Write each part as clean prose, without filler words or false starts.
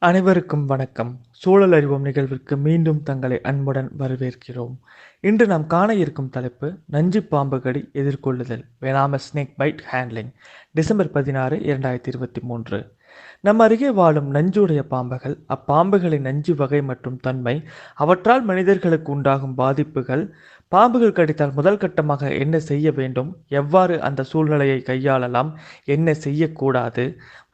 அனைவருக்கும் வணக்கம். சூழல் அறிவோம் நிகழ்விற்கு மீண்டும் தங்களை அன்புடன் வரவேற்கிறோம். இன்று நாம் காண இருக்கும் தலைப்பு நஞ்சு பாம்பு கடி எதிர்கொள்ளுதல். Venomous snake bite handling. December 16, 2023. நம் அருகே வாழும் நஞ்சுடைய பாம்புகள், அப்பாம்புகளின் நஞ்சு வகை மற்றும் தன்மை, அவற்றால் மனிதர்களுக்கு உண்டாகும் பாதிப்புகள், பாம்புகள் கடித்தால் முதல் கட்டமாக என்ன செய்ய வேண்டும், எவ்வாறு அந்த சூழ்நிலையை கையாளலாம், என்ன செய்யக்கூடாது,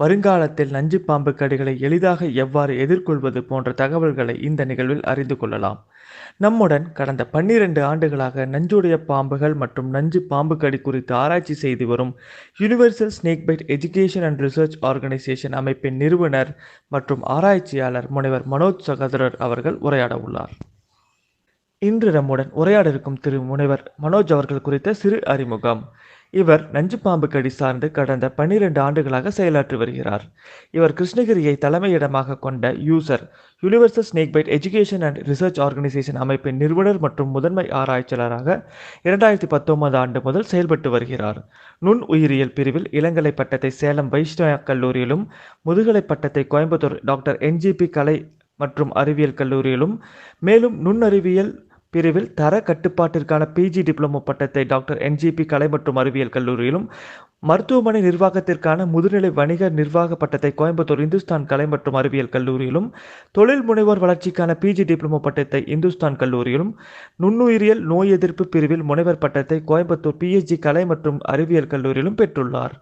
வருங்காலத்தில் நஞ்சு பாம்பு கடிகளை எளிதாக எவ்வாறு எதிர்கொள்வது போன்ற தகவல்களை இந்த நிகழ்வில் அறிந்து கொள்ளலாம். நம்முடன் கடந்த 12 ஆண்டுகளாக நஞ்சுடைய பாம்புகள் மற்றும் நஞ்சு பாம்பு கடி குறித்து ஆராய்ச்சி செய்து வரும் universal snake bite education and research organisation அமைப்பின் நிறுவனர் மற்றும் ஆராய்ச்சியாளர் முனைவர் மனோஜ் சகோதரர் அவர்கள் உரையாட உள்ளார். இன்று நம்முடன் உரையாட இருக்கும் திரு முனைவர் மனோஜ் அவர்கள் குறித்த சிறு அறிமுகம். இவர் நஞ்சு பாம்பு கடி சார்ந்து கடந்த 12 ஆண்டுகளாக செயலாற்றி வருகிறார். இவர் கிருஷ்ணகிரியை தலைமையிடமாக கொண்ட universal snake bite education and research organisation அமைப்பின் நிறுவனர் மற்றும் முதன்மை ஆராய்ச்சியாளராக 2019 ஆண்டு முதல் செயல்பட்டு வருகிறார். நுண் உயிரியல் பிரிவில் இளங்கலை பட்டத்தை சேலம் வைஷ்ணவ கல்லூரியிலும், முதுகலை பட்டத்தை கோயம்புத்தூர் டாக்டர் NGP கலை மற்றும் அறிவியல் கல்லூரியிலும், மேலும் நுண்ணறிவியல் பிரிவில் தர கட்டுப்பாட்டிற்கான PG டிப்ளமோ பட்டத்தை டாக்டர் NGP கலை மற்றும் அறிவியல் கல்லூரியிலும், மருத்துவமனை நிர்வாகத்திற்கான முதுநிலை வணிக நிர்வாக பட்டத்தை கோயம்புத்தூர் இந்துஸ்தான் கலை மற்றும் அறிவியல் கல்லூரியிலும், தொழில் முனைவோர் வளர்ச்சிக்கான PG டிப்ளமோ பட்டத்தை இந்துஸ்தான் கல்லூரியிலும், நுண்ணுயிரியல் நோய் எதிர்ப்பு பிரிவில் முனைவர் பட்டத்தை கோயம்புத்தூர் PhD கலை மற்றும் அறிவியல் கல்லூரியிலும் பெற்றுள்ளார்.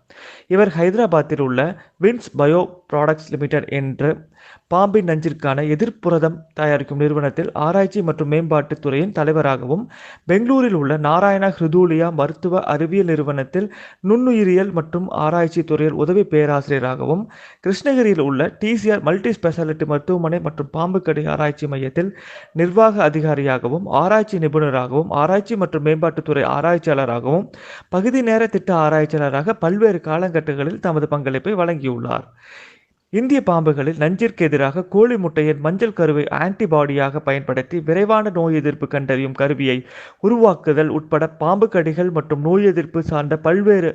இவர் ஹைதராபாத்தில் உள்ள வின்ஸ் பயோ ப்ராடக்ட்ஸ் லிமிடெட் என்ற பாம்பின் நஞ்சிற்கான எதிர்ப்புரதம் தயாரிக்கும் நிறுவனத்தில் ஆராய்ச்சி மற்றும் மேம்பாட்டுத் துறையின் தலைவராகவும், பெங்களூரில் உள்ள நாராயணா ஹிருதூலியா மருத்துவ அறிவியல் நிறுவனத்தில் நுண்ணுயிரியல் மற்றும் ஆராய்ச்சி துறையில் உதவி பேராசிரியராகவும், கிருஷ்ணகிரியில் உள்ள TCR மல்டி ஸ்பெஷாலிட்டி மருத்துவமனை மற்றும் பாம்பு கடி ஆராய்ச்சி மையத்தில் நிர்வாக அதிகாரியாகவும், ஆராய்ச்சி நிபுணராகவும், ஆராய்ச்சி மற்றும் மேம்பாட்டுத்துறை ஆராய்ச்சியாளராகவும், பகுதி நேர திட்ட ஆராய்ச்சியாளராக பல்வேறு காலகட்டங்களில் தமது பங்களிப்பை வழங்கியுள்ளார். இந்திய பாம்புகளில் நஞ்சிற்கு எதிராக கோழி முட்டையின் மஞ்சள் கருவை ஆன்டிபாடியாக பயன்படுத்தி விரைவான நோய் எதிர்ப்பு கண்டறியும் கருவியை உருவாக்குதல் உட்பட பாம்பு கடிகள் மற்றும் நோய் எதிர்ப்பு சார்ந்த பல்வேறு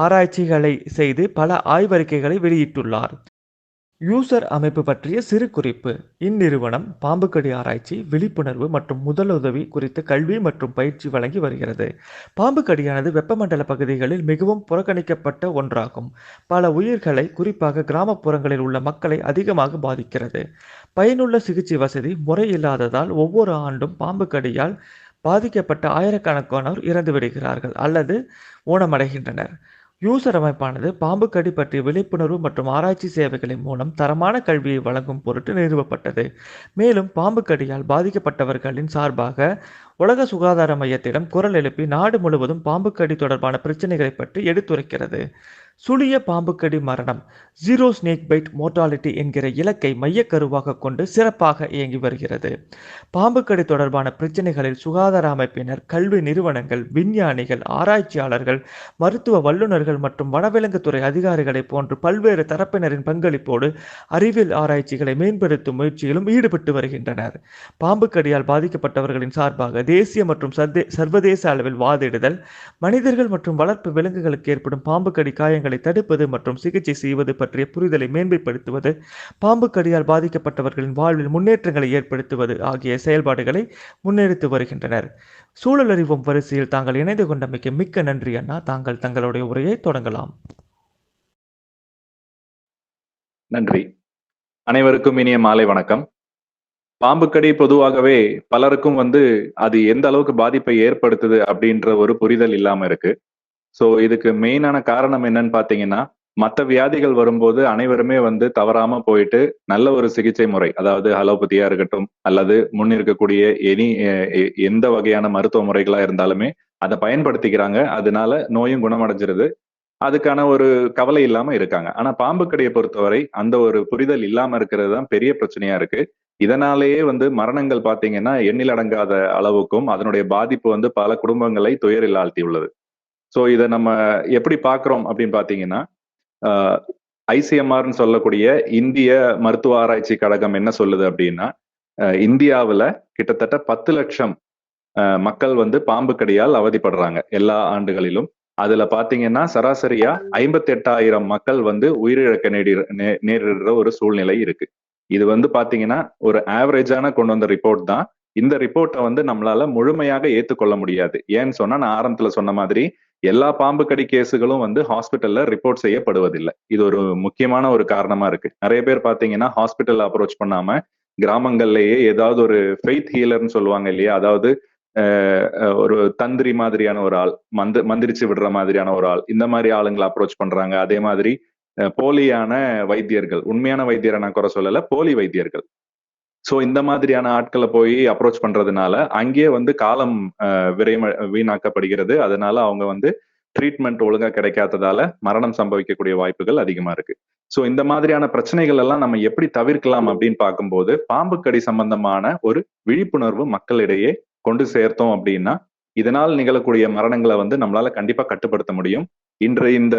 ஆராய்ச்சிகளை செய்து பல ஆய்வறிக்கைகளை வெளியிட்டுள்ளார். யூசர் அமைப்பு பற்றிய சிறு குறிப்பு. இந்நிறுவனம் பாம்பு கடி ஆராய்ச்சி, விழிப்புணர்வு மற்றும் முதலுதவி குறித்து கல்வி மற்றும் பயிற்சி வழங்கி வருகிறது. பாம்பு கடியானது வெப்பமண்டல பகுதிகளில் மிகவும் புறக்கணிக்கப்பட்ட ஒன்றாகும். பல உயிர்களை, குறிப்பாக கிராமப்புறங்களில் உள்ள மக்களை அதிகமாக பாதிக்கிறது. பயனுள்ள சிகிச்சை வசதி முறை இல்லாததால் ஒவ்வொரு ஆண்டும் பாம்பு கடியால் பாதிக்கப்பட்ட ஆயிரக்கணக்கானோர் இறந்து விடுகிறார்கள் அல்லது ஊனமடைகின்றனர். யூசர் அமைப்பானது பாம்பு கடி பற்றிய விழிப்புணர்வு மற்றும் ஆராய்ச்சி சேவைகளின் மூலம் தரமான கல்வியை வழங்கும் பொருட்டு நிறுவப்பட்டது. மேலும் பாம்பு கடியால் பாதிக்கப்பட்டவர்களின் சார்பாக உலக சுகாதார மையத்திடம் குரல் எழுப்பி நாடு முழுவதும் பாம்பு கடி தொடர்பான பிரச்சனைகளை பற்றி எடுத்துரைக்கிறது. சுழிய பாம்பு கடி மரணம், ஜீரோ ஸ்னேக் பைட் மோர்டாலிட்டி என்கிற இலக்கை மையக்கருவாக கொண்டு சிறப்பாக இயங்கி வருகிறது. பாம்பு கடி தொடர்பான பிரச்சனைகளில் சுகாதார அமைப்பினர், கல்வி நிறுவனங்கள், விஞ்ஞானிகள், ஆராய்ச்சியாளர்கள், மருத்துவ வல்லுநர்கள் மற்றும் வனவிலங்குத்துறை அதிகாரிகளை போன்று பல்வேறு தரப்பினரின் பங்களிப்போடு அறிவியல் ஆராய்ச்சிகளை மேம்படுத்தும் முயற்சியிலும் ஈடுபட்டு வருகின்றனர். பாம்பு கடியால் பாதிக்கப்பட்டவர்களின் சார்பாக தேசிய மற்றும் சர்வதேச அளவில் வாதிடுதல், மனிதர்கள் மற்றும் வளர்ப்பு விலங்குகளுக்கு ஏற்படும் பாம்பு கடி காயங்களை தடுப்பது மற்றும் சிகிச்சை செய்வது பற்றிய புரிதலை மேம்படுத்துவது, பாம்பு கடியால் பாதிக்கப்பட்டவர்களின் வாழ்வில் முன்னேற்றங்களை ஏற்படுத்துவது ஆகிய செயல்பாடுகளை முன்னெடுத்து வருகின்றனர். சூழல் அறிவோம் வரிசையில் தாங்கள் இணைந்து கொண்டமைக்கு மிக்க நன்றி அண்ணா. தாங்கள் தங்களுடைய உரையை தொடங்கலாம். நன்றி. அனைவருக்கும் இனிய மாலை வணக்கம். பாம்பு கடி பொதுவாகவே பலருக்கும் அது எந்த அளவுக்கு பாதிப்பை ஏற்படுத்துது அப்படின்ற ஒரு புரிதல் இல்லாம இருக்கு. ஸோ இதுக்கு மெயினான காரணம் என்னன்னு பார்த்தீங்கன்னா, மற்ற வியாதிகள் வரும்போது அனைவருமே தவறாம போயிட்டு நல்ல ஒரு சிகிச்சை முறை, அதாவது அலோபதியா இருக்கட்டும் அல்லது முன் இருக்கக்கூடிய எந்த வகையான மருத்துவ முறைகளா இருந்தாலுமே அதை பயன்படுத்திக்கிறாங்க. அதனால நோயும் குணமடைஞ்சிருது. அதுக்கான ஒரு கவலை இல்லாம இருக்காங்க. ஆனா பாம்பு கடியை பொறுத்தவரை அந்த ஒரு புரிதல் இல்லாம இருக்கிறது தான் பெரிய பிரச்சனையா இருக்கு. இதனாலேயே மரணங்கள் பார்த்தீங்கன்னா எண்ணில் அடங்காத அளவுக்கும் அதனுடைய பாதிப்பு பல குடும்பங்களை துயரில் ஆழ்த்தியுள்ளது. ஸோ இதை நம்ம எப்படி பார்க்கிறோம் அப்படின்னு பார்த்தீங்கன்னா, ICMRன்னு சொல்லக்கூடிய இந்திய மருத்துவ ஆராய்ச்சி கழகம் என்ன சொல்லுது அப்படின்னா, இந்தியாவுல கிட்டத்தட்ட 10 லட்சம் மக்கள் பாம்பு கடியால் அவதிப்படுறாங்க எல்லா ஆண்டுகளிலும். அதுல பாத்தீங்கன்னா சராசரியா 58,000 மக்கள் உயிரிழக்க நேரிடுற ஒரு சூழ்நிலை இருக்கு. இது வந்து பாத்தீங்கன்னா ஒரு ஆவரேஜான கொண்டு வந்த ரிப்போர்ட் தான். இந்த ரிப்போர்ட்டை வந்து நம்மளால முழுமையாக ஏத்துக்கொள்ள முடியாது. ஏன்னு சொன்னா நான் ஆரம்பத்துல சொன்ன மாதிரி எல்லா பாம்பு கடி கேஸுகளும் வந்து ஹாஸ்பிட்டல்ல ரிப்போர்ட் செய்யப்படுவதில்லை. இது ஒரு முக்கியமான ஒரு காரணமா இருக்கு. நிறைய பேர் பாத்தீங்கன்னா ஹாஸ்பிட்டல் அப்ரோச் பண்ணாம கிராமங்கள்லயே ஏதாவது ஒரு ஃபெய்த் ஹீலர்னு சொல்லுவாங்க இல்லையா, அதாவது ஒரு தந்திரி மாதிரியான ஒரு ஆள், மந்திரிச்சு விடுற மாதிரியான ஒரு ஆள், இந்த மாதிரி ஆளுங்களை அப்ரோச் பண்றாங்க. அதே மாதிரி போலியான வைத்தியர்கள், உண்மையான வைத்தியரை நான் குறை சொல்லல, போலி வைத்தியர்கள். சோ இந்த மாதிரியான ஆட்களை போய் அப்ரோச் பண்றதுனால அங்கேயே வந்து காலம் வீணாக்கப்படுகிறது. அதனால அவங்க வந்து ட்ரீட்மெண்ட் ஒழுங்கா கிடைக்காததால மரணம் சம்பவிக்கக்கூடிய வாய்ப்புகள் அதிகமா இருக்கு. சோ இந்த மாதிரியான பிரச்சனைகள் எல்லாம் நம்ம எப்படி தவிர்க்கலாம் அப்படின்னு பார்க்கும்போது பாம்பு கடி சம்பந்தமான ஒரு விழிப்புணர்வு மக்களிடையே கொண்டு சேர்த்தோம் அப்படின்னா இதனால் நிகழக்கூடிய மரணங்களை வந்து நம்மளால கண்டிப்பா கட்டுப்படுத்த முடியும். இன்று இந்த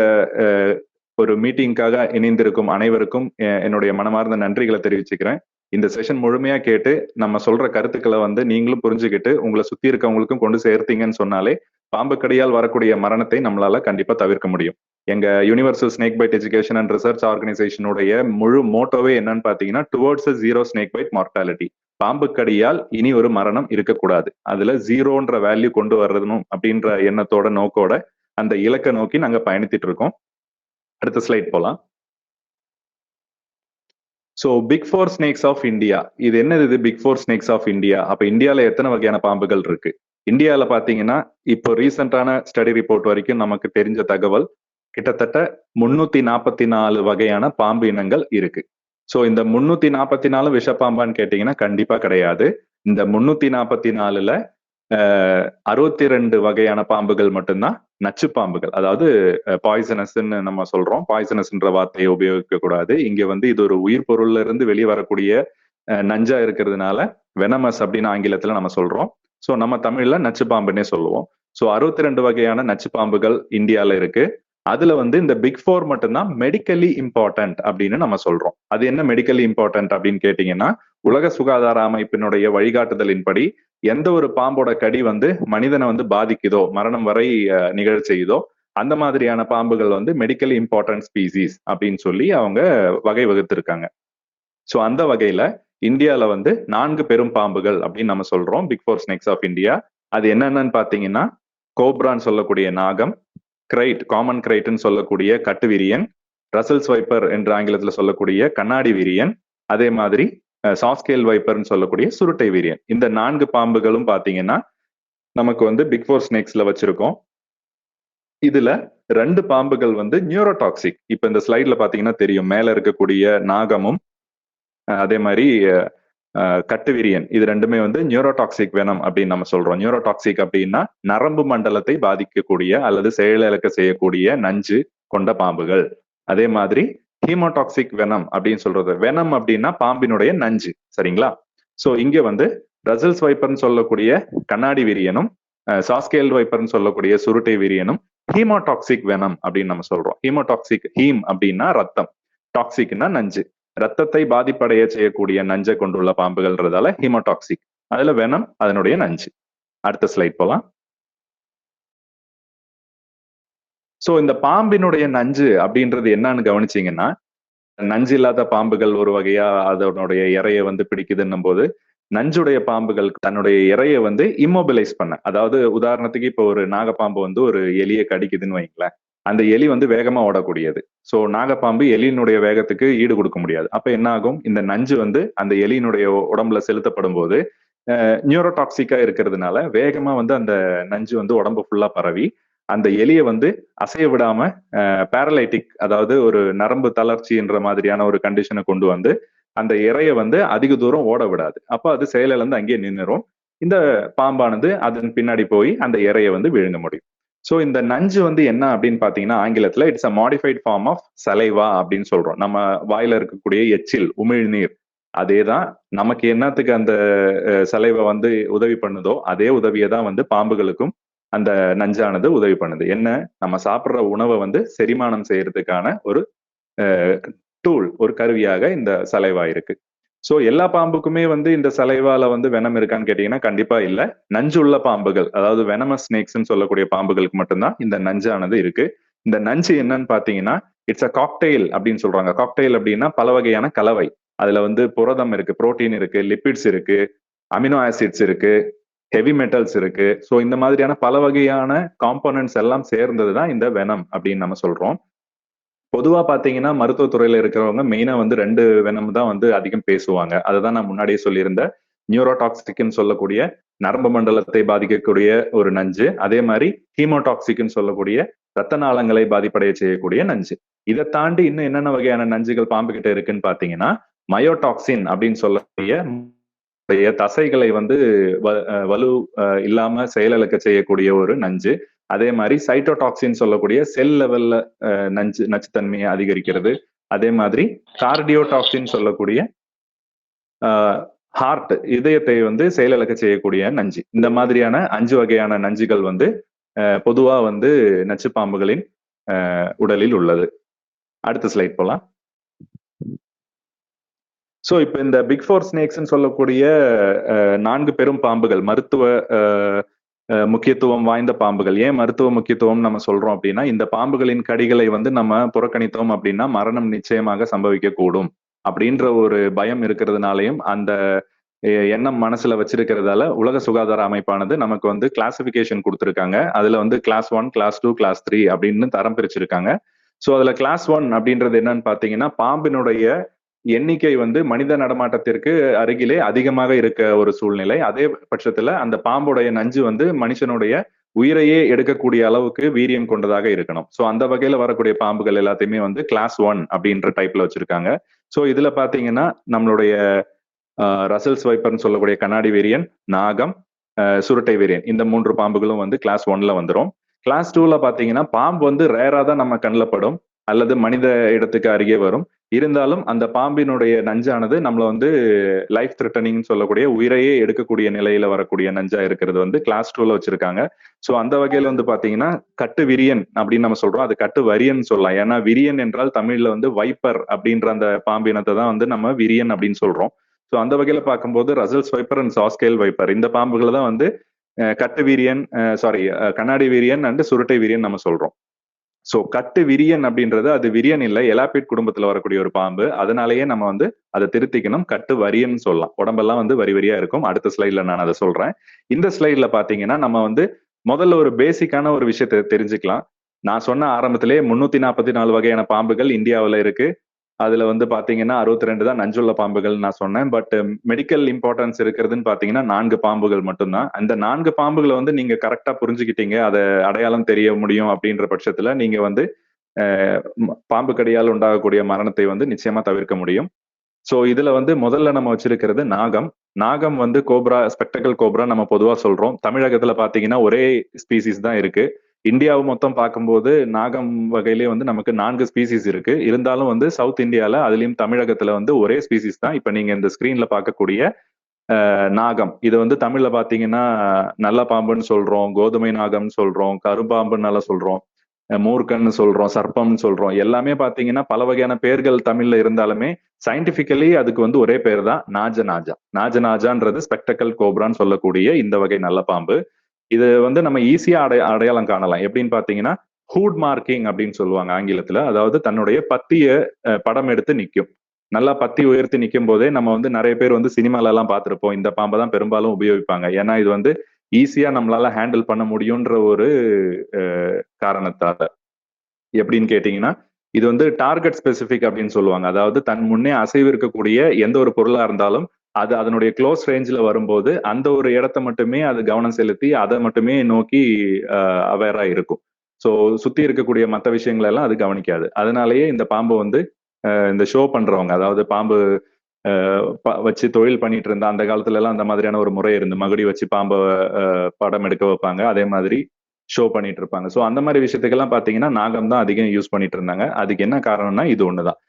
ஒரு மீட்டிங்காக இணைந்திருக்கும் அனைவருக்கும் என்னுடைய மனமார்ந்த நன்றிகளை தெரிவிச்சுக்கிறேன். இந்த செஷன் முழுமையா கேட்டு நம்ம சொல்ற கருத்துக்களை வந்து நீங்களும் புரிஞ்சுக்கிட்டு உங்களை சுத்தி இருக்கவங்களுக்கும் கொண்டு சேர்த்தீங்கன்னு சொன்னாலே பாம்பு கடியால் வரக்கூடிய மரணத்தை நம்மளால கண்டிப்பா தவிர்க்க முடியும். எங்க universal snake bite education and research ஆர்கனைசேஷனுடைய முழு மோட்டோவே என்னன்னு பாத்தீங்கன்னா towards zero snake bite mortality. பாம்பு கடியால் இனி ஒரு மரணம் இருக்கக்கூடாது, அதுல ஜீரோன்ற வேல்யூ கொண்டு வர்றதும் அப்படின்ற எண்ணத்தோட நோக்கோட அந்த இலக்கை நோக்கி நாங்க பயணித்துட்டு இருக்கோம். அடுத்த ஸ்லைட் போலாம். So big four snakes of India, இது என்னது? இது big four snakes of India. அப்ப இந்தியால எத்தனை வகையான பாம்புகள் இருக்கு? இந்தியால பாத்தீங்கன்னா இப்போ ரீசெண்டான ஸ்டடி ரிப்போர்ட் வரைக்கும் நமக்கு தெரிஞ்ச தகவல் கிட்டத்தட்ட 344 வகையான பாம்பு இனங்கள் இருக்கு. சோ இந்த 344 விஷப்பாம்பான்னு கேட்டீங்கன்னா கண்டிப்பா கிடையாது. இந்த 344ல 62 வகையான பாம்புகள் மட்டும்தான் நச்சு பாம்புகள், அதாவது பாய்சனஸ்ன்னு நம்ம சொல்றோம். பாய்சனஸ்ன்ற வார்த்தையை உபயோகிக்க கூடாது. இங்க வந்து இது ஒரு உயிர் பொருள்ல இருந்து வெளியே வரக்கூடிய நஞ்சா இருக்கிறதுனால வெனமஸ் அப்படின்னு ஆங்கிலத்துல நம்ம சொல்றோம். சோ நம்ம தமிழ்ல நச்சு பாம்புன்னே சொல்லுவோம். சோ 62 வகையான நச்சு பாம்புகள் இந்தியால இருக்கு. அதுல வந்து இந்த பிக் ஃபோர் மட்டும்தான் மெடிக்கலி இம்பார்ட்டன்ட் அப்படின்னு நம்ம சொல்றோம். அது என்ன மெடிக்கலி இம்பார்ட்டன்ட் அப்படின்னு கேட்டீங்கன்னா உலக சுகாதார அமைப்பினுடைய வழிகாட்டுதலின்படி எந்த ஒரு பாம்போட கடி வந்து மனிதனை வந்து பாதிக்குதோ, மரணம் வரை நிகழ செய்யுதோ, அந்த மாதிரியான பாம்புகள் வந்து மெடிக்கலி இம்பார்ட்டன்ட் ஸ்பீசிஸ் அப்படின்னு சொல்லி அவங்க வகை வகுத்திருக்காங்க. சோ அந்த வகையில இந்தியால வந்து 4 பெரும் பாம்புகள் அப்படின்னு நம்ம சொல்றோம் big four snakes of India. அது என்னென்னு பாத்தீங்கன்னா கோப்ரான்னு சொல்லக்கூடிய நாகம், கிரைட், காமன் கிரைட்னு சொல்லக்கூடிய கட்டுவிரியன், ரசல்ஸ் வைப்பர் என்று ஆங்கிலத்துல சொல்லக்கூடிய கண்ணாடி விரியன், அதே மாதிரி சாஸ்கேல் வைப்பர்னு சொல்லக்கூடிய சுருட்டை வீரியன். இந்த 4 பாம்புகளும் பாத்தீங்கன்னா நமக்கு வந்து பிக் ஃபோர் ஸ்னேக்ஸ்ல வச்சிருக்கோம். இதுல 2 பாம்புகள் வந்து நியூரோடாக்சிக். இப்ப இந்த ஸ்லைட்ல பாத்தீங்கன்னா தெரியும், மேல இருக்கக்கூடிய நாகமும் அதே மாதிரி கட்டுவிரியன், இது ரெண்டுமே வந்து நியூரோடாக்சிக் வெனம் அப்படின்னு நம்ம சொல்றோம். நியூரோடாக்சிக் அப்படின்னா நரம்பு மண்டலத்தை பாதிக்கக்கூடிய அல்லது செயலிழக்க செய்யக்கூடிய நஞ்சு கொண்ட பாம்புகள். அதே மாதிரி ஹீமோடாக்சிக் வெனம் அப்படின்னு சொல்றது, வெனம் அப்படின்னா பாம்பினுடைய நஞ்சு, சரிங்களா? சோ இங்க வந்து ரசல்ஸ் வைப்பர்னு சொல்லக்கூடிய கண்ணாடி விரியனும் சாஸ்கேல் வைப்பர்னு சொல்லக்கூடிய சுருட்டை விரியனும் ஹீமோடாக்சிக் வெனம் அப்படின்னு நம்ம சொல்றோம். ஹீமோடாக்சிக், ஹீம் அப்படின்னா ரத்தம், டாக்ஸிக்னா நஞ்சு, ரத்தத்தை பாதிப்படைய செய்யக்கூடிய நஞ்சை கொண்டுள்ள பாம்புகள்ன்றதால ஹீமோடாக்சிக். அதுல வெனம் அதனுடைய நஞ்சு. அடுத்த ஸ்லைட் போலாம். சோ இந்த பாம்பினுடைய நஞ்சு அப்படின்றது என்னன்னு கவனிச்சீங்கன்னா, நஞ்சு இல்லாத பாம்புகள் ஒரு வகையா அதனுடைய இறைய வந்து பிடிக்குதுன்னும் போது, நஞ்சுடைய பாம்புகள் தன்னுடைய இறைய வந்து இம்மொபிலைஸ் பண்ண, அதாவது உதாரணத்துக்கு இப்போ ஒரு நாகப்பாம்பு வந்து ஒரு எலியை கடிக்குதுன்னு வைங்களேன், அந்த எலி வந்து வேகமா ஓடக்கூடியது. சோ நாகப்பாம்பு எலியினுடைய வேகத்துக்கு ஈடு கொடுக்க முடியாது. அப்ப என்ன ஆகும், இந்த நஞ்சு வந்து அந்த எலியினுடைய உடம்புல செலுத்தப்படும் போது நியூரோடாக்சிக்கா இருக்கிறதுனால வேகமா வந்து அந்த நஞ்சு வந்து உடம்பு ஃபுல்லா பரவி அந்த எலியை வந்து அசைய விடாம பேரலைட்டிக், அதாவது ஒரு நரம்பு தளர்ச்சின்ற மாதிரியான ஒரு கண்டிஷனை கொண்டு வந்து அந்த இறைய வந்து அதிக தூரம் ஓட விடாது. அப்ப அது செயலிழந்து அங்கேயே நின்றுரும். இந்த பாம்பானது அதன் பின்னாடி போய் அந்த இறைய வந்து விழுங்க முடியும். சோ இந்த நஞ்சு வந்து என்ன அப்படின்னு பாத்தீங்கன்னா ஆங்கிலத்துல it's a modified form of saliva அப்படின்னு சொல்றோம். நம்ம வாயில இருக்கக்கூடிய எச்சில், உமிழ்நீர், அதேதான் நமக்கு என்னத்துக்கு அந்த சலைவை வந்து உதவி பண்ணுதோ அதே உதவியை தான் வந்து பாம்புகளுக்கும் அந்த நஞ்சானது உதவி பண்ணுது. என்ன, நம்ம சாப்பிட்ற உணவை வந்து செரிமானம் செய்யறதுக்கான ஒரு டூல், ஒரு கருவியாக இந்த சலைவா இருக்கு. சோ எல்லா பாம்புக்குமே வந்து இந்த சலைவால வந்து வெனம் இருக்கான்னு கேட்டீங்கன்னா கண்டிப்பா இல்ல. நஞ்சு உள்ள பாம்புகள், அதாவது வெனமஸ் ஸ்னேக்ஸ்ன்னு சொல்லக்கூடிய பாம்புகளுக்கு மட்டும்தான் இந்த நஞ்சானது இருக்கு. இந்த நஞ்சு என்னன்னு பாத்தீங்கன்னா இட்ஸ் அ காக்டெயில் அப்படின்னு சொல்றாங்க. காக்டெயில் அப்படின்னா பல வகையான கலவை. அதுல வந்து புரதம் இருக்கு, புரோட்டீன் இருக்கு, லிப்பிட்ஸ் இருக்கு, அமினோ ஆசிட்ஸ் இருக்கு, ஹெவி மெட்டல்ஸ் இருக்கு. ஸோ இந்த மாதிரியான பல வகையான காம்போனன்ட்ஸ் எல்லாம் சேர்ந்தது தான் இந்த வெனம் அப்படின்னு நம்ம சொல்றோம். பொதுவா பாத்தீங்கன்னா மருத்துவத்துறையில இருக்கிறவங்க மெயினா வந்து 2 வெனம் தான் வந்து அதிகம் பேசுவாங்க. அதுதான் நான் முன்னாடியே சொல்லியிருந்தேன். நியூரோடாக்சிக்னு சொல்லக்கூடிய நரம்பு மண்டலத்தை பாதிக்கக்கூடிய ஒரு நஞ்சு. அதே மாதிரி ஹீமோடாக்சிக்னு சொல்லக்கூடிய ரத்த நாளங்களை பாதிப்படைய செய்யக்கூடிய நஞ்சு. இதை தாண்டி இன்னும் என்னென்ன வகையான நஞ்சுகள் பாம்பு கிட்ட இருக்குன்னு பாத்தீங்கன்னா மயோடாக்சின் அப்படின்னு சொல்லக்கூடிய தசைகளை வந்து வலு இல்லாம செயலிழக்க செய்யக்கூடிய ஒரு நஞ்சு. அதே மாதிரி சைட்டோடாக்சின் சொல்லக்கூடிய செல் லெவல்ல நச்சுத்தன்மையை அதிகரிக்கிறது. அதே மாதிரி கார்டியோடாக்சின் சொல்லக்கூடிய ஹார்ட் இதயத்தை வந்து செயலிழக்க செய்யக்கூடிய நஞ்சு. இந்த மாதிரியான 5 வகையான நஞ்சுகள் வந்து பொதுவா வந்து நச்சு பாம்புகளின் உடலில் உள்ளது. அடுத்த ஸ்லைட் போலாம். சோ இப்ப இந்த பிக் 4 ஸ்னேக்ஸ் சொல்லக்கூடிய 4 பெரும் பாம்புகள், மருத்துவ முக்கியத்துவம் வாய்ந்த பாம்புகள். ஏன் மருத்துவ முக்கியத்துவம் நம்ம சொல்றோம் அப்படின்னா, இந்த பாம்புகளின் கடிகளை வந்து நம்ம புறக்கணித்தோம் அப்படின்னா மரணம் நிச்சயமாக சம்பவிக்க கூடும் அப்படின்ற ஒரு பயம் இருக்கிறதுனாலையும் அந்த எண்ணம் மனசுல வச்சிருக்கிறதால உலக சுகாதார அமைப்பானது நமக்கு வந்து கிளாசிபிகேஷன் கொடுத்திருக்காங்க. அதுல வந்து கிளாஸ் 1, கிளாஸ் 2, கிளாஸ் 3 அப்படின்னு தரம் பிரிச்சிருக்காங்க. சோ அதுல கிளாஸ் 1 அப்படின்றது என்னன்னு பாத்தீங்கன்னா, பாம்பினுடைய எண்ணிக்கை வந்து மனித நடமாட்டத்திற்கு அருகிலே அதிகமாக இருக்க ஒரு சூழ்நிலை. அதே பட்சத்துல அந்த பாம்புடைய நஞ்சு வந்து மனுஷனுடைய உயிரையே எடுக்கக்கூடிய அளவுக்கு வீரியம் கொண்டதாக இருக்கணும். சோ அந்த வகையில வரக்கூடிய பாம்புகள் எல்லாத்தையுமே வந்து கிளாஸ் 1 அப்படின்ற டைப்ல வச்சிருக்காங்க. சோ இதுல பாத்தீங்கன்னா நம்மளுடைய ரசல்ஸ் வைப்பர்னு சொல்லக்கூடிய கண்ணாடி வீரியன், நாகம், சுருட்டை வீரியன், இந்த 3 பாம்புகளும் வந்து கிளாஸ் 1ல வந்துடும். கிளாஸ் 2ல பாத்தீங்கன்னா பாம்பு வந்து ரேரா தான் நம்ம கண்ணில் படும் அல்லது மனித இடத்துக்கு அருகே வரும். இருந்தாலும் அந்த பாம்பினுடைய நஞ்சானது நம்மள வந்து லைஃப் த்ரெட்டனிங் சொல்லக்கூடிய உயிரையே எடுக்கக்கூடிய நிலையில வரக்கூடிய நஞ்சா இருக்கிறது வந்து கிளாஸ் 2ல வச்சிருக்காங்க. சோ அந்த வகையில வந்து பாத்தீங்கன்னா கட்டு விரியன் அப்படின்னு நம்ம சொல்றோம், அது கட்டு வரியன் சொல்லலாம். ஏன்னா விரியன் என்றால் தமிழ்ல வந்து வைப்பர் அப்படின்ற அந்த பாம்பினத்தை தான் வந்து நம்ம விரியன் அப்படின்னு சொல்றோம். ஸோ அந்த வகையில பார்க்கும்போது ரசல்ஸ் வைப்பர் அண்ட் சாஸ்கேல் வைப்பர் இந்த பாம்புகளை தான் வந்து கட்டு வீரியன், கண்ணாடி வீரியன் அண்ட் சுருட்டை வீரியன் நம்ம சொல்றோம். ஸோ கட்டு விரியன் அப்படின்றது அது விரியன் இல்லை, எலாபிட் குடும்பத்துல வரக்கூடிய ஒரு பாம்பு. அதனாலேயே நம்ம வந்து அதை திருத்திக்கணும், கட்டு வரியன் சொல்லலாம். உடம்பெல்லாம் வந்து வரி வரியா இருக்கும். அடுத்த ஸ்லைட்ல நான் அதை சொல்றேன். இந்த ஸ்லைட்ல பாத்தீங்கன்னா நம்ம வந்து முதல்ல ஒரு பேசிக்கான ஒரு விஷயத்தை தெரிஞ்சுக்கலாம். நான் சொன்ன ஆரம்பத்திலே 344 வகையான பாம்புகள் இந்தியாவில் இருக்கு. அதுல வந்து பாத்தீங்கன்னா 62 தான் நஞ்சுள்ள பாம்புகள் நான் சொன்னேன். பட் மெடிக்கல் இம்பார்ட்டன்ஸ் இருக்கிறதுன்னு பாத்தீங்கன்னா 4 பாம்புகள் மட்டும்தான். அந்த 4 பாம்புகளை வந்து நீங்க கரெக்டா புரிஞ்சுக்கிட்டீங்க, அதை அடையாளம் தெரிய முடியும் அப்படின்ற பட்சத்துல நீங்க வந்து பாம்பு கடியால் உண்டாகக்கூடிய மரணத்தை வந்து நிச்சயமா தவிர்க்க முடியும். சோ இதுல வந்து முதல்ல நம்ம வச்சிருக்கிறது நாகம். நாகம் வந்து கோப்ரா, ஸ்பெக்டக்கல் கோப்ரா நம்ம பொதுவா சொல்றோம். தமிழகத்துல பாத்தீங்கன்னா ஒரே ஸ்பீசிஸ் தான் இருக்கு. இந்தியாவை மொத்தம் பார்க்கும்போது நாகம் வகையிலே வந்து நமக்கு 4 ஸ்பீசிஸ் இருக்கு. இருந்தாலும் வந்து சவுத் இந்தியால அதுலயும் தமிழகத்துல வந்து ஒரே ஸ்பீசிஸ் தான். இப்ப நீங்க இந்த ஸ்கிரீன்ல பார்க்கக்கூடிய நாகம், இது வந்து தமிழ்ல பாத்தீங்கன்னா நல்ல பாம்புன்னு சொல்றோம், கோதுமை நாகம்னு சொல்றோம், கரும்பாம்புன்னு நல்லா சொல்றோம், மூர்க்கன்னு சொல்றோம், சர்ப்பம்னு சொல்றோம். எல்லாமே பாத்தீங்கன்னா பல வகையான பெயர்கள் தமிழ்ல இருந்தாலுமே சயின்டிபிக்கலி அதுக்கு வந்து ஒரே பேர் தான் நாஜநாஜா. நாஜநாஜான்றது ஸ்பெக்டக்கல் கோப்ரான்னு சொல்லக்கூடிய இந்த வகை நல்ல பாம்பு. இது வந்து நம்ம ஈஸியா அடையாளம் காணலாம். எப்படின்னு பாத்தீங்கன்னா ஹூட் மார்க்கிங் அப்படின்னு சொல்லுவாங்க ஆங்கிலத்துல. அதாவது தன்னுடைய பத்திய படம் எடுத்து நிற்கும். நல்லா பத்தி உயர்த்தி நிற்கும் போதே நம்ம வந்து நிறைய பேர் வந்து சினிமால எல்லாம் பார்த்திருப்போம். இந்த பாம்பை தான் பெரும்பாலும் உபயோகிப்பாங்க. ஏன்னா இது வந்து ஈஸியா நம்மளால ஹேண்டில் பண்ண முடியும்ன்ற ஒரு காரணத்தால. எப்படின்னு கேட்டீங்கன்னா இது வந்து டார்கெட் ஸ்பெசிபிக் அப்படின்னு சொல்லுவாங்க. அதாவது தன் முன்னே அசைவு இருக்கக்கூடிய எந்த ஒரு பொருளா இருந்தாலும் அது அதனுடைய க்ளோஸ் ரேஞ்சில் வரும்போது அந்த ஒரு இடத்த மட்டுமே அது கவனம் செலுத்தி அதை மட்டுமே நோக்கி அவேரா இருக்கும். ஸோ சுத்தி இருக்கக்கூடிய மற்ற விஷயங்கள் எல்லாம் அது கவனிக்காது. அதனாலேயே இந்த பாம்பு வந்து இந்த ஷோ பண்றவங்க, அதாவது பாம்பு வச்சு தொழில் பண்ணிட்டு இருந்தா அந்த காலத்துல எல்லாம் அந்த மாதிரியான ஒரு முறை இருந்து மகுடி வச்சு பாம்பை படம் எடுக்க வைப்பாங்க. அதே மாதிரி ஷோ பண்ணிட்டு இருப்பாங்க. ஸோ அந்த மாதிரி விஷயத்துக்கெல்லாம் பாத்தீங்கன்னா நாகம் தான் அதிகம் யூஸ் பண்ணிட்டு இருந்தாங்க. அதுக்கு என்ன காரணம்னா இது ஒண்ணுதான்.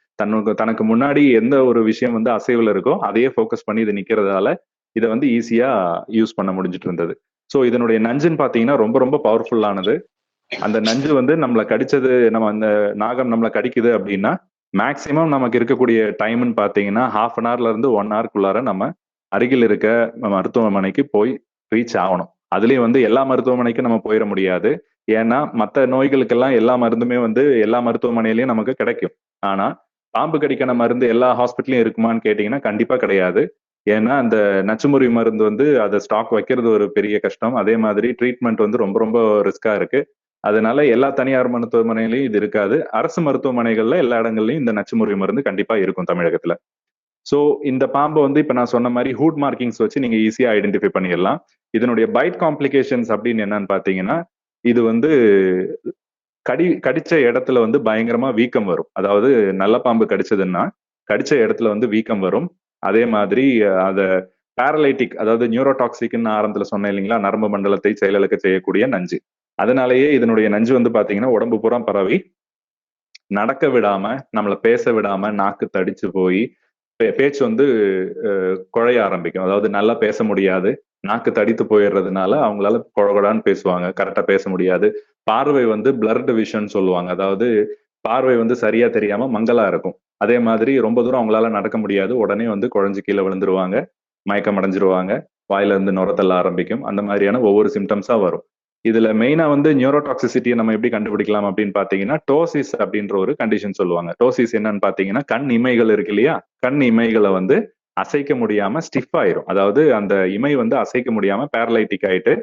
தனக்கு முன்னாடி எந்த ஒரு விஷயம் வந்து அசைவுல இருக்கோ அதையே ஃபோக்கஸ் பண்ணி இது நிக்கிறதால இதை வந்து ஈஸியா யூஸ் பண்ண முடிஞ்சிட்டு இருந்தது. ஸோ இதனுடைய நஞ்சுன்னு பாத்தீங்கன்னா ரொம்ப ரொம்ப பவர்ஃபுல்லானது. அந்த நஞ்சு வந்து நம்மளை கடிச்சது, நம்ம அந்த நாகம் நம்மளை கடிக்குது அப்படின்னா மேக்சிமம் நமக்கு இருக்கக்கூடிய டைம்னு பாத்தீங்கன்னா 1/2 hourல இருந்து 1 hourக்குள்ளார நம்ம அருகில் இருக்க மருத்துவமனைக்கு போய் ரீச் ஆகணும். அதுலயும் வந்து எல்லா மருத்துவமனைக்கும் நம்ம போயிட முடியாது. ஏன்னா மற்ற நோய்களுக்கெல்லாம் எல்லா மருந்துமே வந்து எல்லா மருத்துவமனையிலயும் நமக்கு கிடைக்கும். ஆனா பாம்பு கடிக்கான மருந்து எல்லா ஹாஸ்பிட்டலையும் இருக்குமான்னு கேட்டீங்கன்னா கண்டிப்பா கிடையாது. ஏன்னா அந்த நச்சுமுறி மருந்து வந்து அதை ஸ்டாக் வைக்கிறது ஒரு பெரிய கஷ்டம். அதே மாதிரி ட்ரீட்மெண்ட் வந்து ரொம்ப ரொம்ப ரிஸ்கா இருக்கு. அதனால எல்லா தனியார் மருத்துவமனையிலையும் இது இருக்காது. அரசு மருத்துவமனைகள்ல எல்லா இடங்கள்லயும் இந்த நச்சுமுறி மருந்து கண்டிப்பா இருக்கும் தமிழகத்துல. சோ இந்த பாம்பை வந்து இப்ப நான் சொன்ன மாதிரி ஹூட் மார்க்கிங்ஸ் வச்சு நீங்க ஈஸியா ஐடென்டிஃபை பண்ணிடலாம். இதனுடைய பைட் காம்ப்ளிகேஷன்ஸ் அப்படின்னு என்னன்னு பாத்தீங்கன்னா, இது வந்து கடிச்ச இடத்துல வந்து பயங்கரமா வீக்கம் வரும். அதாவது நல்ல பாம்பு கடிச்சதுன்னா கடிச்ச இடத்துல வந்து வீக்கம் வரும். அதே மாதிரி அத பேரலைட்டிக், அதாவது நியூரோடாக்சிக்னு ஆரம்பத்துல சொன்னேன் இல்லைங்களா, நரம்பு மண்டலத்தை செயலிழக்க செய்யக்கூடிய நஞ்சு. அதனாலேயே இதனுடைய நஞ்சு வந்து பாத்தீங்கன்னா உடம்பு பூரா பரவி நடக்க விடாம, நம்மள பேச விடாம, நாக்கு தடிச்சு போய் பேச்சு வந்து குழைய ஆரம்பிக்கும். அதாவது நல்லா பேச முடியாது. நாக்கு தடித்து போயிடுறதுனால அவங்களால கொழகொடான்னு பேசுவாங்க. கரெக்டா பேச முடியாது. பார்வை வந்து பிளர்டு விஷன் சொல்லுவாங்க. அதாவது பார்வை வந்து சரியா தெரியாம மங்கலா இருக்கும். அதே மாதிரி ரொம்ப தூரம் அவங்களால நடக்க முடியாது. உடனே வந்து குழஞ்சு கீழே விழுந்துருவாங்க. மயக்கம் அடைஞ்சிருவாங்க. வாயில இருந்து நுர தள்ள ஆரம்பிக்கும். அந்த மாதிரியான ஒவ்வொரு சிம்டம்ஸா வரும். இதுல மெயினா வந்து நியூரோடாக்சிசிட்டியை நம்ம எப்படி கண்டுபிடிக்கலாம் அப்படின்னு பாத்தீங்கன்னா, டோசிஸ் அப்படின்ற ஒரு கண்டிஷன் சொல்லுவாங்க. டோசிஸ் என்னன்னு பாத்தீங்கன்னா, கண் இமைகள் இருக்கு இல்லையா, கண் இமைகளை வந்து அசைக்க முடியாம ஸ்டிஃப் ஆயிரும். அதாவது அந்த இமை வந்து அசைக்க முடியாம பேரலைட்டிக் ஆயிட்டு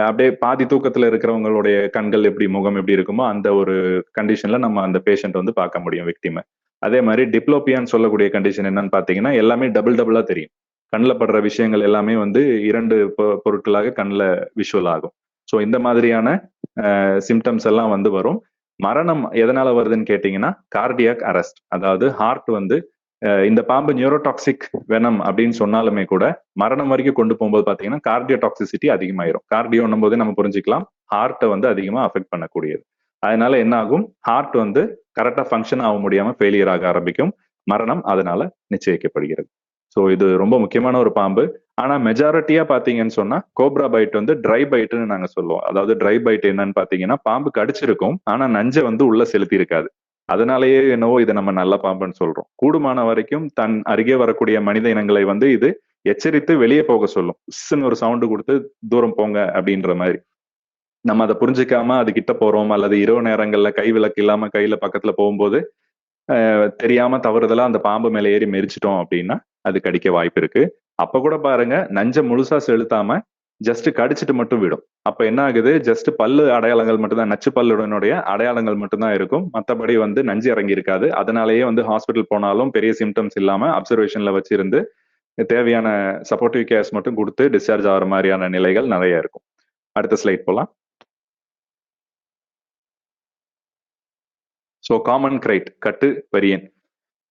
அப்படியே பாதி தூக்கத்துல இருக்கிறவங்களுடைய கண்கள் எப்படி, முகம் எப்படி இருக்குமோ அந்த ஒரு கண்டிஷன்ல நம்ம அந்த பேஷண்ட் வந்து பார்க்க முடியும் விக்டிமை. அதே மாதிரி டிப்ளோபியான்னு சொல்லக்கூடிய கண்டிஷன் என்னன்னு பாத்தீங்கன்னா, எல்லாமே டபுள் டபுளா தெரியும். கண்ணில் படுற விஷயங்கள் எல்லாமே வந்து 2 பொருட்களாக கண்ணில் விஷுவல் ஆகும். ஸோ இந்த மாதிரியான சிம்டம்ஸ் எல்லாம் வந்து வரும். மரணம் எதனால வருதுன்னு கேட்டீங்கன்னா, கார்டியாக் அரெஸ்ட், அதாவது ஹார்ட் வந்து இந்த பாம்பு நியூரோடாக்சிக் வெனம் அப்படின்னு சொன்னாலுமே கூட மரணம் வரைக்கும் கொண்டு போகும்போது பாத்தீங்கன்னா கார்டியோடாக்சிசிட்டி அதிகமாயிரும். கார்டியோன்னும் போதே நம்ம புரிஞ்சுக்கலாம், ஹார்ட்டை வந்து அதிகமா அஃபெக்ட் பண்ணக்கூடியது. அதனால என்ன ஆகும், ஹார்ட் வந்து கரெக்டா ஃபங்க்ஷன் ஆக முடியாம ஃபெயிலியர் ஆக ஆரம்பிக்கும். மரணம் அதனால நிச்சயிக்கப்படுகிறது. ஸோ இது ரொம்ப முக்கியமான ஒரு பாம்பு. ஆனா மெஜாரிட்டியா பாத்தீங்கன்னு சொன்னா கோப்ரா பைட் வந்து ட்ரை பைட்னு நாங்க சொல்லுவோம். அதாவது ட்ரை பைட் என்னன்னு பாத்தீங்கன்னா, பாம்பு கடிச்சிருக்கும் ஆனா நஞ்சை வந்து உள்ள செலுத்தி இருக்காது. அதனாலேயே என்னவோ இதை நம்ம நல்ல பாம்புன்னு சொல்றோம். கூடுமான வரைக்கும் தன் அருகே வரக்கூடிய மனித இனங்களை வந்து இது எச்சரித்து வெளியே போக சொல்லும். உஸ்ன்னு ஒரு சவுண்டு கொடுத்து தூரம் போங்க அப்படின்ற மாதிரி. நம்ம அதை புரிஞ்சுக்காம அது கிட்ட போறோம், அல்லது இரவு நேரங்கள்ல கை விளக்கு இல்லாம கையில பக்கத்துல போகும்போது தெரியாம தவறுதலா அந்த பாம்பு மேல ஏறி மெரிச்சிட்டோம் அப்படின்னா அது கடிக்க வாய்ப்பு இருக்கு. அப்ப கூட பாருங்க, நஞ்ச முழுசா செலுத்தாம ஜஸ்ட் கடிச்சிட்டு மட்டும் விடும். அப்ப என்ன ஆகுது, ஜஸ்ட் பல்லு அடையாளங்கள் மட்டும்தான், நச்சு பல்லுடனுடைய அடையாளங்கள் மட்டும்தான் இருக்கும். மத்தபடி வந்து நஞ்சு இறங்கி இருக்காது. அதனாலேயே வந்து ஹாஸ்பிட்டல் போனாலும் பெரிய சிம்டம்ஸ் இல்லாம அப்சர்வேஷன்ல வச்சிருந்து தேவையான சப்போர்ட்டிவ் கேர்ஸ் மட்டும் கொடுத்து டிஸ்சார்ஜ் ஆகிற மாதிரியான நிலைகள் நிறைய இருக்கும். அடுத்த ஸ்லைட் போலாம். ஸோ காமன் கிரைட், கட்டு வரியன்.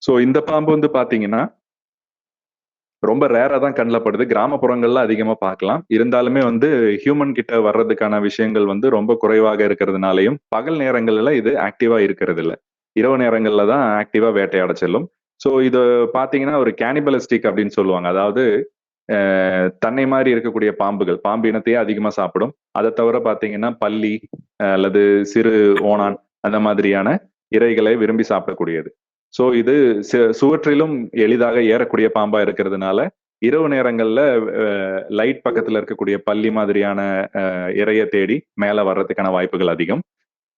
ஸோ இந்த பாம்பு வந்து பாத்தீங்கன்னா ரொம்ப ரேரா தான் கண்ணில் படுது. கிராமப்புறங்கள்ல அதிகமா பார்க்கலாம். இருந்தாலுமே வந்து ஹியூமன் கிட்ட வர்றதுக்கான விஷயங்கள் வந்து ரொம்ப குறைவாக இருக்கிறதுனாலையும் பகல் நேரங்கள்ல இது ஆக்டிவா இருக்கிறது இல்ல. இரவு நேரங்கள்ல தான் ஆக்டிவா வேட்டையாட செல்லும். ஸோ இது பாத்தீங்கன்னா ஒரு கேனிபலிஸ்டிக் அப்படின்னு சொல்லுவாங்க. அதாவது தன்னை மாதிரி இருக்கக்கூடிய பாம்புகள், பாம்பு இனத்தையே அதிகமா சாப்பிடும். அதை தவிர பாத்தீங்கன்னா பல்லி அல்லது சிறு ஓணான் அந்த மாதிரியான இரைகளை விரும்பி சாப்பிடக்கூடியது. சோ இது சுவற்றிலும் எளிதாக ஏறக்கூடிய பாம்பா இருக்கிறதுனால இரவு நேரங்கள்ல லைட் பக்கத்துல இருக்கக்கூடிய பல்லி மாதிரியான இரையை தேடி மேல வர்றதுக்கான வாய்ப்புகள் அதிகம்.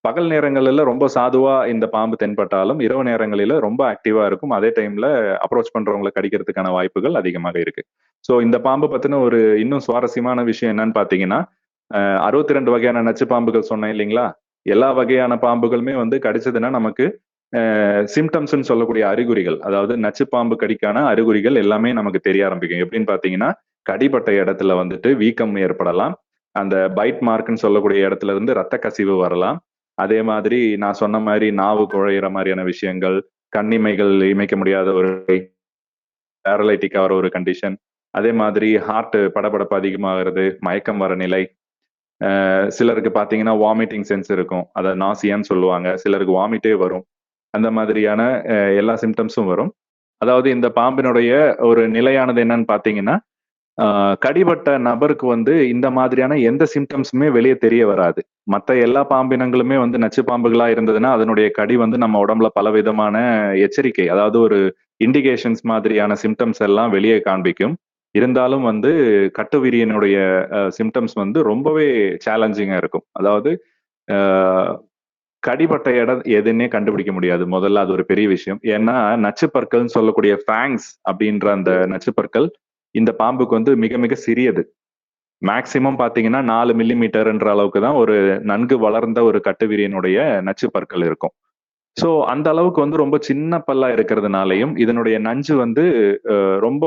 பகல் நேரங்கள்ல ரொம்ப சாதுவா இந்த பாம்பு தென்பட்டாலும் இரவு நேரங்களில ரொம்ப ஆக்டிவா இருக்கும். அதே டைம்ல அப்ரோச் பண்றவங்களை கடிக்கிறதுக்கான வாய்ப்புகள் அதிகமாக இருக்கு. சோ இந்த பாம்பு பத்தின ஒரு இன்னும் சுவாரஸ்யமான விஷயம் என்னன்னு பாத்தீங்கன்னா, 62 வகையான நச்சு பாம்புகள் சொன்னேன் இல்லைங்களா, எல்லா வகையான பாம்புகளுமே வந்து கடிச்சதுன்னா நமக்கு சிம்டம்ஸ்ன்னு சொல்லக்கூடிய அறிகுறிகள், அதாவது நச்சு பாம்பு கடிக்கான அறிகுறிகள் எல்லாமே நமக்கு தெரிய ஆரம்பிக்கும். எப்படின்னு பாத்தீங்கன்னா, கடிப்பட்ட இடத்துல வந்துட்டு வீக்கம் ஏற்படலாம். அந்த பைட் மார்க்னு சொல்லக்கூடிய இடத்துல இருந்து ரத்த கசிவு வரலாம். அதே மாதிரி நான் சொன்ன மாதிரி நாவு குழையிற மாதிரியான விஷயங்கள், கண்ணிமைகள் இமைக்க முடியாத ஒரு பேரலைட்டிக் ஆகிற ஒரு கண்டிஷன், அதே மாதிரி ஹார்ட் படபடப்பு அதிகமாகிறது, மயக்கம் வர நிலை, சிலருக்கு பாத்தீங்கன்னா வாமிட்டிங் சென்ஸ் இருக்கும், அதை நாசியான்னு சொல்லுவாங்க. சிலருக்கு வாமிட்டே வரும். அந்த மாதிரியான எல்லா சிம்டம்ஸும் வரும். அதாவது இந்த பாம்பினுடைய ஒரு நிலையானது என்னன்னு பாத்தீங்கன்னா, கடிபட்ட நபருக்கு வந்து இந்த மாதிரியான எந்த சிம்டம்ஸுமே வெளியே தெரிய வராது. மத்த எல்லா பாம்பினங்களுமே வந்து நச்சு பாம்புகளா இருந்ததுன்னா அதனுடைய கடி வந்து நம்ம உடம்புல பலவிதமான எச்சரிக்கை, அதாவது ஒரு இண்டிகேஷன்ஸ் மாதிரியான சிம்டம்ஸ் எல்லாம் வெளியே காண்பிக்கும். இருந்தாலும் வந்து கட்டுவிரியனுடைய சிம்டம்ஸ் வந்து ரொம்பவே சேலஞ்சிங்கா இருக்கும். அதாவது கடிபட்ட இடம் எதுன்னே கண்டுபிடிக்க முடியாது. முதல்ல அது ஒரு பெரிய விஷயம். ஏன்னா நச்சுப்பற்கள்னு சொல்லக்கூடிய ஃபேங்ஸ் அப்படின்ற அந்த நச்சுப்பற்கள் இந்த பாம்புக்கு வந்து மிக மிக சிறியது. மேக்சிமம் பாத்தீங்கன்னா 4 மில்லிமீட்டர்ன்ற அளவுக்கு தான் ஒரு நன்கு வளர்ந்த ஒரு கட்டுவிரியனுடைய நச்சுப்பற்கள் இருக்கும். சோ அந்த அளவுக்கு வந்து ரொம்ப சின்ன பல்லா இருக்கிறதுனாலையும் இதனுடைய நஞ்சு வந்து ரொம்ப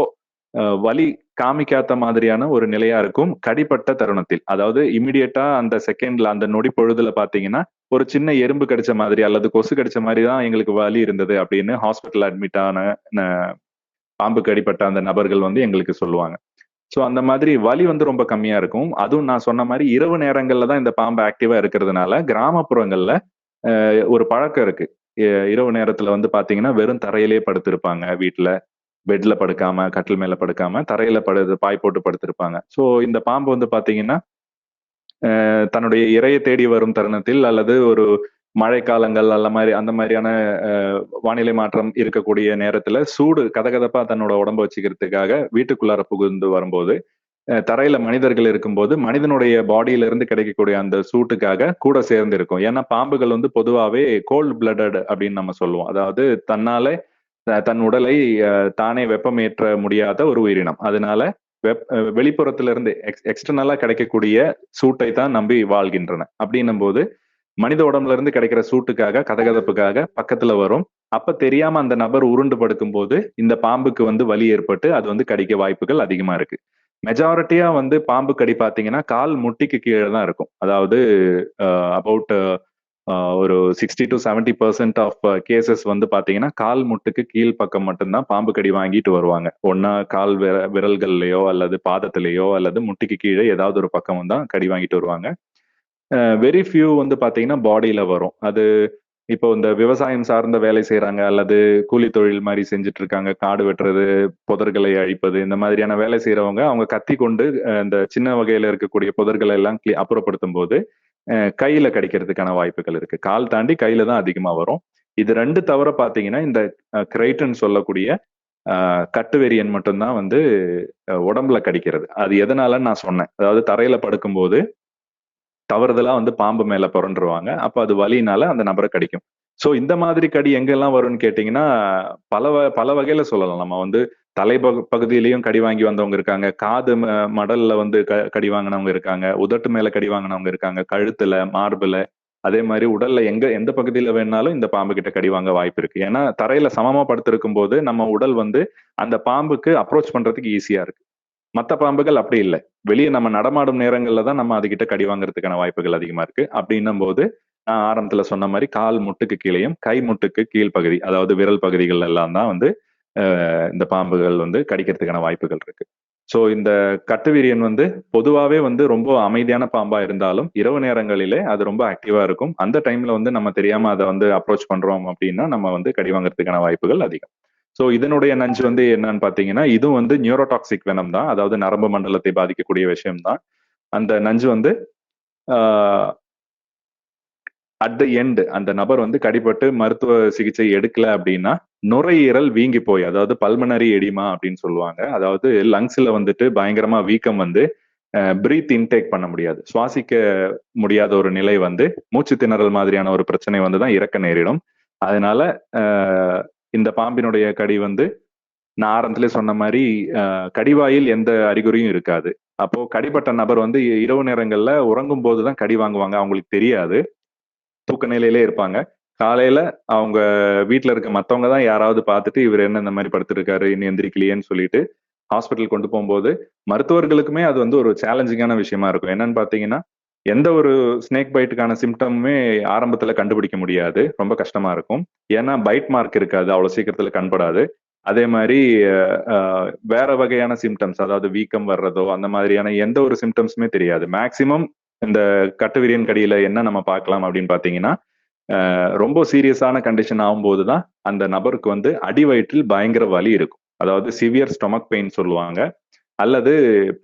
வலி காமிக்காத மாதிரியான ஒரு நிலையா இருக்கும் கடிப்பட்ட தருணத்தில். அதாவது இமிடியேட்டா அந்த செகண்ட்ல அந்த நொடி பொழுதுல பாத்தீங்கன்னா ஒரு சின்ன எறும்பு கடிச்ச மாதிரி அல்லது கொசு கடிச்ச மாதிரி தான் எங்களுக்கு வலி இருந்தது அப்படின்னு ஹாஸ்பிட்டல் அட்மிட் ஆன பாம்பு கடிப்பட்ட அந்த நபர்கள் வந்து எங்களுக்கு சொல்லுவாங்க. சோ அந்த மாதிரி வலி வந்து ரொம்ப கம்மியா இருக்கும். அதுவும் நான் சொன்ன மாதிரி இரவு நேரங்கள்ல தான் இந்த பாம்பு ஆக்டிவா இருக்கிறதுனால கிராமப்புறங்கள்ல ஒரு பழக்கம் இருக்கு. இரவு நேரத்துல வந்து பாத்தீங்கன்னா வெறும் தரையிலேயே படுத்திருப்பாங்க வீட்ல. பெட்ல படுக்காம, கட்டில் மேல படுக்காம, தரையில பாய் போட்டு படுத்திருப்பாங்க. சோ இந்த பாம்பு வந்து பாத்தீங்கன்னா, தன்னுடைய இரையை தேடி வரும் தருணத்தில் அல்லது ஒரு மழைக்காலங்கள் அந்த மாதிரியான வானிலை மாற்றம் இருக்கக்கூடிய நேரத்துல சூடு கதகதப்பா தன்னோட உடம்ப வச்சுக்கிறதுக்காக வீட்டுக்குள்ளார புகுந்து வரும்போது, தரையில மனிதர்கள் இருக்கும்போது, மனிதனுடைய பாடியில இருந்து கிடைக்கக்கூடிய அந்த சூட்டுக்காக கூட சேர்ந்து இருக்கும். ஏன்னா பாம்புகள் வந்து பொதுவாவே கோல்ட் பிளட்டட் அப்படின்னு நம்ம சொல்லுவோம். அதாவது தன்னால தன் உடலை தானே வெப்பமேற்ற முடியாத ஒரு உயிரினம். அதனால வெளிப்புறத்துல இருந்து எக்ஸ்டர்னலா கிடைக்கக்கூடிய சூட்டை தான் நம்பி வாழ்கின்றன. அப்படின்னும் போது மனித உடம்புல இருந்து கிடைக்கிற சூட்டுக்காக கதகதப்புக்காக பக்கத்துல வரும். அப்ப தெரியாம அந்த நபர் உருண்டு படுக்கும் போது இந்த பாம்புக்கு வந்து வலி ஏற்பட்டு அது வந்து கடிக்க வாய்ப்புகள் அதிகமா இருக்கு. மெஜாரிட்டியா வந்து பாம்பு கடி பாத்தீங்கன்னா கால் முட்டிக்கு கீழே தான் இருக்கும். அதாவது அபவுட் ஒரு 60-70% ஆஃப் கேசஸ் வந்து பாத்தீங்கன்னா கால் முட்டுக்கு கீழ் பக்கம் மட்டும்தான் பாம்பு கடி வாங்கிட்டு வருவாங்க. ஒன்னா கால் விரல்கள்லயோ அல்லது பாதத்திலேயோ அல்லது முட்டிக்கு கீழே ஏதாவது ஒரு பக்கம் தான் கடி வாங்கிட்டு வருவாங்க. வெரி ஃபியூ வந்து பாத்தீங்கன்னா பாடியில வரும். அது இப்போ இந்த விவசாயம் சார்ந்த வேலை செய்யறாங்க அல்லது கூலி தொழில் மாதிரி செஞ்சுட்டு இருக்காங்க. காடு வெட்டுறது, புதர்களை அழிப்பது இந்த மாதிரியான வேலை செய்யறவங்க அவங்க கத்தி கொண்டு இந்த சின்ன வகையில இருக்கக்கூடிய புதர்களை எல்லாம் அப்புறப்படுத்தும் போது கையில கடிக்கிறதுக்கான வாய்ப்புகள் இருக்கு. கால் தாண்டி கையில தான் அதிகமா வரும். இது 2 தவிர பாத்தீங்கன்னா இந்த கிரைட்டன் சொல்லக்கூடிய கட்டுவெறியன் மட்டும்தான் வந்து உடம்புல கடிக்கிறது. அது எதனாலன்னு நான் சொன்னேன். அதாவது தரையில படுக்கும்போது தவறுதலா வந்து பாம்பு மேல புரண்டுருவாங்க. அப்ப அது வலியினால அந்த நபரை கடிக்கும். சோ இந்த மாதிரி கடி எங்கெல்லாம் வரும்னு கேட்டீங்கன்னா, பல வகையில சொல்லலாம். நம்ம வந்து பகுதியிலயும் கடி வாங்கி வந்தவங்க இருக்காங்க. காது மடல்ல வந்து கடி வாங்குனவங்க இருக்காங்க. உதட்டு மேல கடி வாங்குனவங்க இருக்காங்க. கழுத்துல, மார்புல அதே மாரி உடல்ல எந்த பகுதியில வேணாலும் இந்த பாம்பு கிட்ட கடி வாங்க வாய்ப்பு இருக்கு. ஏன்னா தரையில சமமா படுத்திருக்கும்போது நம்ம உடல் வந்து அந்த பாம்புக்கு அப்ரோச் பண்றதுக்கு ஈஸியா இருக்கு. மத்த பாம்புகள் அப்படி இல்ல. வெளிய நம்ம நடமாடும் நேரங்கள்ல தான் நம்ம அதுகிட்ட கடி வாங்குறதுக்கான வாய்ப்புகள் அதிகமா இருக்கு. அப்படின்னும்போது, நான் ஆரம்பத்துல சொன்ன மாரி கால் முட்டுக்கு கீழயும், கை முட்டுக்கு கீழ் பகுதி, அதாவது விரல் பகுதிகள் எல்லாம் தான் வந்து இந்த பாம்புகள் வந்து கடிக்கிறதுக்கான வாய்ப்புகள் இருக்கு. சோ இந்த கட்டுவிரியன் வந்து பொதுவாவே வந்து ரொம்ப அமைதியான பாம்பா இருந்தாலும், இரவு நேரங்களிலே அது ரொம்ப ஆக்டிவா இருக்கும். அந்த டைம்ல வந்து நம்ம தெரியாம அத வந்து அப்ரோச் பண்றோம் அப்படின்னா, நம்ம வந்து கடி வாங்குறதுக்கான வாய்ப்புகள் அதிகம். சோ இதனுடைய நஞ்சு வந்து என்னன்னு பாத்தீங்கன்னா, இதுவும் வந்து நியூரோடாக்சிக் வெனம் தான். அதாவது நரம்பு மண்டலத்தை பாதிக்கக்கூடிய விஷயம் தான். அந்த நஞ்சு வந்து அட் த எண்ட் அந்த நபர் வந்து கடிபட்டு மருத்துவ சிகிச்சை எடுக்கல அப்படின்னா, நுரையீரல் வீங்கி போய் அதாவது பல்மனரி எடிமா அப்படின்னு சொல்லுவாங்க. அதாவது லங்ஸ்ல வந்துட்டு பயங்கரமா வீக்கம் வந்து பிரீத் இன்டேக் பண்ண முடியாது. சுவாசிக்க முடியாத ஒரு நிலை வந்து மூச்சு திணறல் மாதிரியான ஒரு பிரச்சனை வந்து தான் இறக்க நேரிடும். அதனால இந்த பாம்பினுடைய கடி வந்து நான் ஆரம்பத்திலே சொன்ன மாரி கடிவாயில் எந்த அறிகுறியும் இருக்காது. அப்போ கடிபட்ட நபர் வந்து இரவு நேரங்கள்ல உறங்கும் போது தான் கடி வாங்குவாங்க. அவங்களுக்கு தெரியாது. தூக்க நிலையிலே இருப்பாங்க. காலையில அவங்க வீட்ல இருக்க மத்தவங்க தான் யாராவது பார்த்துட்டு, இவரு என்ன இந்த மாரி படுத்திருக்காரு, இன்னும் எந்திரிக்கலையேன்னு சொல்லிட்டு ஹாஸ்பிட்டல் கொண்டு போம்போது, மருத்துவர்களுக்குமே அது வந்து ஒரு சேலஞ்சிங்கான விஷயமா இருக்கும். என்னன்னு பார்த்தீங்கன்னா, எந்த ஒரு ஸ்னேக் பைட்டுக்கான சிம்ப்டமுமே ஆரம்பத்துல கண்டுபிடிக்க முடியாது. ரொம்ப கஷ்டமா இருக்கும். ஏன்னா பைட் மார்க் இருக்காது. அவ்வளவு சீக்கிரத்துல கண்படாது. அதே மாரி அ வேற வகையான சிம்ப்டம்ஸ் அதாவது வீக்கம் வர்றதோ, அந்த மாதிரியான எந்த ஒரு சிம்ப்டம்ஸுமே தெரியாது. மேக்ஸிமம் இந்த கட்டுவிரியன் கடியில என்ன நம்ம பார்க்கலாம் அப்படின்னு பார்த்தீங்கன்னா, ரொம்ப சீரியஸான கண்டிஷன் ஆகும்போது தான் அந்த நபருக்கு வந்து அடிவயிற்றில் பயங்கர வலி இருக்கும். அதாவது சிவியர் ஸ்டொமக் பெயின் சொல்லுவாங்க. அல்லது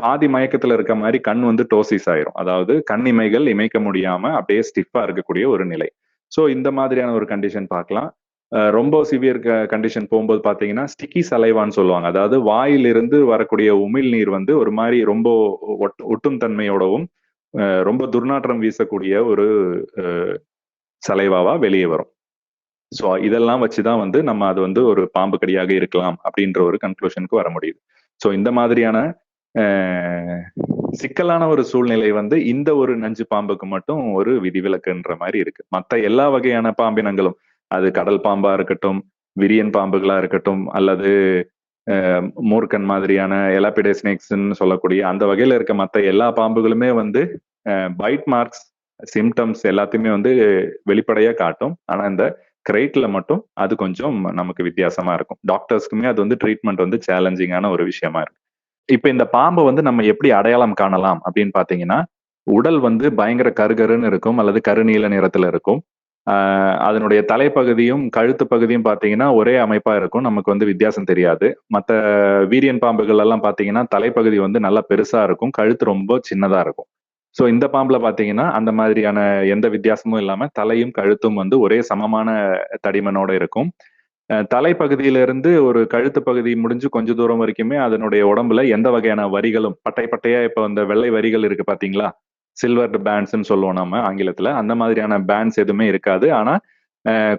பாதி மயக்கத்துல இருக்க மாரி கண் வந்து டோசிஸ் ஆயிரும். அதாவது கண் இமைகள் இமைக்க முடியாம அப்படியே ஸ்டிஃப்பா இருக்கக்கூடிய ஒரு நிலை. சோ இந்த மாதிரியான ஒரு கண்டிஷன் பார்க்கலாம். ரொம்ப சிவியர் கண்டிஷன் போகும்போது பார்த்தீங்கன்னா, ஸ்டிக்கி சலைவான்னு சொல்லுவாங்க. அதாவது வாயிலிருந்து வரக்கூடிய உமிழ்நீர் வந்து ஒரு மாரி ரொம்ப ஒட்டும் தன்மையோடவும், ரொம்ப துர்நாற்றம் வீசக்கூடிய ஒரு சலைவாவா வெளியே வரும். ஸோ இதெல்லாம் வச்சுதான் வந்து நம்ம அது வந்து ஒரு பாம்பு கடியாக இருக்கலாம் அப்படின்ற ஒரு கன்க்ளூஷனுக்கு வர முடியுது. ஸோ இந்த மாதிரியான அஹ், சிக்கலான ஒரு சூழ்நிலை வந்து இந்த ஒரு நஞ்சு பாம்புக்கு மட்டும் ஒரு விதிவிலக்குன்ற மாதிரி இருக்கு. மற்ற எல்லா வகையான பாம்பினங்களும், அது கடல் பாம்பா இருக்கட்டும், விரியன் பாம்புகளா இருக்கட்டும், அல்லது மூர்க்கன் மாதிரியான எலாபிடே ஸ்னேக்ஸ்ன்னு சொல்லக்கூடிய அந்த வகையில இருக்க மற்ற எல்லா பாம்புகளுமே வந்து பைட் மார்க்ஸ், சிம்டம்ஸ் எல்லாத்தையுமே வந்து வெளிப்படையா காட்டும். ஆனா இந்த கிரைட்ல மட்டும் அது கொஞ்சம் நமக்கு வித்தியாசமா இருக்கும். டாக்டர்ஸ்க்குமே அது வந்து ட்ரீட்மெண்ட் வந்து சேலஞ்சிங்கான ஒரு விஷயமா இருக்கு. இப்ப இந்த பாம்பை வந்து நம்ம எப்படி அடையாளம் காணலாம் அப்படின்னு பாத்தீங்கன்னா, உடல் வந்து பயங்கர கருகருன்னு இருக்கும் அல்லது கருநீல நிறத்துல இருக்கும். அதனுடைய தலைப்பகுதியும் கழுத்து பகுதியும் பாத்தீங்கன்னா ஒரே அமைப்பா இருக்கும். நமக்கு வந்து வித்தியாசம் தெரியாது. மத்த வீரியன் பாம்புகள் எல்லாம் பாத்தீங்கன்னா தலைப்பகுதி வந்து நல்லா பெருசா இருக்கும், கழுத்து ரொம்ப சின்னதா இருக்கும். ஸோ இந்த பாம்புல பாத்தீங்கன்னா அந்த மாதிரியான எந்த வித்தியாசமும் இல்லாம தலையும் கழுத்தும் வந்து ஒரே சமமான தடிமனோட இருக்கும். தலைப்பகுதியிலிருந்து ஒரு கழுத்து பகுதி முடிஞ்சு கொஞ்ச தூரம் வரைக்குமே அதனுடைய உடம்புல எந்த வகையான வரிகளும் பட்டை பட்டையா இப்ப இந்த வெள்ளை வரிகள் இருக்கு பாத்தீங்களா, சில்வர்டு பேண்ட்ஸ்ன்னு சொல்லுவோம் நம்ம ஆங்கிலத்துல. அந்த மாதிரியான பேண்ட்ஸ் எதுவுமே இருக்காது. ஆனா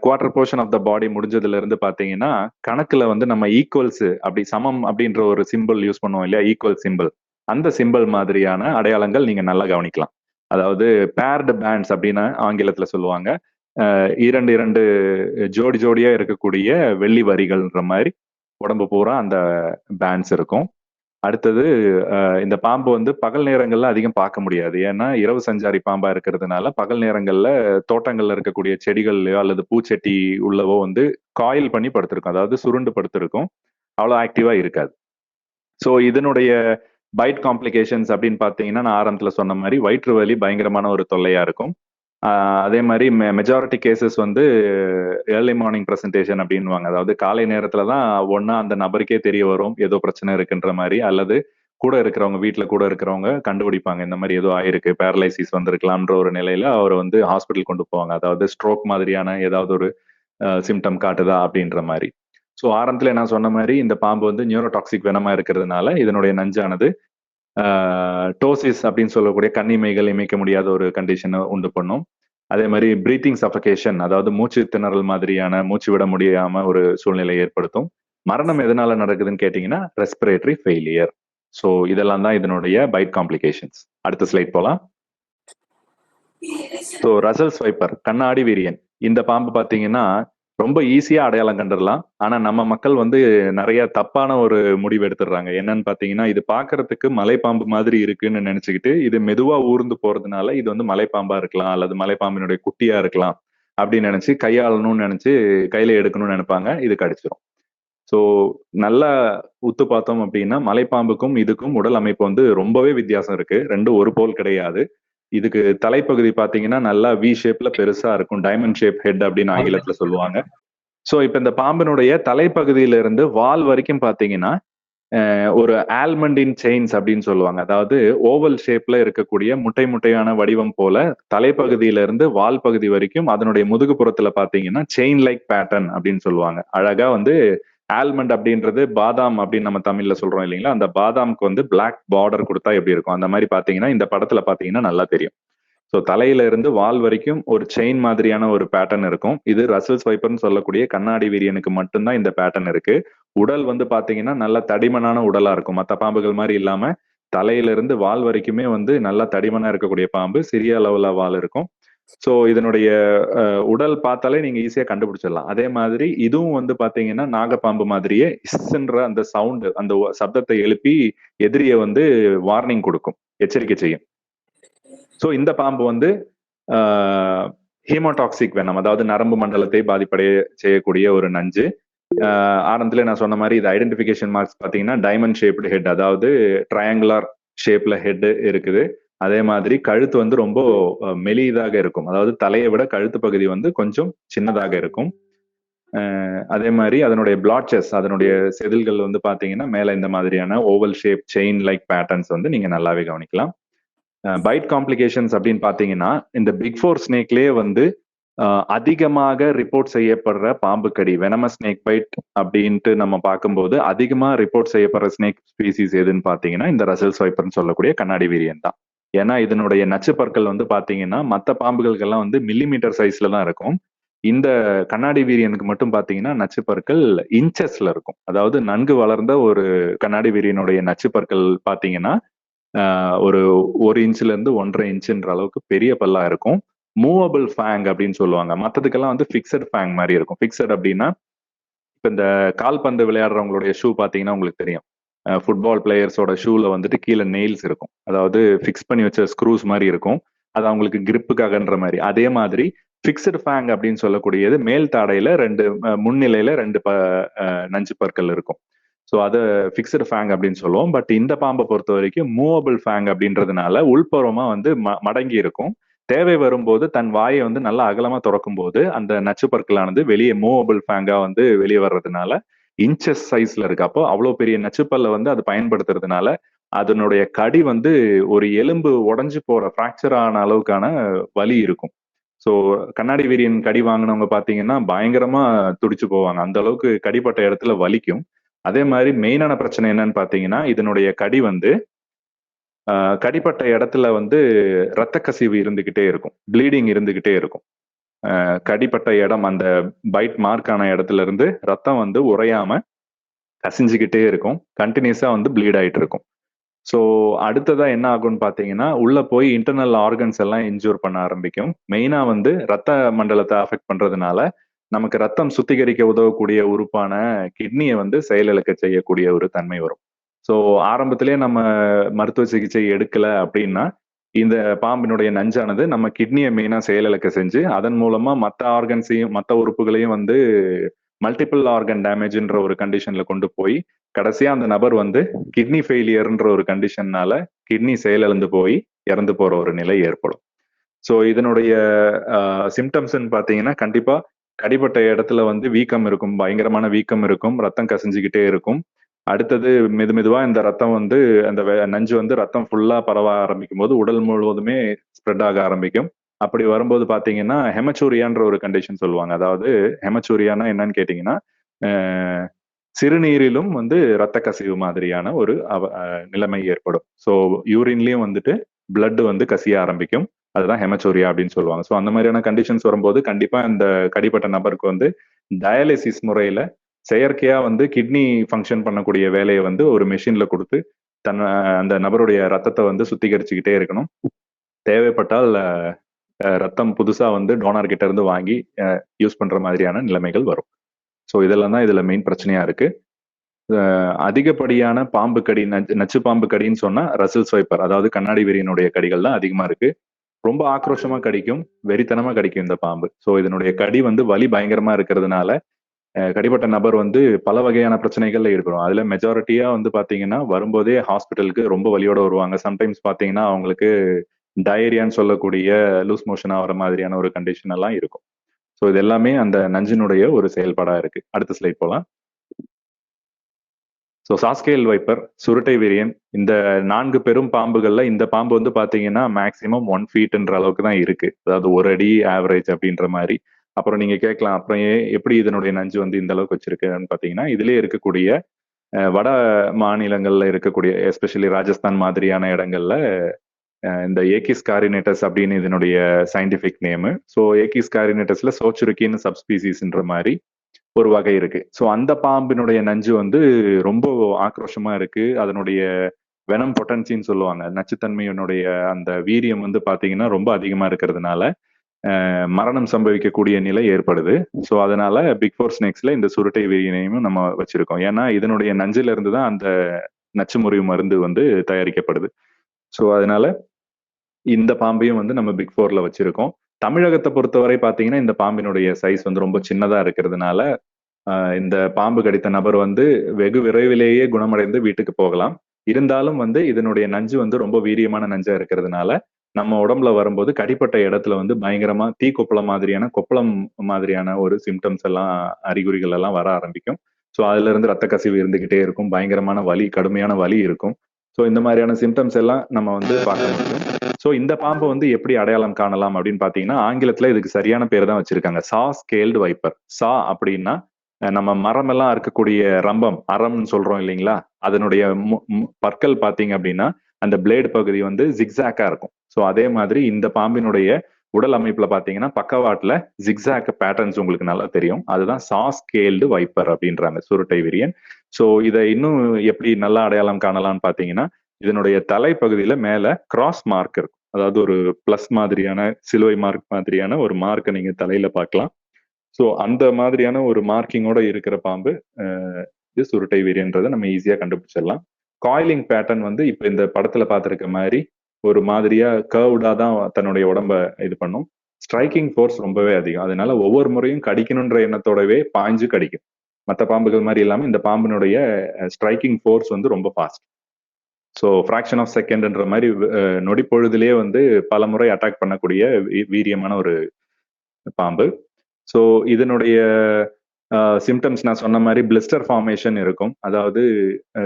குவார்டர் போர்ஷன் ஆஃப் த பாடி முடிஞ்சதுல இருந்து பாத்தீங்கன்னா கணக்குல வந்து நம்ம ஈக்குவல்ஸ் அப்படி சமம் அப்படின்ற ஒரு சிம்பிள் யூஸ் பண்ணுவோம் இல்லையா, ஈக்குவல் சிம்பிள். அந்த சிம்பிள் மாதிரியான அடையாளங்கள் நீங்க நல்லா கவனிக்கலாம். அதாவது பேர்டு பேண்ட்ஸ் அப்படின்னு ஆங்கிலத்துல சொல்லுவாங்க. இரண்டு இரண்டு ஜோடி ஜோடியா இருக்கக்கூடிய வெள்ளி வரிகள்ன்ற மாதிரி உடம்பு பூரா அந்த பேண்ட்ஸ் இருக்கும். அடுத்தது இந்த பாம்பு வந்து பகல் நேரங்கள்ல அதிகம் பார்க்க முடியாது. ஏன்னா இரவு சஞ்சாரி பாம்பா இருக்கிறதுனால பகல் நேரங்கள்ல தோட்டங்கள்ல இருக்கக்கூடிய செடிகள்லயோ அல்லது பூச்செடி உள்ளவோ வந்து காயில் பண்ணி படுத்திருக்கும், அதாவது சுருண்டு படுத்திருக்கும், அவ்வளோ ஆக்டிவா இருக்காது. ஸோ இதனுடைய பைட் காம்ப்ளிகேஷன்ஸ் அப்படின்னு பார்த்தீங்கன்னா நான் ஆரம்பத்துல சொன்ன மாதிரி வயிற்று வலி பயங்கரமான ஒரு தொல்லையா இருக்கும். அதே மாதிரி மெஜாரிட்டி கேசஸ் வந்து ஏர்லி மார்னிங் ப்ரெசன்டேஷன் அப்படின்வாங்க. அதாவது காலை நேரத்துல தான் ஒன்னா அந்த நபருக்கே தெரிய வரும் ஏதோ பிரச்சனை இருக்குன்ற மாதிரி, அல்லது கூட இருக்கிறவங்க வீட்டுல கூட இருக்கிறவங்க கண்டுபிடிப்பாங்க இந்த மாதிரி ஏதோ ஆயிருக்கு, பேரலைசிஸ் வந்திருக்கலாம்ன்ற ஒரு நிலையில அவர் வந்து ஹாஸ்பிட்டல் கொண்டு போவாங்க. அதாவது ஸ்ட்ரோக் மாதிரியான ஏதாவது ஒரு சிம்டம் காட்டுதா அப்படின்ற மாதிரி. ஸோ ஆரம்பத்துல நான் சொன்ன மாதிரி இந்த பாம்பு வந்து நியூரோடாக்சிக் வெனமா இருக்கிறதுனால இதனுடைய நஞ்சானது டோசிஸ் அப்படின்னு சொல்லக்கூடிய கண்ணிமைகள் இமைக்க முடியாத ஒரு கண்டிஷனை உண்டு பண்ணும். அதே மாதிரி பிரீத்திங் சஃபகேஷன், அதாவது மூச்சு திணறல் மாதிரியான மூச்சு விட முடியாம ஒரு சூழ்நிலை ஏற்படுத்தும். மரணம் எதனால நடக்குதுன்னு கேட்டீங்கன்னா ரெஸ்பிரேட்டரி ஃபெயிலியர். ஸோ இதெல்லாம் தான் இதனுடைய பைட் காம்ப்ளிகேஷன்ஸ். அடுத்த ஸ்லைட் போலாம். ஸோ ரசல்ஸ் வைப்பர், கண்ணாடி வீரியன். இந்த பாம்பு பாத்தீங்கன்னா ரொம்ப ஈஸியா அடையாளம் கண்டுடலாம். ஆனா நம்ம மக்கள் வந்து நிறைய தப்பான ஒரு முடிவு எடுத்துடுறாங்க. என்னன்னு பாத்தீங்கன்னா இது பாக்குறதுக்கு மலைப்பாம்பு மாதிரி இருக்குன்னு நினைச்சுக்கிட்டு இது மெதுவா ஊர்ந்து போறதுனால இது வந்து மலைப்பாம்பா இருக்கலாம் அல்லது மலைப்பாம்பினுடைய குட்டியா இருக்கலாம் அப்படின்னு நினைச்சு கையாளணும்னு நினைச்சு கையில எடுக்கணும்னு நினைப்பாங்க, இது கடிச்சிரும். ஸோ நல்லா உத்து பார்த்தோம் அப்படின்னா மலைப்பாம்புக்கும் இதுக்கும் உடல் அமைப்பு வந்து ரொம்பவே வித்தியாசம் இருக்கு. ரெண்டும் ஒரு போல் கிடையாது. இதுக்கு தலைப்பகுதி பாத்தீங்கன்னா நல்லா வி ஷேப்ல பெருசா இருக்கும், டைமண்ட் ஷேப் ஹெட் அப்படின்னு ஆங்கிலத்துல சொல்லுவாங்க. சோ இப்ப இந்த பாம்பினுடைய தலைப்பகுதியில இருந்து வால் வரைக்கும் பாத்தீங்கன்னா ஒரு ஆல்மண்டின் செயின்ஸ் அப்படின்னு சொல்லுவாங்க. அதாவது ஓவல் ஷேப்ல இருக்கக்கூடிய முட்டை முட்டையான வடிவம் போல தலைப்பகுதியில இருந்து வால் பகுதி வரைக்கும் அதனுடைய முதுகு புறத்துல பாத்தீங்கன்னா செயின் லைக் பேட்டர்ன் அப்படின்னு சொல்லுவாங்க. அழகா வந்து ஆல்மண்ட் அப்படின்றது பாதாம் அப்படின்னு நம்ம தமிழ்ல சொல்றோம் இல்லைங்களா, அந்த பாதாம்க்கு வந்து பிளாக் பார்டர் கொடுத்தா எப்படி இருக்கும் அந்த மாதிரி பாத்தீங்கன்னா இந்த படத்துல பாத்தீங்கன்னா நல்லா தெரியும். ஸோ தலையில இருந்து வால் வரைக்கும் ஒரு செயின் மாதிரியான ஒரு பேட்டர்ன் இருக்கும். இது ரசல்ஸ் வைப்பர்னு சொல்லக்கூடிய கண்ணாடி வீரியனுக்கு மட்டும்தான் இந்த பேட்டர்ன் இருக்கு. உடல் வந்து பாத்தீங்கன்னா நல்ல தடிமனான உடலா இருக்கும். மற்ற பாம்புகள் மாதிரி இல்லாம தலையில இருந்து வால் வரைக்குமே வந்து நல்லா தடிமனா இருக்கக்கூடிய பாம்பு, சிறிய அளவுல வால் இருக்கும். ஸோ இதனுடைய உடல் பார்த்தாலே நீங்க ஈஸியா கண்டுபிடிச்சிடலாம். அதே மாதிரி இதுவும் வந்து பாத்தீங்கன்னா நாகப்பாம்பு மாதிரியே இஸ்ன்ற அந்த சவுண்ட், அந்த சப்தத்தை எழுப்பி எதிரிய வந்து வார்னிங் கொடுக்கும், எச்சரிக்கை செய்யும். ஸோ இந்த பாம்பு வந்து ஹீமோடாக்சிக் வெனம், அதாவது நரம்பு மண்டலத்தை பாதிப்படைய செய்யக்கூடிய ஒரு நஞ்சு. ஆரம்பத்துல நான் சொன்ன மாதிரி இது ஐடென்டிபிகேஷன் மார்க்ஸ் பாத்தீங்கன்னா டைமண்ட் ஷேப்டு ஹெட், அதாவது ட்ரையாங்குலர் ஷேப்ல ஹெட் இருக்குது. அதே மாதிரி கழுத்து வந்து ரொம்ப மெலிதாக இருக்கும், அதாவது தலையை விட கழுத்து பகுதி வந்து கொஞ்சம் சின்னதாக இருக்கும். அதே மாதிரி அதனுடைய பிளாட்சஸ், அதனுடைய செதில்கள் வந்து பாத்தீங்கன்னா மேல இந்த மாதிரியான oval shape chain like patterns வந்து நீங்க நல்லாவே கவனிக்கலாம். பைட் காம்ப்ளிகேஷன்ஸ் அப்படின்னு பாத்தீங்கன்னா இந்த பிக் ஃபோர் ஸ்னேக்லயே வந்து அதிகமாக ரிப்போர்ட் செய்யப்படுற பாம்பு கடி, வெனமஸ் ஸ்னேக் பைட் அப்படின்ட்டு நம்ம பார்க்கும்போது அதிகமா ரிப்போர்ட் செய்யப்படுற ஸ்னேக் ஸ்பீசிஸ் எதுன்னு பாத்தீங்கன்னா இந்த ரசல்ஸ் வைப்பர்னு சொல்லக்கூடிய கண்ணாடி வீரியன் தான். ஏன்னா இதனுடைய நச்சு பற்கள் வந்து பாத்தீங்கன்னா மற்ற பாம்புகளுக்கெல்லாம் வந்து மில்லிமீட்டர் சைஸ்ல தான் இருக்கும். இந்த கண்ணாடி வீரியனுக்கு மட்டும் பாத்தீங்கன்னா நச்சு பற்கள் இன்ச்சஸ்ல இருக்கும். அதாவது நன்கு வளர்ந்த ஒரு கண்ணாடி வீரியனுடைய நச்சு பற்கள் பாத்தீங்கன்னா ஒரு 1 இன்ச்ல இருந்து 1.5 இன்ச்ன்ற அளவுக்கு பெரிய பல்லா இருக்கும். மூவபிள் ஃபேங் அப்படின்னு சொல்லுவாங்க. மற்றதுக்கெல்லாம் வந்து ஃபிக்ஸட் ஃபேங் மாதிரி இருக்கும். ஃபிக்ஸட் அப்படின்னா இப்ப இந்த கால்பந்து விளையாடுறவங்களுடைய ஷூ பாத்தீங்கன்னா உங்களுக்கு தெரியும். ஃபுட்பால் பிளேயர்ஸோட ஷூல வந்துட்டு கீழே நெயில்ஸ் இருக்கும். அதாவது ஃபிக்ஸ் பண்ணி வச்ச ஸ்க்ரூஸ் மாதிரி இருக்கும். அது அவங்களுக்கு கிரிப்புக்காகன்ற மாதிரி. அதே மாதிரி ஃபிக்ஸட் ஃபேங் அப்படின்னு சொல்லக்கூடியது மேல் தாடையில முன்னிலையில 2 நஞ்சு பற்கள் இருக்கும். ஸோ அதை ஃபிக்ஸட் ஃபேங் அப்படின்னு சொல்லுவோம். பட் இந்த பாம்பை பொறுத்த வரைக்கும் மூவபிள் ஃபேங் அப்படின்றதுனால உள்புறமா வந்து மடங்கி இருக்கும். தேவை வரும்போது தன் வாயை வந்து நல்லா அகலமா திறக்கும் போது அந்த நச்சு பற்களானது வெளியே மூவபிள் ஃபேங்கா வந்து வெளியே வர்றதுனால இன்ச்சஸ் சைஸ்ல இருக்கு. அப்போ அவ்வளவு பெரிய நச்சுப்பல்ல வந்து அது பயன்படுத்துறதுனால அதனுடைய கடி வந்து ஒரு எலும்பு உடைஞ்சு போற ஃப்ராக்சர் ஆன அளவுக்கான வலி இருக்கும். ஸோ கண்ணாடி வீரியன் கடி வாங்கினவங்க பாத்தீங்கன்னா பயங்கரமா துடிச்சு போவாங்க. அந்த அளவுக்கு கடிப்பட்ட இடத்துல வலிக்கும். அதே மாதிரி மெயினான பிரச்சனை என்னன்னு பாத்தீங்கன்னா இதனுடைய கடி வந்து கடிப்பட்ட இடத்துல வந்து ரத்த கசிவு இருந்துகிட்டே இருக்கும். ப்ளீடிங் இருந்துகிட்டே இருக்கும். கடிப்பட்ட இடம் அந்த பைட் மார்க்கான இடத்துல இருந்து ரத்தம் வந்து உறையாம கசிஞ்சுக்கிட்டே இருக்கும். கண்டினியூஸா வந்து ப்ளீட் ஆயிட்டு இருக்கும். ஸோ அடுத்ததா என்ன ஆகும்னு பாத்தீங்கன்னா உள்ள போய் இன்டர்னல் ஆர்கன்ஸ் எல்லாம் இன்ஜூர் பண்ண ஆரம்பிக்கும். மெயினா வந்து ரத்த மண்டலத்தை அஃபெக்ட் பண்றதுனால நமக்கு ரத்தம் சுத்திகரிக்க உதவக்கூடிய உறுப்பான கிட்னியை வந்து செயலிழக்க செய்யக்கூடிய ஒரு தன்மை வரும். ஸோ ஆரம்பத்திலேயே நம்ம மருத்துவ சிகிச்சை எடுக்கல அப்படின்னா இந்த பாம்பினுடைய நஞ்சானது நம்ம கிட்னியை மெயினா செயலிழக்க செஞ்சு அதன் மூலமா மற்ற ஆர்கன்ஸையும் மற்ற உறுப்புகளையும் வந்து மல்டிபிள் ஆர்கன் டேமேஜ்ன்ற ஒரு கண்டிஷன்ல கொண்டு போய் கடைசியா அந்த நபர் வந்து கிட்னி ஃபெயிலியர்ன்ற ஒரு கண்டிஷன்னால கிட்னி செயலிழந்து போய் இறந்து போற ஒரு நிலை ஏற்படும். ஸோ இதனுடைய சிம்டம்ஸ்ன்னு பாத்தீங்கன்னா கண்டிப்பா கடிப்பட்ட இடத்துல வந்து வீக்கம் இருக்கும், பயங்கரமான வீக்கம் இருக்கும், ரத்தம் கசிஞ்சுக்கிட்டே இருக்கும். அடுத்தது மெதுவா இந்த ரத்தம் வந்து அந்த நஞ்சு வந்து ரத்தம் ஃபுல்லா பரவ ஆரம்பிக்கும் போது உடல் முழுவதுமே ஸ்ப்ரெட் ஆக ஆரம்பிக்கும். அப்படி வரும்போது பாத்தீங்கன்னா ஹெமச்சூரியான்ற ஒரு கண்டிஷன் சொல்லுவாங்க. அதாவது ஹெமச்சூரியானா என்னன்னு கேட்டீங்கன்னா சிறுநீரிலும் வந்து ரத்த கசிவு மாதிரியான ஒரு நிலைமை ஏற்படும். ஸோ யூரின்லயும் வந்துட்டு பிளட் வந்து கசிய ஆரம்பிக்கும். அதுதான் ஹெமச்சோரியா அப்படின்னு சொல்லுவாங்க. ஸோ அந்த மாதிரியான கண்டிஷன்ஸ் வரும்போது கண்டிப்பா இந்த கடிப்பட்ட நபருக்கு வந்து டயாலிசிஸ் முறையில செயற்கையா வந்து கிட்னி ஃபங்க்ஷன் பண்ணக்கூடிய வேலையை வந்து ஒரு மெஷின்ல கொடுத்து அந்த நபருடைய ரத்தத்தை வந்து சுத்திகரிச்சுக்கிட்டே இருக்கணும். தேவைப்பட்டால் ரத்தம் புதுசா வந்து டோனார் கிட்ட இருந்து வாங்கி யூஸ் பண்ற மாதிரியான நிலைமைகள் வரும். ஸோ இதெல்லாம் தான் இதுல மெயின் பிரச்சனையா இருக்கு. அதிகப்படியான பாம்பு கடி நச்சு பாம்பு கடின்னு சொன்னா ரசல்ஸ் வைப்பர், அதாவது கண்ணாடி வெறியனுடைய கடிகள் தான் அதிகமா இருக்கு. ரொம்ப ஆக்ரோஷமா கடிக்கும், வெறித்தனமா கடிக்கும் இந்த பாம்பு. ஸோ இதனுடைய கடி வந்து வலி பயங்கரமா இருக்கிறதுனால கடிப்பட்ட நபர் வந்து பல வகையான பிரச்சனைகள்ல ஈடுபடும். அதுல மெஜாரிட்டியா வந்து பாத்தீங்கன்னா வரும்போதே ஹாஸ்பிட்டலுக்கு ரொம்ப வலியோட வருவாங்க. சம்டைம்ஸ் பாத்தீங்கன்னா அவங்களுக்கு டயரியான்னு சொல்லக்கூடிய லூஸ் மோஷன் ஆகிற மாதிரியான ஒரு கண்டிஷன் எல்லாம் இருக்கும். ஸோ இது எல்லாமே அந்த நஞ்சினுடைய ஒரு செயல்பாடா இருக்கு. அடுத்த ஸ்லைட் போலாம். ஸோ சாஸ்கேல் வைப்பர், சுருட்டை விரியன், இந்த 4 பெரும் பாம்புகள்ல இந்த பாம்பு வந்து பாத்தீங்கன்னா மேக்சிமம் 1 ஃபீட்ன்ற அளவுக்கு தான் இருக்கு. அதாவது 1 அடி ஆவரேஜ் அப்படின்ற மாதிரி. அப்புறம் நீங்க கேட்கலாம், அப்புறம் எப்படி இதனுடைய நஞ்சு வந்து இந்த அளவுக்கு வச்சிருக்குன்னு பாத்தீங்கன்னா இதுலயே இருக்கக்கூடிய வட மாநிலங்கள்ல இருக்கக்கூடிய எஸ்பெஷலி ராஜஸ்தான் மாதிரியான இடங்கள்ல இந்த ஏகிஸ் காரினேட்டஸ் அப்படின்னு இதனுடைய சயின்டிபிக் நேமு. ஸோ ஏகிஸ் காரினேட்டஸ்ல சோச்சுருக்கின்னு சப்ஸ்பீசிஸ்ன்ற மாதிரி ஒரு வகை இருக்கு. ஸோ அந்த பாம்பினுடைய நஞ்சு வந்து ரொம்ப ஆக்ரோஷமா இருக்கு. அதனுடைய வெனம் பொட்டன்சின்னு சொல்லுவாங்க. நச்சுத்தன்மையினுடைய அந்த வீரியம் வந்து பாத்தீங்கன்னா ரொம்ப அதிகமா இருக்கிறதுனால மரணம் சம்பவிக்கக்கூடிய நிலை ஏற்படுது. ஸோ அதனால பிக் ஃபோர் ஸ்னேக்ஸ்ல இந்த சுருட்டை வீரியனையும் நம்ம வச்சிருக்கோம். ஏன்னா இதனுடைய நஞ்சுல இருந்து தான் அந்த நச்சு முறிவு மருந்து வந்து தயாரிக்கப்படுது. ஸோ அதனால இந்த பாம்பையும் வந்து நம்ம பிக் ஃபோர்ல வச்சிருக்கோம். தமிழகத்தை பொறுத்தவரை பாத்தீங்கன்னா இந்த பாம்பினுடைய சைஸ் வந்து ரொம்ப சின்னதா இருக்கிறதுனால இந்த பாம்பு கடித்த நபர் வந்து வெகு விரைவிலேயே குணமடைந்து வீட்டுக்கு போகலாம். இருந்தாலும் வந்து இதனுடைய நஞ்சு வந்து ரொம்ப வீரியமான நஞ்சா இருக்கிறதுனால நம்ம உடம்புல வரும்போது கடிப்பட்ட இடத்துல வந்து பயங்கரமா கொப்பளம் மாதிரியான ஒரு சிம்டம்ஸ் எல்லாம் அறிகுறிகள் எல்லாம் வர ஆரம்பிக்கும். ஸோ அதுல இருந்து ரத்த கசிவு இருந்துகிட்டே இருக்கும், பயங்கரமான வலி, கடுமையான வலி இருக்கும். ஸோ இந்த மாதிரியான சிம்டம்ஸ் எல்லாம் நம்ம வந்து பார்க்க முடியும். ஸோ இந்த பாம்பை வந்து எப்படி அடையாளம் காணலாம் அப்படின்னு பாத்தீங்கன்னா ஆங்கிலத்துல இதுக்கு சரியான பேர் தான் வச்சிருக்காங்க, சா ஸ்கேல்டு வைப்பர். சா அப்படின்னா நம்ம மரம் எல்லாம் இருக்கக்கூடிய ரம்பம், அறம்னு சொல்றோம் இல்லைங்களா, அதனுடைய பற்கள் பாத்தீங்க அப்படின்னா அந்த பிளேடு பகுதி வந்து ஜிக்ஸாக்கா இருக்கும். ஸோ அதே மாதிரி இந்த பாம்பினுடைய உடல் அமைப்புல பாத்தீங்கன்னா பக்கவாட்டுல ஜிக்ஸாக் பேட்டர்ன்ஸ் உங்களுக்கு நல்லா தெரியும். அதுதான் சா ஸ்கேல்டு வைப்பர் அப்படின்றாங்க, சுருட்டை விரியன். ஸோ இதை இன்னும் எப்படி நல்லா அடையாளம் காணலாம்னு பாத்தீங்கன்னா, இதனுடைய தலைப்பகுதியில மேல கிராஸ் மார்க் இருக்கும். அதாவது ஒரு பிளஸ் மாதிரியான சிலுவை மார்க் மாதிரியான ஒரு மார்க்கை நீங்க தலையில பார்க்கலாம். ஸோ அந்த மாதிரியான ஒரு மார்க்கிங்கோட இருக்கிற பாம்பு இது சுருட்டை வீரியன்றதை நம்ம ஈஸியா கண்டுபிடிச்சிடலாம். காயிலிங் பேட்டர்ன் வந்து இப்ப இந்த படத்துல பார்த்திருக்க மாதிரி ஒரு மாதிரியா கர்வ்டா தான் தன்னுடைய உடம்ப இது பண்ணும். ஸ்ட்ரைக்கிங் ஃபோர்ஸ் ரொம்பவே அதிகம். அதனால ஒவ்வொரு முறையும் கடிக்கணுன்ற எண்ணத்தோடவே பாய்ஞ்சு கடிக்கும். மற்ற பாம்புகள் மாதிரி இல்லாம இந்த பாம்பினுடைய ஸ்ட்ரைக்கிங் ஃபோர்ஸ் வந்து ரொம்ப ஃபாஸ்ட். ஸோ ஃப்ராக்ஷன் ஆஃப் செகண்ட்ன்ற மாதிரி நொடி பொழுதுலேயே வந்து பல முறை அட்டாக் பண்ணக்கூடிய வீரியமான ஒரு பாம்பு. ஸோ இதனுடைய சிம்டம்ஸ் நான் சொன்ன மாதிரி பிளிஸ்டர் ஃபார்மேஷன் இருக்கும். அதாவது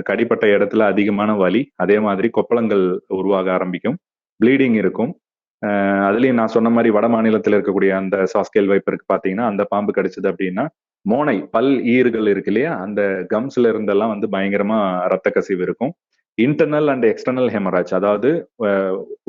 கடிப்பட்ட இடத்துல அதிகமான வலி, அதே மாதிரி கொப்பளங்கள் உருவாக ஆரம்பிக்கும், ப்ளீடிங் இருக்கும். அதுலயும் நான் சொன்ன மாதிரி வட மாநிலத்தில் இருக்கக்கூடிய அந்த சாஸ்கேல் வைப்பருக்கு பார்த்தீங்கன்னா, அந்த பாம்பு கடிச்சது அப்படின்னா மோனை பல் ஈறுகள் இருக்கு இல்லையா, அந்த கம்ஸ்ல இருந்தெல்லாம் வந்து பயங்கரமா ரத்த கசிவு இருக்கும். இன்டர்னல் அண்ட் எக்ஸ்டர்னல் ஹெமராஜ், அதாவது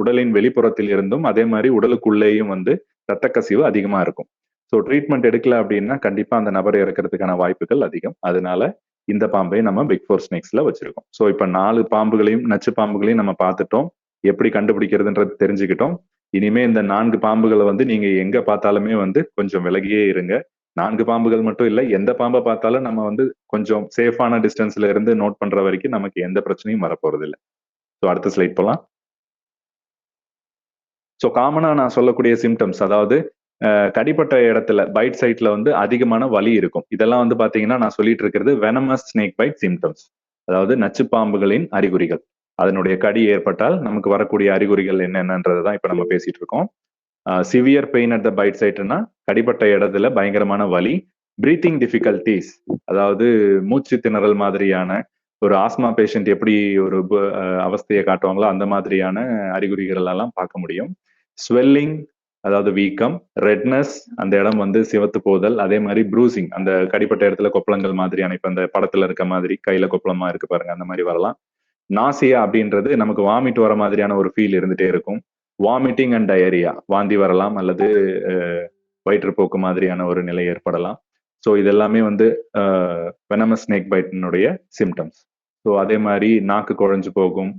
உடலின் வெளிப்புறத்தில் இருந்தும் அதே மாதிரி உடலுக்குள்ளேயும் வந்து ரத்த கசிவு அதிகமா இருக்கும். ஸோ ட்ரீட்மெண்ட் எடுக்கல அப்படின்னா கண்டிப்பா அந்த நபர் இறக்கிறதுக்கான வாய்ப்புகள் அதிகம். அதனால இந்த பாம்பை நம்ம பிக் ஃபோர் ஸ்னேக்ஸ்ல வச்சிருக்கோம். ஸோ இப்ப 4 பாம்புகளையும் நச்சு பாம்புகளையும் நம்ம பார்த்துட்டோம், எப்படி கண்டுபிடிக்கிறதுன்றது தெரிஞ்சுக்கிட்டோம். இனிமே இந்த 4 பாம்புகளை வந்து நீங்க எங்க பார்த்தாலுமே வந்து கொஞ்சம் விலகியே இருங்க. 4 பாம்புகள் மட்டும் இல்ல, எந்த பாம்பை பார்த்தாலும் நம்ம வந்து கொஞ்சம் சேஃபான டிஸ்டன்ஸ்ல இருந்து நோட் பண்ற வரைக்கும் நமக்கு எந்த பிரச்சனையும் வரப்போறது இல்லை. ஸோ அடுத்த ஸ்லைட் போலாம். ஸோ காமனா நான் சொல்லக்கூடிய சிம்டம்ஸ், அதாவது கடிப்பட்ட இடத்துல பைட் சைட்ல வந்து அதிகமான வலி இருக்கும். இதெல்லாம் வந்து பாத்தீங்கன்னா நான் சொல்லிட்டு இருக்கிறது வெனமஸ் ஸ்னேக் பைட் சிம்டம்ஸ், அதாவது நச்சு பாம்புகளின் அறிகுறிகள். அதனுடைய கடி ஏற்பட்டால் நமக்கு வரக்கூடிய அறிகுறிகள் என்னென்னன்றதை தான் இப்ப நம்ம பேசிட்டு இருக்கோம். Severe pain at the bite சைட்னா கடிப்பட்ட இடத்துல பயங்கரமான வலி, பிரீத்திங் டிஃபிகல்டிஸ், அதாவது மூச்சு திணறல் மாதிரியான ஒரு ஆஸ்மா பேஷண்ட் எப்படி ஒரு அவஸ்தையை காட்டுவாங்களோ அந்த மாதிரியான அறிகுறிகள் எல்லாம் பார்க்க முடியும். ஸ்வெல்லிங், அதாவது வீக்கம், ரெட்னஸ், அந்த இடம் வந்து சிவத்து போதல், அதே மாதிரி ப்ரூசிங், அந்த கடிப்பட்ட இடத்துல கொப்பளங்கள் மாதிரியான இப்ப அந்த படத்துல இருக்க மாதிரி கையில கொப்பளமா இருக்கு பாருங்க, அந்த மாதிரி வரலாம். நாசியா அப்படின்றது நமக்கு வாமிட் வர மாதிரியான ஒரு ஃபீல் இருந்துட்டே இருக்கும். வாமிட்டிங் அண்ட் டயரியா, வாந்தி வரலாம் அல்லது வயிற்றுப்போக்கு மாதிரியான ஒரு நிலை ஏற்படலாம். ஸோ இதெல்லாமே வந்து வெனமஸ் ஸ்னேக் பைட்டினுடைய சிம்டம்ஸ். ஸோ அதே மாதிரி நாக்கு குழஞ்சு போகும்,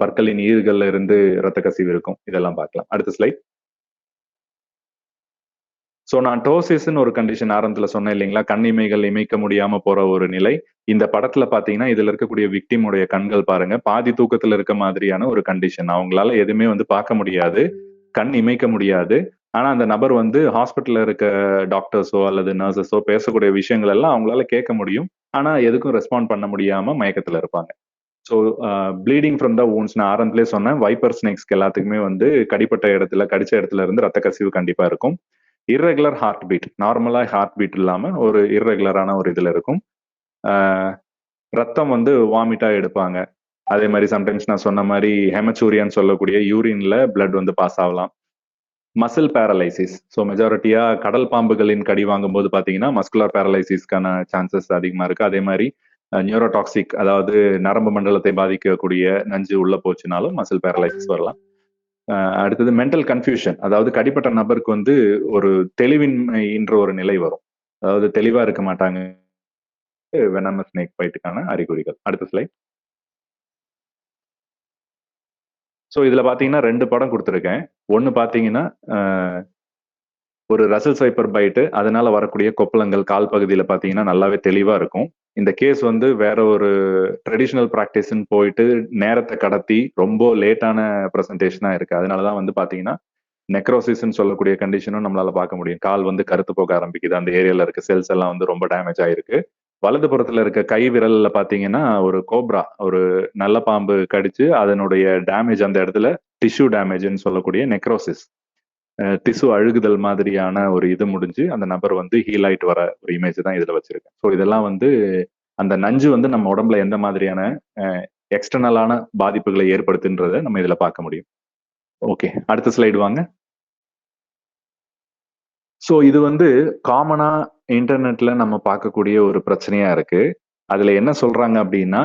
பற்களின் ஈறுகள்ல இருந்து ரத்த கசிவு இருக்கும், இதெல்லாம் பார்க்கலாம். அடுத்த ஸ்லைட். ஸோ நான் டோசிஸ்ன்னு ஒரு கண்டிஷன் ஆரம்பத்துல சொன்னேன் இல்லைங்களா, கண் இமைகள் இமைக்க முடியாம போற ஒரு நிலை. இந்த படத்துல பாத்தீங்கன்னா இதுல இருக்கக்கூடிய விக்டிமுடைய கண்கள் பாருங்க, பாதி தூக்கத்துல இருக்க மாதிரியான ஒரு கண்டிஷன். அவங்களால எதுவுமே வந்து பார்க்க முடியாது, கண் இமைக்க முடியாது. ஆனா அந்த நபர் வந்து ஹாஸ்பிட்டல்ல இருக்க டாக்டர்ஸோ அல்லது நர்சஸோ பேசக்கூடிய விஷயங்கள் எல்லாம் அவங்களால கேட்க முடியும், ஆனா எதுக்கும் ரெஸ்பாண்ட் பண்ண முடியாம மயக்கத்துல இருப்பாங்க. So bleeding from the wounds, நான் ஆரம்பத்திலே சொன்னேன், வைப்பர் ஸ்னேக்ஸ்க்கு எல்லாத்துக்குமே வந்து கடிப்பட்ட இடத்துல கடிச்ச இடத்துல இருந்து ரத்த கசிவு கண்டிப்பா இருக்கும். இர்ரெகுலர் ஹார்ட் பீட், நார்மலா ஹார்ட் பீட் இல்லாம ஒரு இர்ரெகுலரான ஒரு இதுல இருக்கும். ரத்தம் வந்து வாமிட்டா எடுப்பாங்க. அதே மாதிரி சம்டைம்ஸ் நான் சொன்ன மாதிரி ஹெமச்சூரியான்னு சொல்லக்கூடிய யூரின்ல பிளட் வந்து பாஸ் ஆகலாம். மசில் பேரலைசிஸ், ஸோ மெஜாரிட்டியா கடல் பாம்புகளின் கடி வாங்கும் போது பாத்தீங்கன்னா மஸ்குலர் பேரலைசிஸ்க்கான சான்சஸ் அதிகமா இருக்கு. அதே மாதிரி நியூரோடாக்சிக், அதாவது நரம்பு மண்டலத்தை பாதிக்கக்கூடிய நஞ்சு உள்ள போச்சுனாலும் மசில் பேரலைசிஸ் வரலாம். அடுத்தது மென்டல் கன்ஃபியூஷன், அதாவது கடிப்பட்ட நபருக்கு வந்து ஒரு தெளிவின்மைன்ற ஒரு நிலை வரும், அதாவது தெளிவா இருக்க மாட்டாங்க. வெனமஸ் ஸ்னேக் பைட்டுக்கான அறிகுறிகள். அடுத்த ஸ்லைட். ஸோ இதுல பாத்தீங்கன்னா 2 படம் கொடுத்துருக்கேன். ஒன்னு பாத்தீங்கன்னா ஒரு ரசல்ஸ் வைப்பர் பைட்டு, அதனால வரக்கூடிய கொப்பளங்கள் கால் பகுதியில பாத்தீங்கன்னா நல்லாவே தெளிவா இருக்கும். இந்த கேஸ் வந்து வேற ஒரு ட்ரெடிஷனல் ப்ராக்டிஸ்ன்னு போயிட்டு நேரத்தை கடத்தி ரொம்ப லேட்டான ப்ரெசன்டேஷனா இருக்கு. அதனாலதான் வந்து பாத்தீங்கன்னா நெக்ரோசிஸ்ன்னு சொல்லக்கூடிய கண்டிஷனும் நம்மளால பார்க்க முடியும். கால் வந்து கருத்து போக ஆரம்பிக்குது, அந்த ஏரியால இருக்க செல்ஸ் எல்லாம் வந்து ரொம்ப டேமேஜ் ஆயிருக்கு. வலது புறத்துல இருக்க கை விரல்ல பாத்தீங்கன்னா ஒரு கோப்ரா, ஒரு நல்ல பாம்பு கடிச்சு அதனுடைய டேமேஜ், அந்த இடத்துல டிஷ்யூ டேமேஜ்ன்னு சொல்லக்கூடிய நெக்ரோசிஸ், திசு அழுகுதல் மாதிரியான ஒரு இது முடிஞ்சு அந்த நபர் வந்து ஹீல் ஆயிட்டு வர ஒரு இமேஜ் தான் இதுல வச்சிருக்கேன். ஸோ இதெல்லாம் வந்து அந்த நஞ்சு வந்து நம்ம உடம்புல எந்த மாதிரியான எக்ஸ்டர்னலான பாதிப்புகளை ஏற்படுத்துன்றதை நம்ம இதுல பார்க்க முடியும். ஓகே, அடுத்த ஸ்லைடு வாங்க. ஸோ இது வந்து காமனா இன்டர்நெட்ல நம்ம பார்க்கக்கூடிய ஒரு பிரச்சனையா இருக்கு. அதுல என்ன சொல்றாங்க அப்படின்னா,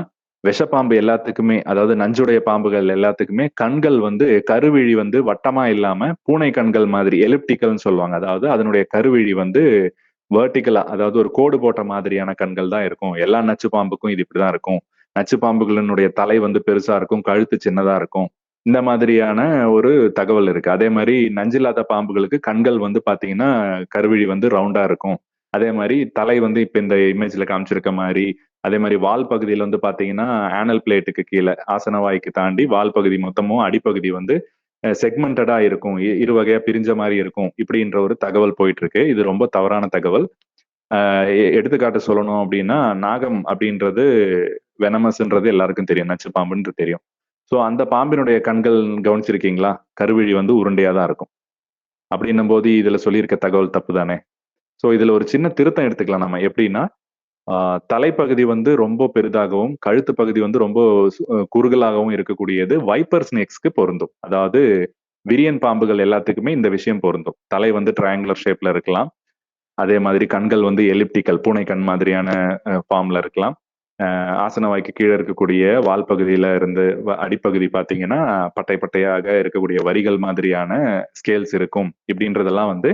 விஷப்பாம்பு எல்லாத்துக்குமே, அதாவது நஞ்சுடைய பாம்புகள் எல்லாத்துக்குமே கண்கள் வந்து கருவிழி வந்து வட்டமா இல்லாம பூனை கண்கள் மாதிரி எலிப்டிக்கல்னு சொல்லுவாங்க. அதாவது அதனுடைய கருவிழி வந்து வெர்டிகலா, அதாவது ஒரு கோடு போட்ட மாதிரியான கண்கள் தான் இருக்கும். எல்லா நச்சு பாம்புக்கும் இது இப்படிதான் இருக்கும். நச்சு பாம்புகளினுடைய தலை வந்து பெருசா இருக்கும், கழுத்து சின்னதா இருக்கும். இந்த மாதிரியான ஒரு தகவல் இருக்கு. அதே மாதிரி நஞ்சில்லாத பாம்புகளுக்கு கண்கள் வந்து பாத்தீங்கன்னா கருவிழி வந்து ரவுண்டா இருக்கும். அதே மாதிரி தலை வந்து இப்ப இந்த இமேஜ்ல காமிச்சிருக்க மாதிரி, அதே மாதிரி வால் பகுதியில வந்து பாத்தீங்கன்னா ஆனல் பிளேட்டுக்கு கீழே ஆசன வாய்க்கு தாண்டி வால் பகுதி மொத்தமும் அடிப்பகுதி வந்து செக்மெண்டடா இருக்கும், இரு வகையா பிரிஞ்ச மாதிரி இருக்கும் இப்படின்ற ஒரு தகவல் போயிட்டு இருக்கு. இது ரொம்ப தவறான தகவல். எடுத்துக்காட்டு சொல்லணும் அப்படின்னா நாகம் அப்படின்றது வெனமஸ்ன்றது எல்லாருக்கும் தெரியும், நச்சு பாம்புன்றது தெரியும். ஸோ அந்த பாம்பினுடைய கண்கள் கவனிச்சிருக்கீங்களா? கருவிழி வந்து உருண்டையா தான் இருக்கும். அப்படின்னும் போது இதுல சொல்லியிருக்க தகவல் தப்பு தானே. ஸோ இதுல ஒரு சின்ன திருத்தம் எடுத்துக்கலாம் நம்ம. எப்படின்னா தலைப்பகுதி வந்து ரொம்ப பெரிதாகவும், கழுத்து பகுதி வந்து ரொம்ப குறுகலாகவும் இருக்கக்கூடியது வைப்பர் ஸ்னேக்ஸ்க்கு பொருந்தும். அதாவது விரியன் பாம்புகள் எல்லாத்துக்குமே இந்த விஷயம் பொருந்தும். தலை வந்து ட்ரையாங்குலர் ஷேப்ல இருக்கலாம். அதே மாதிரி கண்கள் வந்து எலிப்டிக்கல் பூனை கண் மாதிரியான ஃபார்ம்ல இருக்கலாம். ஆசன வாய்க்கு கீழே இருக்கக்கூடிய வால் பகுதியில இருந்து அடிப்பகுதி பார்த்தீங்கன்னா பட்டை பட்டையாக இருக்கக்கூடிய வரிகள் மாதிரியான ஸ்கேல்ஸ் இருக்கும். இப்படின்றதெல்லாம் வந்து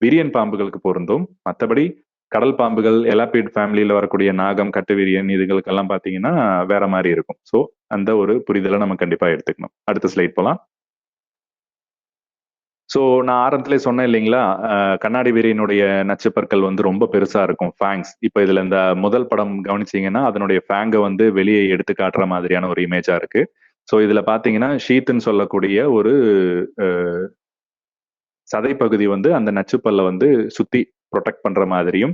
விரியன் பாம்புகளுக்கு பொருந்தும். மற்றபடி கடல் பாம்புகள், எலாபிட் ஃபேமிலியில வரக்கூடிய நாகம், கட்டுவிரியன் இதுகளுக்கெல்லாம் பார்த்தீங்கன்னா வேற மாதிரி இருக்கும். ஸோ அந்த ஒரு புரிதலை நம்ம கண்டிப்பா எடுத்துக்கணும். அடுத்த ஸ்லைட் போலாம். ஸோ நான் ஆரம்பத்திலே சொன்னேன் இல்லைங்களா, கண்ணாடி விரியனுடைய நச்சுப்பற்கள் வந்து ரொம்ப பெருசா இருக்கும், ஃபேங்ஸ். இப்போ இதுல இந்த முதல் படம் கவனிச்சீங்கன்னா அதனுடைய ஃபேங்கை வந்து வெளியே எடுத்து காட்டுற மாதிரியான ஒரு இமேஜா இருக்கு. ஸோ இதுல பாத்தீங்கன்னா ஷீத்துன்னு சொல்லக்கூடிய ஒரு சதைப்பகுதி வந்து அந்த நச்சுப்பல்ல வந்து சுத்தி ப்ரொடெக்ட் பண்ற மாதிரியும்,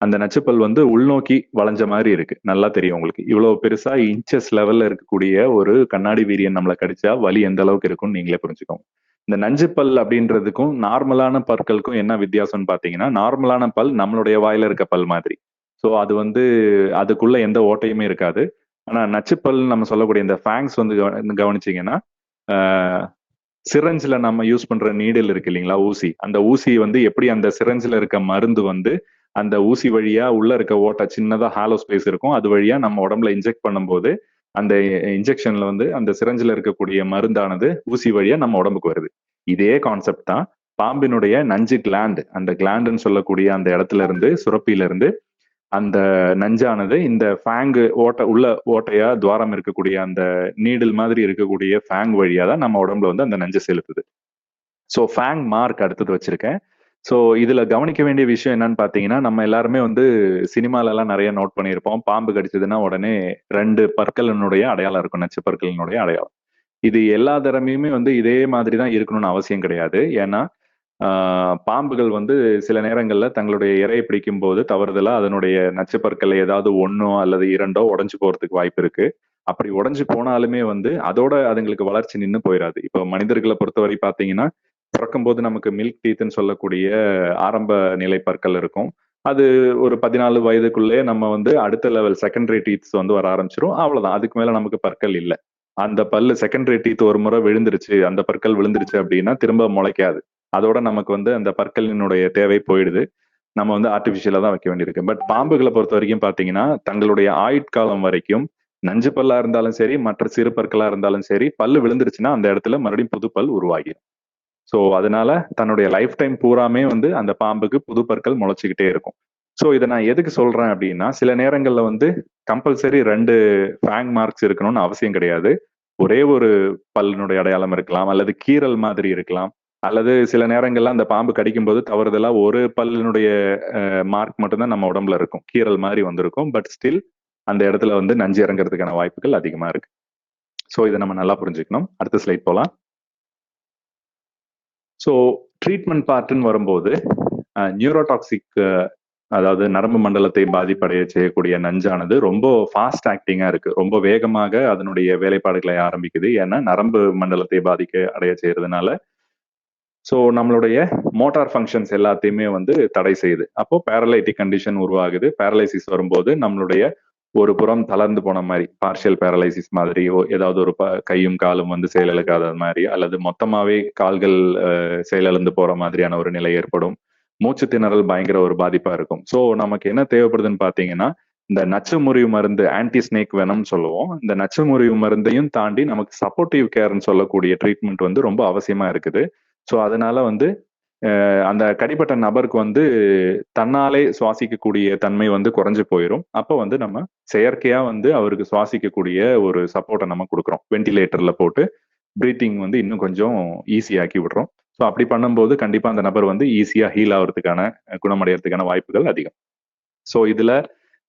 அந்த நச்சுப்பல் வந்து உள்நோக்கி வளைஞ்ச மாதிரி இருக்கு. நல்லா தெரியும் உங்களுக்கு. இவ்வளவு பெருசா இன்ச்சஸ் லெவல்ல இருக்கக்கூடிய ஒரு கண்ணாடி வீரியன் நம்மளை கடிச்சா வலி எந்த அளவுக்கு இருக்கும்னு நீங்களே புரிஞ்சுக்கோங்க. இந்த நஞ்சுப்பல் அப்படின்றதுக்கும் நார்மலான பற்களுக்கும் என்ன வித்தியாசம்னு பாத்தீங்கன்னா, நார்மலான பல் நம்மளுடைய வாயில இருக்க பல் மாதிரி. ஸோ அது வந்து அதுக்குள்ள எந்த ஓட்டையுமே இருக்காது. ஆனா நச்சுப்பல் நம்ம சொல்லக்கூடிய இந்த ஃபேங்ஸ் வந்து கவனிச்சீங்கன்னா, சிரஞ்சில நம்ம யூஸ் பண்ற நீடில் இருக்கு இல்லைங்களா, ஊசி. அந்த ஊசி வந்து எப்படி அந்த சிரஞ்சில இருக்க மருந்து வந்து அந்த ஊசி வழியா உள்ள இருக்க ஓட்டை சின்னதா ஹாலோ ஸ்பேஸ் இருக்கும். அது வழியா நம்ம உடம்புல இன்ஜெக்ட் பண்ணும்போது அந்த இன்ஜெக்ஷன்ல வந்து அந்த சிரஞ்சில இருக்கக்கூடிய மருந்தானது ஊசி வழியா நம்ம உடம்புக்கு வருது. இதே கான்செப்ட் தான் பாம்பினுடைய நஞ்சு கிளாண்ட். அந்த கிளாண்டுன்னு சொல்லக்கூடிய அந்த இடத்துல இருந்து, சுரப்பியில இருந்து அந்த நஞ்சானது இந்த ஃபேங்கு உள்ள ஓட்டையா துவாரம் இருக்கக்கூடிய அந்த நீடில் மாதிரி இருக்கக்கூடிய ஃபேங் வழியா தான் நம்ம உடம்புல வந்து அந்த நஞ்சு செலுத்துது. ஸோ ஃபேங் மார்க் அடுத்தது வச்சிருக்கேன். ஸோ இதுல கவனிக்க வேண்டிய விஷயம் என்னன்னு பாத்தீங்கன்னா, நம்ம எல்லாருமே வந்து சினிமால எல்லாம் நிறைய நோட் பண்ணியிருப்போம். பாம்பு கடிச்சதுன்னா உடனே 2 பற்களினுடைய அடையாளம் இருக்கும், நச்சு பற்களினுடைய அடையாளம். இது எல்லா தடவையுமே வந்து இதே மாதிரி தான் இருக்கணும்னு அவசியம் கிடையாது. ஏன்னா பாம்புகள் வந்து சில நேரங்கள்ல தங்களுடைய இரையை பிடிக்கும் போது தவறுதலா அதனுடைய நச்சுப்பற்கள் ஏதாவது 1 அல்லது 2 உடைஞ்சு போறதுக்கு வாய்ப்பு இருக்கு. அப்படி உடைஞ்சு போனாலுமே வந்து அதோட அதுங்களுக்கு வளர்ச்சி நின்னு போயிடாது. இப்போ மனிதர்களை பொறுத்தவரை பாத்தீங்கன்னா, பிறக்கும்போது நமக்கு மில்க் டீத்ன்னு சொல்லக்கூடிய ஆரம்ப நிலை பற்கள் இருக்கும். அது ஒரு 14 வயதுக்குள்ளே நம்ம வந்து அடுத்த லெவல் செகண்டரி டீத்ஸ் வந்து வர ஆரம்பிச்சிரும். அவ்வளவுதான். அதுக்கு மேல நமக்கு பற்கள் இல்ல. அந்த பல்லு செகண்டரி டீத் ஒரு முறை விழுந்துருச்சு, அந்த பற்கள் விழுந்துருச்சு அப்படின்னா திரும்ப முளைக்காது. அதோட நமக்கு வந்து அந்த பற்களினுடைய தேவை போயிடுது. நம்ம வந்து ஆர்டிபிஷியலா தான் வைக்க வேண்டியிருக்கு. பட் பாம்புகளை பொறுத்த வரைக்கும் பாத்தீங்கன்னா, தங்களுடைய ஆயுட்காலம் வரைக்கும் நஞ்சு பல்லா இருந்தாலும் சரி, மற்ற சிறு பற்களா இருந்தாலும் சரி, பல்லு விழுந்துருச்சுன்னா அந்த இடத்துல மறுபடியும் புது பல் உருவாகிடும். ஸோ அதனால தன்னுடைய லைஃப் டைம் பூராமே வந்து அந்த பாம்புக்கு புது பற்கள் முளைச்சுக்கிட்டே இருக்கும். ஸோ இதை நான் எதுக்கு சொல்றேன் அப்படின்னா, சில நேரங்கள்ல வந்து கம்பல்சரி 2 ஃபேங் மார்க்ஸ் இருக்கணும்னு அவசியம் கிடையாது. ஒரே ஒரு பல்லினுடைய அடையாளம் இருக்கலாம், அல்லது கீறல் மாதிரி இருக்கலாம், அல்லது சில நேரங்கள்ல அந்த பாம்பு கடிக்கும்போது தவறுதலா ஒரு பல்லினுடைய மார்க் மட்டும்தான் நம்ம உடம்புல இருக்கும், கீறல் மாதிரி வந்திருக்கும். பட் ஸ்டில் அந்த இடத்துல வந்து நஞ்சு இறங்குறதுக்கான வாய்ப்புகள் அதிகமா இருக்கு. ஸோ இதை நம்ம நல்லா புரிஞ்சுக்கணும். அடுத்த ஸ்லைட் போலாம். ஸோ ட்ரீட்மெண்ட் பார்ட்டுன்னு வரும்போது நியூரோடாக்சிக், அதாவது நரம்பு மண்டலத்தை பாதிப்படைய செய்யக்கூடிய நஞ்சானது ரொம்ப ஃபாஸ்ட் ஆக்டிங்கா இருக்கு. ரொம்ப வேகமாக அதனுடைய வேலைப்பாடுகளை ஆரம்பிக்குது. ஏன்னா நரம்பு மண்டலத்தை அடைய செய்யறதுனால. ஸோ நம்மளுடைய மோட்டார் ஃபங்க்ஷன்ஸ் எல்லாத்தையுமே வந்து தடை செய்யுது. அப்போ பேரலைட்டிக் கண்டிஷன் உருவாகுது. பேரலைசிஸ் வரும்போது நம்மளுடைய ஒரு புறம் தளர்ந்து போன மாதிரி, பார்ஷியல் பேரலைசிஸ் மாதிரி, ஏதாவது ஒரு கையும் காலும் வந்து செயலிழக்காத மாதிரி, அல்லது மொத்தமாவே கால்கள் செயலிழந்து போற மாதிரியான ஒரு நிலை ஏற்படும். மூச்சு திணறல் பயங்கர ஒரு பாதிப்பா இருக்கும். ஸோ நமக்கு என்ன தேவைப்படுதுன்னு பாத்தீங்கன்னா, இந்த நச்சு முறிவு மருந்து ஆன்டி ஸ்னேக் வெனம் சொல்லுவோம். இந்த நச்சு முறிவு மருந்தையும் தாண்டி நமக்கு சப்போர்ட்டிவ் கேர்ன்னு சொல்லக்கூடிய ட்ரீட்மெண்ட் வந்து ரொம்ப அவசியமா இருக்குது. ஸோ அதனால வந்து அந்த கடிப்பட்ட நபருக்கு வந்து தன்னாலே சுவாசிக்கக்கூடிய தன்மை வந்து குறைஞ்சு போயிடும். அப்போ வந்து நம்ம செயற்கையா வந்து அவருக்கு சுவாசிக்கக்கூடிய ஒரு சப்போர்ட்டை நம்ம கொடுக்குறோம். வென்டிலேட்டர்ல போட்டு பிரீத்திங் வந்து இன்னும் கொஞ்சம் ஈஸியாக்கி விடுறோம். ஸோ அப்படி பண்ணும்போது கண்டிப்பா அந்த நபர் வந்து ஈஸியா ஹீல் ஆகிறதுக்கான குணமடைகிறதுக்கான வாய்ப்புகள் அதிகம். ஸோ இதுல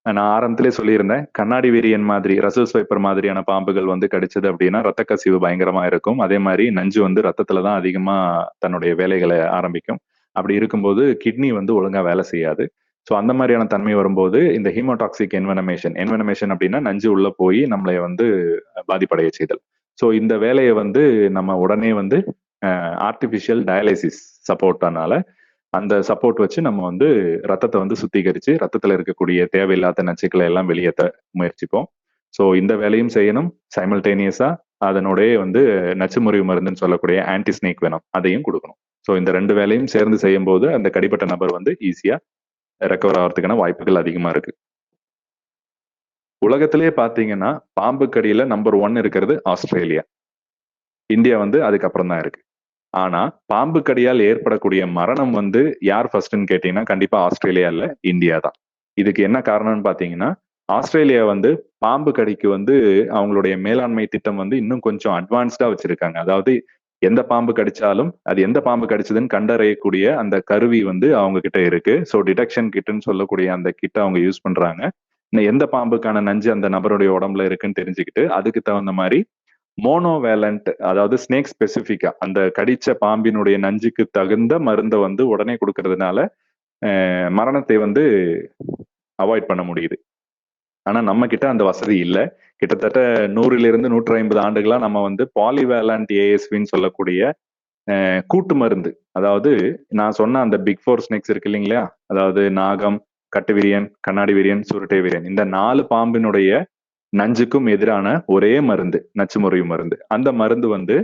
நான் ஆரம்பத்திலே சொல்லியிருந்தேன், கண்ணாடி விரியன் மாதிரி ரசல் ஸ்வைப்பர் மாதிரியான பாம்புகள் வந்து கடிச்சது அப்படின்னா ரத்த கசிவு பயங்கரமா இருக்கும். அதே மாதிரி நஞ்சு வந்து ரத்தத்துல தான் அதிகமா தன்னுடைய வேலைகளை ஆரம்பிக்கும். அப்படி இருக்கும்போது கிட்னி வந்து ஒழுங்கா வேலை செய்யாது. ஸோ அந்த மாதிரியான தன்மை வரும்போது இந்த ஹீமோடாக்சிக் என்வெனமேஷன் அப்படின்னா நஞ்சு உள்ள போய் நம்மளை வந்து பாதிப்படைய செய்தல். ஸோ இந்த வேலையை வந்து நம்ம உடனே வந்து ஆர்டிபிஷியல் டயாலிசிஸ் சப்போர்ட்னால அந்த சப்போர்ட் வச்சு நம்ம வந்து ரத்தத்தை வந்து சுத்திகரிச்சு ரத்தத்துல இருக்கக்கூடிய தேவையில்லாத நச்சுக்களை எல்லாம் வெளியேற்ற முயற்சிப்போம். ஸோ இந்த வேலையும் செய்யணும், சைமல்டேனியஸா அதனுடைய வந்து நச்சு முறிவு மருந்துன்னு சொல்லக்கூடிய ஆன்டி ஸ்னேக் வெனம் அதையும் கொடுக்கணும். ஸோ இந்த 2 வேலையும் சேர்ந்து செய்யும் போது அந்த கடிப்பட்ட நபர் வந்து ஈஸியா ரெக்கவர் ஆகிறதுக்கான வாய்ப்புகள் அதிகமா இருக்கு. உலகத்திலேயே பாத்தீங்கன்னா பாம்பு கடியில நம்பர் 1 இருக்கிறது ஆஸ்திரேலியா. இந்தியா வந்து அதுக்கப்புறம் தான் இருக்கு. ஆனா பாம்பு கடியால் ஏற்படக்கூடிய மரணம் வந்து யார் ஃபர்ஸ்ட்னு கேட்டீங்கன்னா கண்டிப்பா ஆஸ்திரேலியா இல்ல, இந்தியா தான். இதுக்கு என்ன காரணம்னு பாத்தீங்கன்னா ஆஸ்திரேலியா வந்து பாம்பு கடிக்கு வந்து அவங்களுடைய மேலாண்மை திட்டம் வந்து இன்னும் கொஞ்சம் அட்வான்ஸ்டா வச்சிருக்காங்க. அதாவது எந்த பாம்பு கடிச்சாலும் அது எந்த பாம்பு கடிச்சதுன்னு கண்டறியக்கூடிய அந்த கருவி வந்து அவங்க கிட்ட இருக்கு. ஸோ டிடெக்ஷன் கிட்னு சொல்லக்கூடிய அந்த கிட்ட அவங்க யூஸ் பண்றாங்க. எந்த பாம்புக்கான நஞ்சு அந்த நபருடைய உடம்புல இருக்குன்னு தெரிஞ்சுக்கிட்டு அதுக்கு தகுந்த மாதிரி மோனோவேலண்ட், அதாவது ஸ்னேக் ஸ்பெசிபிக்கா அந்த கடிச்ச பாம்பினுடைய நஞ்சுக்கு தகுந்த மருந்தை வந்து உடனே கொடுக்கறதுனால மரணத்தை வந்து அவாய்ட் பண்ண முடியுது. ஆனா நம்ம கிட்ட அந்த வசதி இல்லை. கிட்டத்தட்ட 100 to 150 ஆண்டுகளா நம்ம வந்து பாலிவேலண்ட் ஏஎஸ்வின்னு சொல்லக்கூடிய கூட்டு மருந்து, அதாவது நான் சொன்ன அந்த பிக் 4 ஸ்னேக்ஸ் இருக்கு இல்லைங்களா, அதாவது நாகம், கட்டு விரியன், கண்ணாடி விரியன், சுருட்டை விரியன், இந்த 4 பாம்பினுடைய நஞ்சுக்கும் எதிரான ஒரே மருந்து நச்சு முறிவு மருந்து. அந்த மருந்து வந்து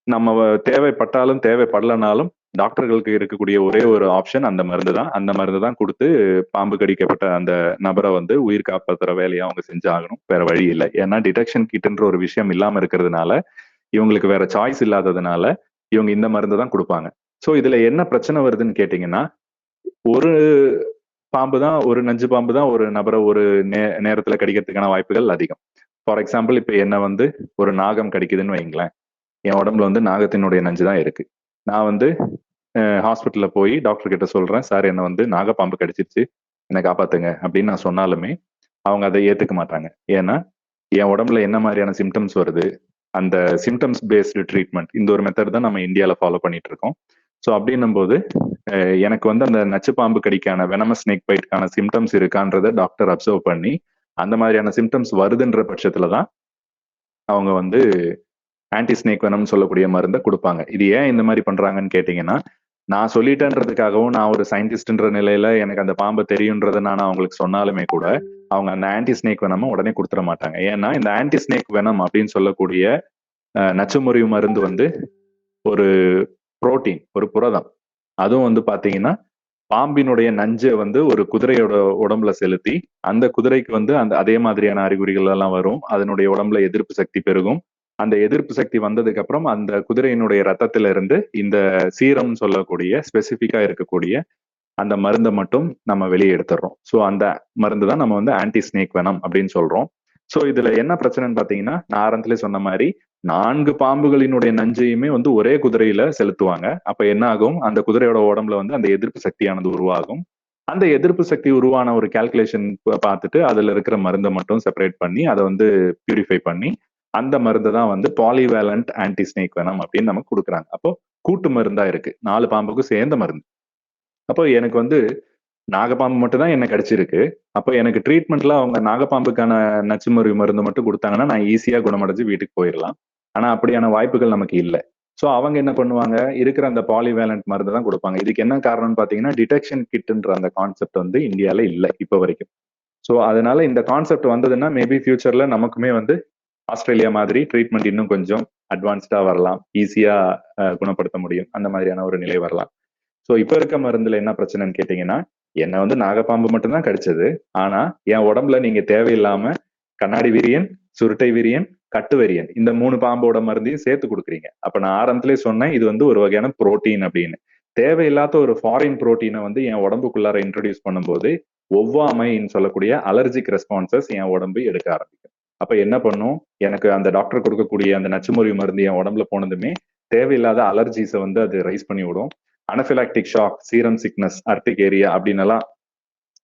நம்ம தேவைப்பட்டாலும் தேவைப்படலனாலும் டாக்டர்களுக்கு இருக்கக்கூடிய ஒரே ஒரு ஆப்ஷன் அந்த மருந்து தான். அந்த மருந்து தான் கொடுத்து பாம்பு கடிக்கப்பட்ட அந்த நபரை வந்து உயிர் காப்பாற்றுற வேலையை அவங்க செஞ்சாகணும். வேற வழி இல்லை. ஏன்னா டிடெக்ஷன் கிட்ன்ற ஒரு விஷயம் இல்லாம இருக்கிறதுனால, இவங்களுக்கு வேற சாய்ஸ் இல்லாததுனால இவங்க இந்த மருந்து தான் கொடுப்பாங்க. ஸோ இதுல என்ன பிரச்சனை வருதுன்னு கேட்டீங்கன்னா, ஒரு பாம்பு தான், ஒரு நஞ்சு பாம்பு தான் ஒரு நபரை ஒரு நேரத்துல கடிக்கிறதுக்கான வாய்ப்புகள் அதிகம். ஃபார் எக்ஸாம்பிள், இப்ப என்ன வந்து ஒரு நாகம் கடிக்குதுன்னு வைங்களேன். என் உடம்புல வந்து நாகத்தினுடைய நஞ்சு தான் இருக்கு. நான் வந்து ஹாஸ்பிட்டல்ல போய் டாக்டர் கிட்ட சொல்றேன், சார் என்ன வந்து நாகப்பாம்பு கடிச்சிருச்சு, என்னை காப்பாத்துங்க அப்படின்னு நான் சொன்னாலுமே அவங்க அதை ஏத்துக்க மாட்டாங்க. ஏன்னா என் உடம்புல என்ன மாதிரியான சிம்டம்ஸ் வருது, அந்த சிம்டம்ஸ் பேஸ்டு ட்ரீட்மெண்ட், இந்த ஒரு மெத்தட் தான் நம்ம இந்தியாவில் ஃபாலோ பண்ணிட்டு இருக்கோம். ஸோ அப்படின்னும் போது எனக்கு வந்து அந்த நச்சு பாம்பு கடிக்கான வெனமஸ் ஸ்னேக் பைட்கான சிம்டம்ஸ் இருக்கான்றத டாக்டர் அப்சர்வ் பண்ணி அந்த மாதிரியான சிம்டம்ஸ் வருதுன்ற பட்சத்துல தான் அவங்க வந்து ஆன்டி ஸ்னேக் வெனம் சொல்லக்கூடிய மருந்தை கொடுப்பாங்க. இது ஏன் இந்த மாதிரி பண்றாங்கன்னு கேட்டீங்கன்னா, நான் சொல்லிட்டேன்றதுக்காகவும் நான் ஒரு சயின்டிஸ்ட்ன்ற நிலையில எனக்கு அந்த பாம்பை தெரியுன்றதை நான் அவங்களுக்கு சொன்னாலுமே கூட அவங்க அந்த ஆன்டி ஸ்னேக் வெனமை உடனே கொடுத்துட மாட்டாங்க. ஏன்னா இந்த ஆன்டி ஸ்னேக் வெனம் அப்படின்னு சொல்லக்கூடிய நச்சுமுறிவு மருந்து வந்து ஒரு புரோட்டீன், ஒரு புரதம். அதுவும் வந்து பாத்தீங்கன்னா பாம்பினுடைய நஞ்சை வந்து ஒரு குதிரையோட உடம்புல செலுத்தி அந்த குதிரைக்கு வந்து அந்த அதே மாதிரியான அறிகுறிகள் எல்லாம் வரும். அதனுடைய உடம்புல எதிர்ப்பு சக்தி பெருகும். அந்த எதிர்ப்பு சக்தி வந்ததுக்கு அப்புறம் அந்த குதிரையினுடைய ரத்தத்தில இருந்து இந்த சீரம் சொல்லக்கூடிய ஸ்பெசிபிக்கா இருக்கக்கூடிய அந்த மருந்தை மட்டும் நம்ம வெளியே எடுத்துடுறோம். ஸோ அந்த மருந்து தான் நம்ம வந்து ஆன்டி ஸ்னேக் வெனம் அப்படின்னு சொல்றோம். ஸோ இதுல என்ன பிரச்சனைன்னு பாத்தீங்கன்னா, நான் ஆரம்பத்திலே சொன்ன மாதிரி 4 பாம்புகளினுடைய நஞ்சையுமே வந்து ஒரே குதிரையில செலுத்துவாங்க. அப்ப என்ன ஆகும், அந்த குதிரையோட உடம்புல வந்து அந்த எதிர்ப்பு சக்தியானது உருவாகும். அந்த எதிர்ப்பு சக்தி உருவான ஒரு கால்குலேஷன் பார்த்துட்டு அதுல இருக்கிற மருந்தை மட்டும் செப்பரேட் பண்ணி அதை வந்து பியூரிஃபை பண்ணி அந்த மருந்து தான் வந்து பாலிவேலண்ட் ஆன்டி ஸ்னேக் வெனம் அப்படின்னு நமக்கு கொடுக்குறாங்க. அப்போ கூட்டு மருந்தா இருக்கு, 4 பாம்புக்கும் சேர்ந்த மருந்து. அப்போ எனக்கு வந்து நாகப்பாம்பு மட்டும் தான் என்ன கடிச்சிருக்கு. அப்போ எனக்கு ட்ரீட்மெண்ட்ல அவங்க நாகப்பாம்புக்கான நச்சுமுறிவு மருந்து மட்டும் கொடுத்தாங்கன்னா நான் ஈஸியா குணமடைஞ்சு வீட்டுக்கு போயிடலாம். ஆனா அப்படியான வாய்ப்புகள் நமக்கு இல்லை. ஸோ அவங்க என்ன பண்ணுவாங்க, இருக்கிற அந்த பாலிவேலண்ட் மருந்து தான் கொடுப்பாங்க. இதுக்கு என்ன காரணம்னு பாத்தீங்கன்னா, டிடெக்ஷன் கிட்ன்ற அந்த கான்செப்ட் வந்து இந்தியால இல்லை இப்போ வரைக்கும். ஸோ அதனால இந்த கான்செப்ட் வந்ததுன்னா மேபி ஃபியூச்சர்ல நமக்குமே வந்து ஆஸ்திரேலியா மாதிரி ட்ரீட்மெண்ட் இன்னும் கொஞ்சம் அட்வான்ஸ்டா வரலாம், ஈஸியா குணப்படுத்த முடியும், அந்த மாதிரியான ஒரு நிலை வரலாம். ஸோ இப்ப இருக்க மருந்துல என்ன பிரச்சனைன்னு கேட்டீங்கன்னா, என்ன வந்து நாகப்பாம்பு மட்டும்தான் கடிச்சது. ஆனா என் உடம்புல நீங்க தேவையில்லாம கண்ணாடி விரியன், சுருட்டை விரியன், கட்டு விரியன் இந்த 3 பாம்போட மருந்தையும் சேர்த்து கொடுக்குறீங்க. அப்ப நான் ஆரம்பத்திலே சொன்னேன் இது வந்து ஒரு வகையான புரோட்டீன் அப்படின்னு. தேவையில்லாத ஒரு ஃபாரின் புரோட்டீனை வந்து என் உடம்புக்குள்ளார இன்ட்ரோடியூஸ் பண்ணும்போது ஒவ்வாமைன்னு சொல்லக்கூடிய அலர்ஜிக் ரெஸ்பான்சஸ் என் உடம்பு எடுக்க ஆரம்பிக்கும். அப்ப என்ன பண்ணும், எனக்கு அந்த டாக்டர் கொடுக்கக்கூடிய அந்த நச்சுமுறி மருந்து என் உடம்புல போனதுமே தேவையில்லாத அலர்ஜிஸை வந்து அது ரைஸ் பண்ணி விடும். அனஃபிலாக்டிக் ஷாக், சீரம் சிக்னஸ், அர்டிகேரியா அப்படின்னு எல்லாம்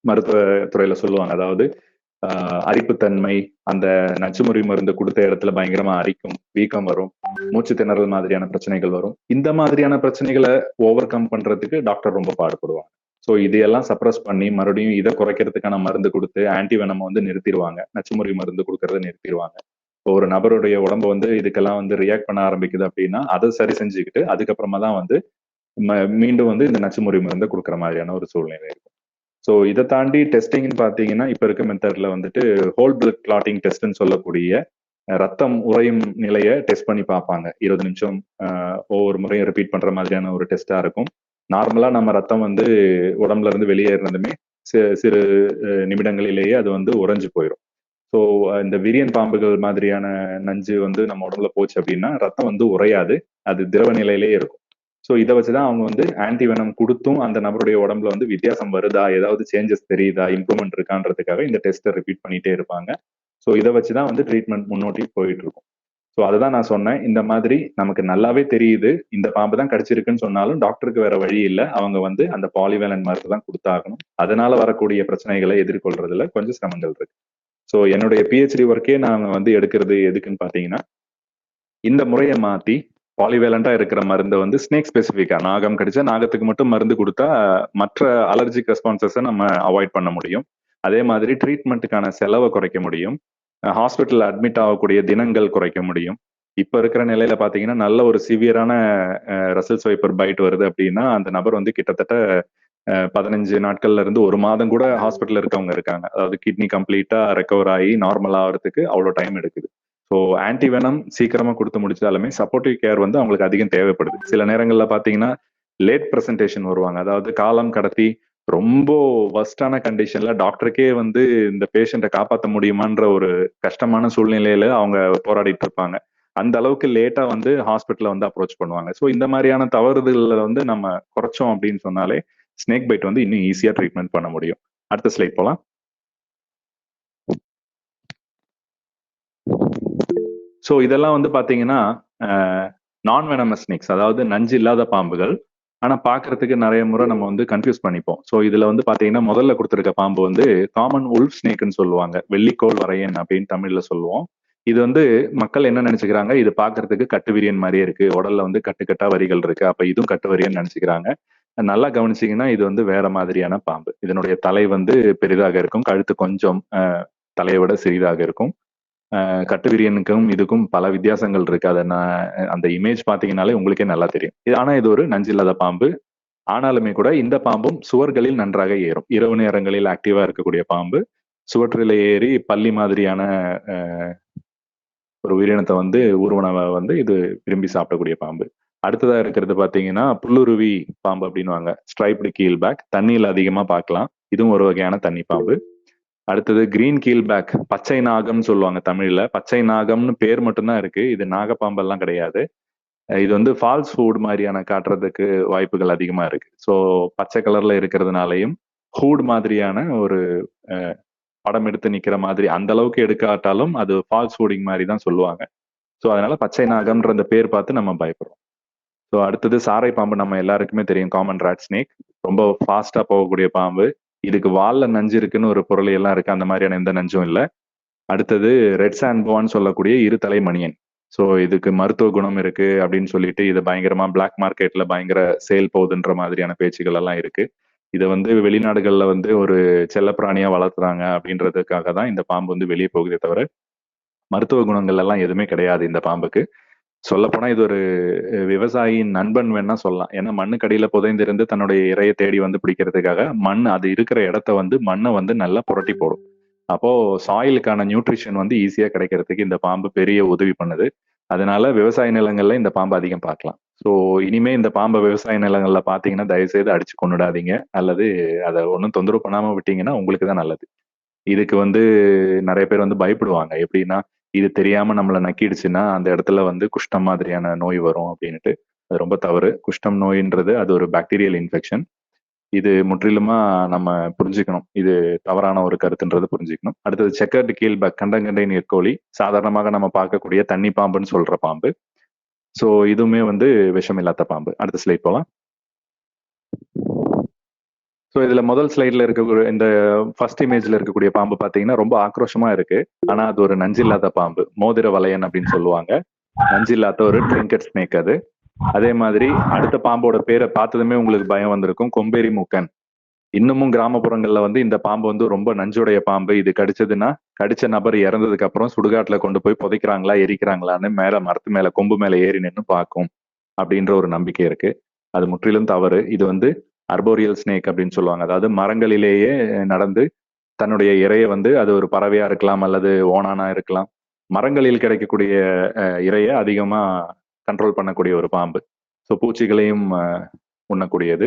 மருத்துவ துறையில சொல்லுவாங்க. அதாவது அரிப்புத்தன்மை, அந்த நச்சுமுறி மருந்து கொடுத்த இடத்துல பயங்கரமா அரிக்கும், வீக்கம் வரும், மூச்சு திணறல் மாதிரியான பிரச்சனைகள் வரும். இந்த மாதிரியான பிரச்சனைகளை ஓவர் கம் பண்றதுக்கு டாக்டர் ரொம்ப பாடுபடுவாங்க. ஸோ இதையெல்லாம் சப்ரஸ் பண்ணி மறுபடியும் இதை குறைக்கிறதுக்கான மருந்து கொடுத்து ஆன்டிவெனம் வந்து நிறுத்திடுவாங்க, நச்சுமுறி மருந்து கொடுக்கறத நிறுத்திடுவாங்க. ஒரு நபருடைய உடம்பு வந்து இதுக்கெல்லாம் வந்து ரியாக்ட் பண்ண ஆரம்பிக்குது அப்படின்னா அதை சரி செஞ்சுக்கிட்டு அதுக்கப்புறமா தான் வந்து மீண்டும் வந்து இந்த நச்சுமுறை மருந்து கொடுக்குற மாதிரியான ஒரு சூழ்நிலை இருக்கும். ஸோ இதை தாண்டி டெஸ்டிங்னு பார்த்தீங்கன்னா இப்போ இருக்க மெத்தட்ல வந்துட்டு ஹோல் பிளட் கிளாட்டிங் டெஸ்ட்னு சொல்லக்கூடிய ரத்தம் உறையும் நிலையை டெஸ்ட் பண்ணி பார்ப்பாங்க. 20 நிமிஷம் ஒவ்வொரு முறையும் ரிப்பீட் பண்ற மாதிரியான ஒரு டெஸ்டா இருக்கும். நார்மலா நம்ம ரத்தம் வந்து உடம்புல இருந்து வெளியேறினதுமே சிறு நிமிடங்களிலேயே அது வந்து உறைஞ்சு போயிடும். ஸோ இந்த விரியன் பாம்புகள் மாதிரியான நஞ்சு வந்து நம்ம உடம்புல போச்சு அப்படின்னா ரத்தம் வந்து உறையாது, அது திரவ நிலையிலேயே இருக்கும். ஸோ இதை வச்சுதான் அவங்க வந்து ஆன்டிவெனம் கொடுத்தும் அந்த நபருடைய உடம்புல வந்து வித்தியாசம் வருதா, ஏதாவது சேஞ்சஸ் தெரியுதா, இம்ப்ரூவ்மெண்ட் இருக்கான்றதுக்காக இந்த டெஸ்ட்டை ரிப்பீட் பண்ணிட்டே இருப்பாங்க. ஸோ இதை வச்சுதான் வந்து ட்ரீட்மெண்ட் முன்னோட்டி போயிட்டு இருக்கும். ஸோ அதுதான் நான் சொன்னேன், இந்த மாதிரி நமக்கு நல்லாவே தெரியுது இந்த பாம்பு தான் கடிச்சிருக்குன்னு சொன்னாலும் டாக்டருக்கு வேற வழி இல்லை, அவங்க வந்து அந்த பாலிவேலன் மருந்து தான் கொடுத்தாகணும். அதனால வரக்கூடிய பிரச்சனைகளை எதிர்கொள்றதுல கொஞ்சம் சிரமங்கள் இருக்கு. ஸோ என்னுடைய பிஹெச்டி ஒர்க்கே நான் வந்து எடுக்கிறது எதுக்குன்னு பார்த்தீங்கன்னா, இந்த முறையை மாற்றி பாலிவேலண்டா இருக்கிற மருந்தை வந்து ஸ்னேக் ஸ்பெசிஃபிக்கா, நாகம் கடிச்சா நாகத்துக்கு மட்டும் மருந்து கொடுத்தா மற்ற அலர்ஜிக் ரெஸ்பான்சஸை நம்ம அவாய்ட் பண்ண முடியும். அதே மாதிரி ட்ரீட்மெண்ட்டுக்கான செலவை குறைக்க முடியும். ஹாஸ்பிட்டல் அட்மிட் ஆகக்கூடிய தினங்கள் குறைக்க முடியும். இப்ப இருக்கிற நிலையில பாத்தீங்கன்னா நல்ல ஒரு சிவியரான ரசல்ஸ் வைப்பர் பைட் வருது அப்படின்னா அந்த நபர் வந்து கிட்டத்தட்ட 15 நாட்கள்ல இருந்து 1 மாதம் கூட ஹாஸ்பிட்டல் இருக்கவங்க இருக்காங்க. அதாவது கிட்னி கம்ப்ளீட்டா ரெக்கவர் ஆகி நார்மல் ஆகிறதுக்கு அவ்வளோ டைம் எடுக்குது. ஸோ ஆன்டிவெனம் சீக்கிரமா கொடுத்து முடிச்சாலுமே சப்போர்ட்டிவ் கேர் வந்து அவங்களுக்கு அதிகம் தேவைப்படுது. சில நேரங்கள்ல பாத்தீங்கன்னா லேட் பிரசன்டேஷன் வருவாங்க. அதாவது காலம் கடத்தி ரொம்ப வர்ஸ்டான கண்டிஷன்ல டாக்டருக்கே வந்து இந்த பேஷண்ட்டை காப்பாற்ற முடியுமான்ற ஒரு கஷ்டமான சூழ்நிலையில அவங்க போராடிட்டு இருப்பாங்க. அந்த அளவுக்கு லேட்டா வந்து ஹாஸ்பிட்டல வந்து அப்ரோச் பண்ணுவாங்க. ஸோ இந்த மாதிரியான தவறுதல்ல வந்து நம்ம குறைச்சோம் அப்படின்னு சொன்னாலே ஸ்னேக் பைட் வந்து இன்னும் ஈஸியா ட்ரீட்மெண்ட் பண்ண முடியும். அடுத்த ஸ்லைட் போலாம். ஸோ இதெல்லாம் வந்து பாத்தீங்கன்னா நான் வெனமஸ் ஸ்னேக்ஸ், அதாவது நஞ்சு இல்லாத பாம்புகள். ஆனா பாக்குறதுக்கு நிறைய முறை நம்ம வந்து கன்ஃபியூஸ் பண்ணிப்போம். ஸோ இதுல வந்து பாத்தீங்கன்னா முதல்ல கொடுத்துருக்க பாம்பு வந்து காமன் உல்ஃப் ஸ்னேக்னு சொல்லுவாங்க, வெள்ளிக்கோள் வரையன் அப்படின்னு தமிழ்ல சொல்லுவோம். இது வந்து மக்கள் என்ன நினைச்சுக்கிறாங்க, இது பாக்குறதுக்கு கட்டுவிரியன் மாதிரியே இருக்கு, உடல்ல வந்து கட்டுக்கட்டா வரிகள் இருக்கு, அப்ப இதுவும் கட்டுவரியன் நினைச்சுக்கிறாங்க. நல்லா கவனிச்சீங்கன்னா இது வந்து வேற மாதிரியான பாம்பு. இதனுடைய தலை வந்து பெரிதாக இருக்கும், கழுத்து கொஞ்சம் தலையை விட சிறிதாக இருக்கும். கட்டுவிரியனுக்கும் இதுக்கும் பல வித்தியாசங்கள் இருக்கு. அதை நான் அந்த இமேஜ் பாத்தீங்கன்னாலே உங்களுக்கே நல்லா தெரியும். ஆனா இது ஒரு நஞ்சில்லாத பாம்பு. ஆனாலுமே கூட இந்த பாம்பும் சுவர்களில் நன்றாக ஏறும். இரவு நேரங்களில் ஆக்டிவா இருக்கக்கூடிய பாம்பு. சுவற்றில ஏறி பல்லி மாதிரியான ஒரு உயிரினத்தை வந்து ஊர்வனவை வந்து இது விரும்பி சாப்பிடக்கூடிய பாம்பு. அடுத்ததா இருக்கிறது பாத்தீங்கன்னா புல்லுருவி பாம்பு அப்படின்னுவாங்க, ஸ்ட்ரைப்டு கீல் பேக். தண்ணியில் அதிகமா பார்க்கலாம், இதுவும் ஒரு வகையான தண்ணி பாம்பு. அடுத்தது கிரீன் கீல் பேக், பச்சை நாகம்னு சொல்லுவாங்க தமிழ்ல. பச்சை நாகம்னு பேர் மட்டும்தான் இருக்கு, இது நாகப்பாம்பெல்லாம் கிடையாது. இது வந்து ஃபால்ஸ் ஃபுட் மாதிரியான காட்டுறதுக்கு வாய்ப்புகள் அதிகமா இருக்கு. ஸோ பச்சை கலர்ல இருக்கிறதுனாலையும் ஹூட் மாதிரியான ஒரு படம் எடுத்து நிக்கிற மாதிரி அந்த அளவுக்கு எடுக்காட்டாலும் அது ஃபால்ஸ் ஃபுடிங் மாதிரி தான் சொல்லுவாங்க. ஸோ அதனால பச்சை நாகம்ன்ற அந்த பேர் பார்த்து நம்ம பயப்படுறோம். ஸோ அடுத்தது சாரை பாம்பு, நம்ம எல்லாருக்குமே தெரியும், காமன் ராட் ஸ்னேக். ரொம்ப ஃபாஸ்டா போகக்கூடிய பாம்பு. இதுக்கு வால்ல நஞ்சு இருக்குன்னு ஒரு பொருள் எல்லாம் இருக்கு, அந்த மாதிரியான எந்த நஞ்சும் இல்லை. அடுத்தது ரெட் சாண்ட்போன்னு சொல்லக்கூடிய இருதலை மணியன். ஸோ இதுக்கு மருத்துவ குணம் இருக்கு அப்படின்னு சொல்லிட்டு இது பயங்கரமா பிளாக் மார்க்கெட்ல பயங்கர சேல் போகுதுன்ற மாதிரியான பேச்சுகள் எல்லாம் இருக்கு. இதை வந்து வெளிநாடுகள்ல வந்து ஒரு செல்லப்பிராணியா வளர்த்துறாங்க அப்படின்றதுக்காக தான் இந்த பாம்பு வந்து வெளியே போகுதே தவிர மருத்துவ குணங்கள் எல்லாம் எதுவுமே கிடையாது இந்த பாம்புக்கு. சொல்லப்போனா இது ஒரு விவசாயியின் நண்பன் வேணா சொல்லலாம். ஏன்னா மண்ணுக்கடியில புதைந்திருந்து தன்னுடைய இரையை தேடி வந்து பிடிக்கிறதுக்காக மண் அது இருக்கிற இடத்த வந்து மண்ணை வந்து நல்லா புரட்டி போடும். அப்போ சாயிலுக்கான நியூட்ரிஷன் வந்து ஈஸியா கிடைக்கிறதுக்கு இந்த பாம்பு பெரிய உதவி பண்ணுது. அதனால விவசாய நிலங்கள்ல இந்த பாம்பு அதிகம் பார்க்கலாம். ஸோ இனிமே இந்த பாம்பை விவசாய நிலங்கள்ல பாத்தீங்கன்னா தயவு செய்து அடிச்சு கொண்டுடாதீங்க, அல்லது அதை ஒன்றும் தொந்தரவு பண்ணாம விட்டீங்கன்னா உங்களுக்கு தான் நல்லது. இதுக்கு வந்து நிறைய பேர் வந்து பயப்படுவாங்க. எப்படின்னா, இது தெரியாம நம்மள நக்கிடுச்சுன்னா அந்த இடத்துல வந்து குஷ்டம் மாதிரியான நோய் வரும் அப்படின்னுட்டு. அது ரொம்ப தவறு. குஷ்டம் நோயின்றது அது ஒரு பாக்டீரியல் இன்ஃபெக்ஷன். இது முற்றிலுமா நம்ம புரிஞ்சுக்கணும். இது தவறான ஒரு கருத்துன்றது புரிஞ்சுக்கணும். அடுத்தது செக்கர்டு கீல்பேக், கண்டங்கண்டை நீர்க்கோழி. சாதாரணமாக நம்ம பார்க்கக்கூடிய தண்ணி பாம்புன்னு சொல்ற பாம்பு. ஸோ இதுவுமே வந்து விஷம் இல்லாத பாம்பு. அடுத்த ஸ்லைட் போலாம். ஸோ இதுல முதல் ஸ்லைட்ல இருக்கக்கூடிய இந்த ஃபர்ஸ்ட் இமேஜ்ல இருக்கக்கூடிய பாம்பு பாத்தீங்கன்னா ரொம்ப ஆக்ரோஷமா இருக்கு. ஆனா அது ஒரு நஞ்சில்லாத பாம்பு. மோதிர வளையன் அப்படின்னு சொல்லுவாங்க. நஞ்சில்லாத ஒரு ட்ரிங்கட் ஸ்னேக் அது. அதே மாதிரி அடுத்த பாம்போட பேரை பார்த்ததுமே உங்களுக்கு பயம் வந்திருக்கும். கொம்பேரி மூக்கன். இன்னமும் கிராமப்புறங்கள்ல வந்து இந்த பாம்பு வந்து ரொம்ப நஞ்சுடைய பாம்பு. இது கடிச்சதுன்னா கடிச்ச நபர் இறந்ததுக்கு அப்புறம் சுடுகாட்டுல கொண்டு போய் புதைக்கிறாங்களா எரிக்கிறாங்களான்னு மேல மரத்து மேல கொம்பு மேல ஏறி நின்று பார்க்கும் அப்படின்ற ஒரு நம்பிக்கை இருக்கு. அது முற்றிலும் தவறு. இது வந்து அர்போரியல் ஸ்னேக் அப்படின்னு சொல்லுவாங்க. அதாவது மரங்களிலேயே நடந்து தன்னுடைய இரையை வந்து அது ஒரு பறவையா இருக்கலாம் அல்லது ஓணானா இருக்கலாம். மரங்களில் கிடைக்கக்கூடிய இரையை அதிகமா கண்ட்ரோல் பண்ணக்கூடிய ஒரு பாம்பு. ஸோ பூச்சிகளையும் உண்ணக்கூடியது.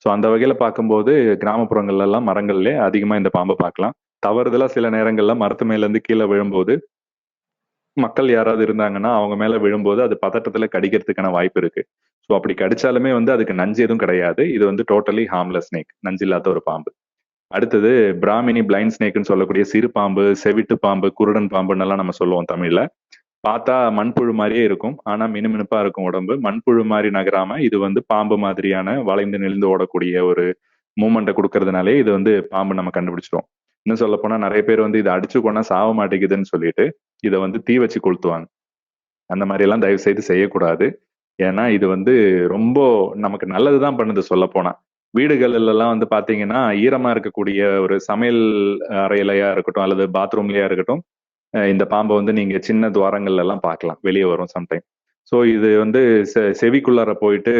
ஸோ அந்த வகையில பார்க்கும்போது கிராமப்புறங்கள்ல எல்லாம் மரங்கள்ல அதிகமா இந்த பாம்பை பார்க்கலாம். தவறுதலா சில நேரங்கள்ல மரத்து மேல இருந்து கீழே விழும்போது மக்கள் யாராவது இருந்தாங்கன்னா அவங்க மேல விழும்போது அது பதட்டத்துல கடிக்கிறதுக்கான வாய்ப்பு இருக்கு. ஸோ அப்படி கடிச்சாலுமே வந்து அதுக்கு நஞ்சு எதுவும் கிடையாது. இது வந்து டோட்டலி ஹார்ம்லெஸ் ஸ்னேக், நஞ்சு இல்லாத ஒரு பாம்பு. அடுத்தது பிராமினி பிளைண்ட் ஸ்னேக்னு சொல்லக்கூடிய சிறு பாம்பு, செவிட்டு பாம்பு, குருடன் பாம்புன்னு எல்லாம் நம்ம சொல்லுவோம் தமிழ்ல. பார்த்தா மண்புழு மாதிரியே இருக்கும். ஆனா மினுமினுப்பா இருக்கும் உடம்பு. மண்புழு மாதிரி நகராம இது வந்து பாம்பு மாதிரியான வளைந்து நெளிந்து ஓடக்கூடிய ஒரு மூமெண்ட்டை கொடுக்கறதுனாலே இது வந்து பாம்பு நம்ம கண்டுபிடிச்சிரும். இன்னும் சொல்ல போனா நிறைய பேர் வந்து இதை அடிச்சு கொண்டா சாவ மாட்டேங்குதுன்னு சொல்லிட்டு இதை வந்து தீ வச்சு கொளுத்துவாங்க. அந்த மாதிரி எல்லாம் தயவு செய்து செய்யக்கூடாது. ஏன்னா இது வந்து ரொம்ப நமக்கு நல்லதுதான் பண்ணுது சொல்ல போனா. வீடுகள்ல எல்லாம் வந்து பாத்தீங்கன்னா ஈரமா இருக்கக்கூடிய ஒரு சமையல் அறையிலயா இருக்கட்டும் அல்லது பாத்ரூம்லயா இருக்கட்டும், இந்த பாம்பை வந்து நீங்க சின்ன துவாரங்கள்ல எல்லாம் பார்க்கலாம். வெளியே வரும் சம்டைம். ஸோ இது வந்து செவிக்குள்ளார போயிட்டு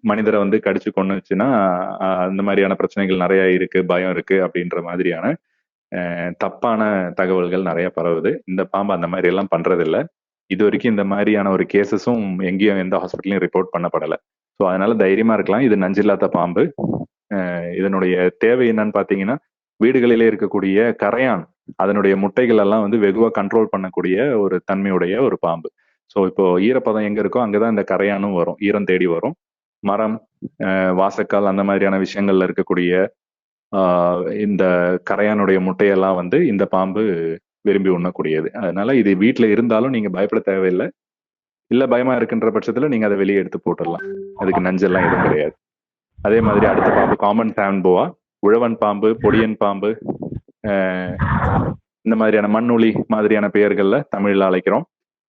மனிதரை வந்து கடிச்சு கொன்னுச்சுன்னா அந்த மாதிரியான பிரச்சனைகள் நிறைய இருக்கு, பயம் இருக்கு அப்படின்ற மாதிரியான தப்பான தகவல்கள் நிறைய பரவுது. இந்த பாம்பு அந்த மாதிரி எல்லாம் பண்றது இல்ல. இது வரைக்கும் இந்த மாதிரியான ஒரு கேசஸும் எங்கேயும் எந்த ஹாஸ்பிட்டலையும் ரிப்போர்ட் பண்ணப்படலை. ஸோ அதனால தைரியமா இருக்கலாம். இது நஞ்சில்லாத பாம்பு. இதனுடைய தேவை என்னன்னு பாத்தீங்கன்னா, வீடுகளிலே இருக்கக்கூடிய கரையான் அதனுடைய முட்டைகள் எல்லாம் வந்து வெகுவா கண்ட்ரோல் பண்ணக்கூடிய ஒரு தன்மையுடைய ஒரு பாம்பு. ஸோ இப்போ ஈரப்பதம் எங்க இருக்கோ அங்கதான் இந்த கரையானும் வரும், ஈரம் தேடி வரும். மரம், வாசக்கால் அந்த மாதிரியான விஷயங்கள்ல இருக்கக்கூடிய இந்த கரையானுடைய முட்டையெல்லாம் வந்து இந்த பாம்பு விரும்பி உண்ணக்கூடியது. அதனால இது வீட்டுல இருந்தாலும் நீங்க பயப்பட தேவையில்லை. இல்ல பயமா இருக்குன்ற பட்சத்துல நீங்க அதை வெளியே எடுத்து போட்டுடலாம். அதுக்கு நஞ்செல்லாம் எதுவும் கிடையாது. அதே மாதிரி அடுத்த பாம்பு காமன் சாண்ட்போவா. உழவன் பாம்பு, பொடியன் பாம்பு, இந்த மாதிரியான மண்ணுளி மாதிரியான பெயர்கள்ல தமிழ்ல அழைக்கிறோம்.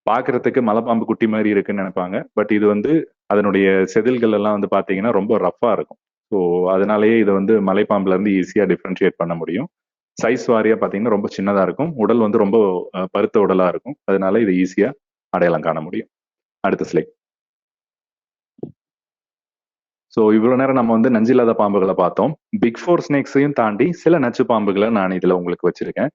பாக்குறதுக்கு மலைப்பாம்பு குட்டி மாதிரி இருக்குன்னு நினைப்பாங்க. பட் இது வந்து அதனுடைய செதில்கள் எல்லாம் வந்து பாத்தீங்கன்னா ரொம்ப ரஃபா இருக்கும். ஸோ அதனாலேயே இதை வந்து மலைப்பாம்புல இருந்து ஈஸியா டிஃபரன்ஷியேட் பண்ண முடியும். சைஸ் வாரியா பாத்தீங்கன்னா ரொம்ப சின்னதா இருக்கும். உடல் வந்து ரொம்ப பருத்த உடலா இருக்கும். அதனால இது ஈஸியா அடையாளம் காண முடியும். அடுத்த ஸ்லைட். ஸோ இவ்வளவு நேரம் நம்ம வந்து நஞ்சில்லாத பாம்புகளை பார்த்தோம். பிக் ஃபோர் ஸ்னேக்ஸையும் தாண்டி சில நச்சு பாம்புகளை நான் இதுல உங்களுக்கு வச்சிருக்கேன்.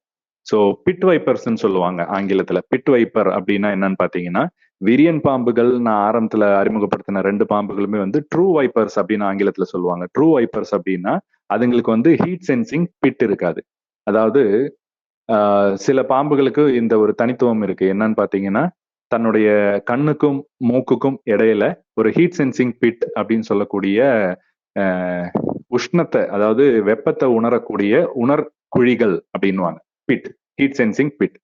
ஸோ பிட் வைப்பர்ஸ்ன்னு சொல்லுவாங்க ஆங்கிலத்துல. பிட் வைப்பர் அப்படின்னா என்னன்னு பாத்தீங்கன்னா, விரியன் பாம்புகள் நான் ஆரம்பத்துல அறிமுகப்படுத்தின 2 பாம்புகளுமே வந்து ட்ரூ வைப்பர்ஸ் அப்படின்னு ஆங்கிலத்துல சொல்லுவாங்க. ட்ரூ வைப்பர்ஸ் அப்படின்னா அதுங்களுக்கு வந்து ஹீட் சென்சிங் பிட் இருக்காது. அதாவது சில பாம்புகளுக்கு இந்த ஒரு தனித்துவம் இருக்கு. என்னன்னு பாத்தீங்கன்னா, தன்னுடைய கண்ணுக்கும் மூக்குக்கும் இடையில ஒரு ஹீட் சென்சிங் பிட் அப்படின்னு சொல்லக்கூடிய உஷ்ணத்தை, அதாவது வெப்பத்தை உணரக்கூடிய உணர்குழிகள் அப்படின்னுவாங்க. Bit, heat sensing bit.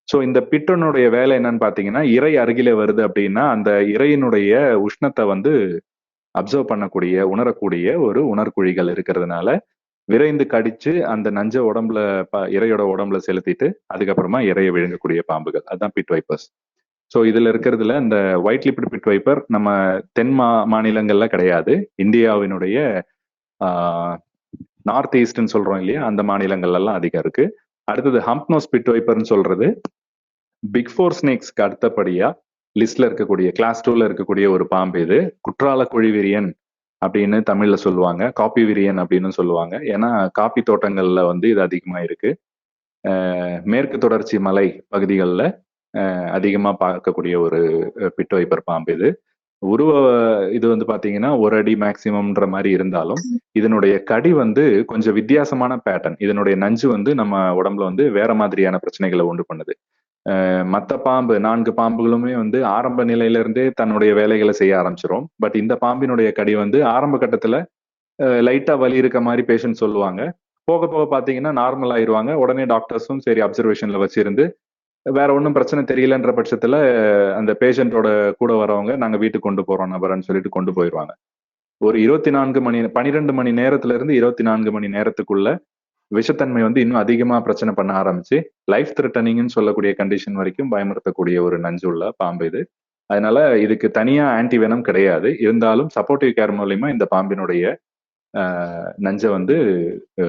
So இந்த பிட்டனுடைய வேலை என்னன்னு பாத்தீங்கன்னா, இறை அருகில வருது அப்படின்னா அந்த இறையினுடைய உஷ்ணத்தை வந்து அப்சர்வ் பண்ணக்கூடிய, உணரக்கூடிய ஒரு உணர்குழிகள் இருக்கிறதுனால விரைந்து கடிச்சு அந்த நஞ்ச உடம்புல இறையோட உடம்புல செலுத்திட்டு அதுக்கப்புறமா இறைய விழுங்கக்கூடிய பாம்புகள். அதுதான் பிட் வைப்பர்ஸ். ஸோ இதுல இருக்கிறதுல இந்த ஒயிட் லிப்டு பிட் வைப்பர் நம்ம தென் மாநிலங்கள்ல கிடையாது. இந்தியாவினுடைய நார்த் ஈஸ்ட்னு சொல்றோம் இல்லையா, அந்த மாநிலங்கள்ல எல்லாம் அதிகம் இருக்கு. அடுத்தது ஹம்ப்னோஸ் பிட் வைப்பர்னு சொல்றது பிக் ஃபோர் ஸ்னேக்ஸ்க்கு அடுத்தபடியா லிஸ்ட்ல இருக்கக்கூடிய கிளாஸ் 2ல இருக்கக்கூடிய ஒரு பாம்பு. இது குற்றால குழி விரியன் அப்படின்னு தமிழ்ல சொல்லுவாங்க. காப்பி விரியன் அப்படின்னு சொல்லுவாங்க. ஏன்னா காப்பி தோட்டங்கள்ல வந்து இது அதிகமா இருக்கு. மேற்கு தொடர்ச்சி மலை பகுதிகளில் அதிகமா பார்க்கக்கூடிய ஒரு பிட் வைப்பர் பாம்பு இது. உருவ இது வந்து பாத்தீங்கன்னா 1 அடி மேக்ஸிமம்ன்ற மாரி இருந்தாலும், இதனுடைய கடி வந்து கொஞ்சம் வித்தியாசமான பேட்டர்ன். இதனுடைய நஞ்சு வந்து நம்ம உடம்புல வந்து வேற மாதிரியான பிரச்சனைகள உண்டு பண்ணுது. மத்த பாம்பு 4 பாம்புகளுமே வந்து ஆரம்ப நிலையில இருந்தே தன்னுடைய வேலைகள செய்ய ஆரம்பிச்சுரும். பட் இந்த பாம்பினுடைய கடி வந்து ஆரம்ப கட்டத்துல லைட்டா வலி இருக்க மாரி பேஷண்ட் சொல்லுவாங்க. போக போக பாத்தீங்கன்னா நார்மல் ஆயிருவாங்க. உடனே டாக்டர்ஸும் சரி அப்சர்வேஷன்ல வச்சிருந்து வேற ஒண்ணும் பிரச்சனை தெரியலன்ற பட்சத்துல, அந்த பேஷண்டோட கூட வரவங்க, நாங்க வீட்டுக்கு கொண்டு போறோம் நபரன்னு சொல்லிட்டு கொண்டு போயிருவாங்க. ஒரு 24 மணி 12 மணி நேரத்துல இருந்து 24 மணி நேரத்துக்குள்ள விஷத்தன்மை வந்து இன்னும் அதிகமா பிரச்சனை பண்ண ஆரம்பிச்சு, லைஃப் த்ரெட்டனிங்ன்னு சொல்லக்கூடிய கண்டிஷன் வரைக்கும் பயமுறுத்தக்கூடிய ஒரு நஞ்சுள்ள பாம்பு இது. அதனால இதுக்கு தனியா ஆன்டி வெனம் கிடையாது. இருந்தாலும் சப்போர்ட்டிவ் கேர் மூலியமா இந்த பாம்பினுடைய நஞ்ச வந்து அ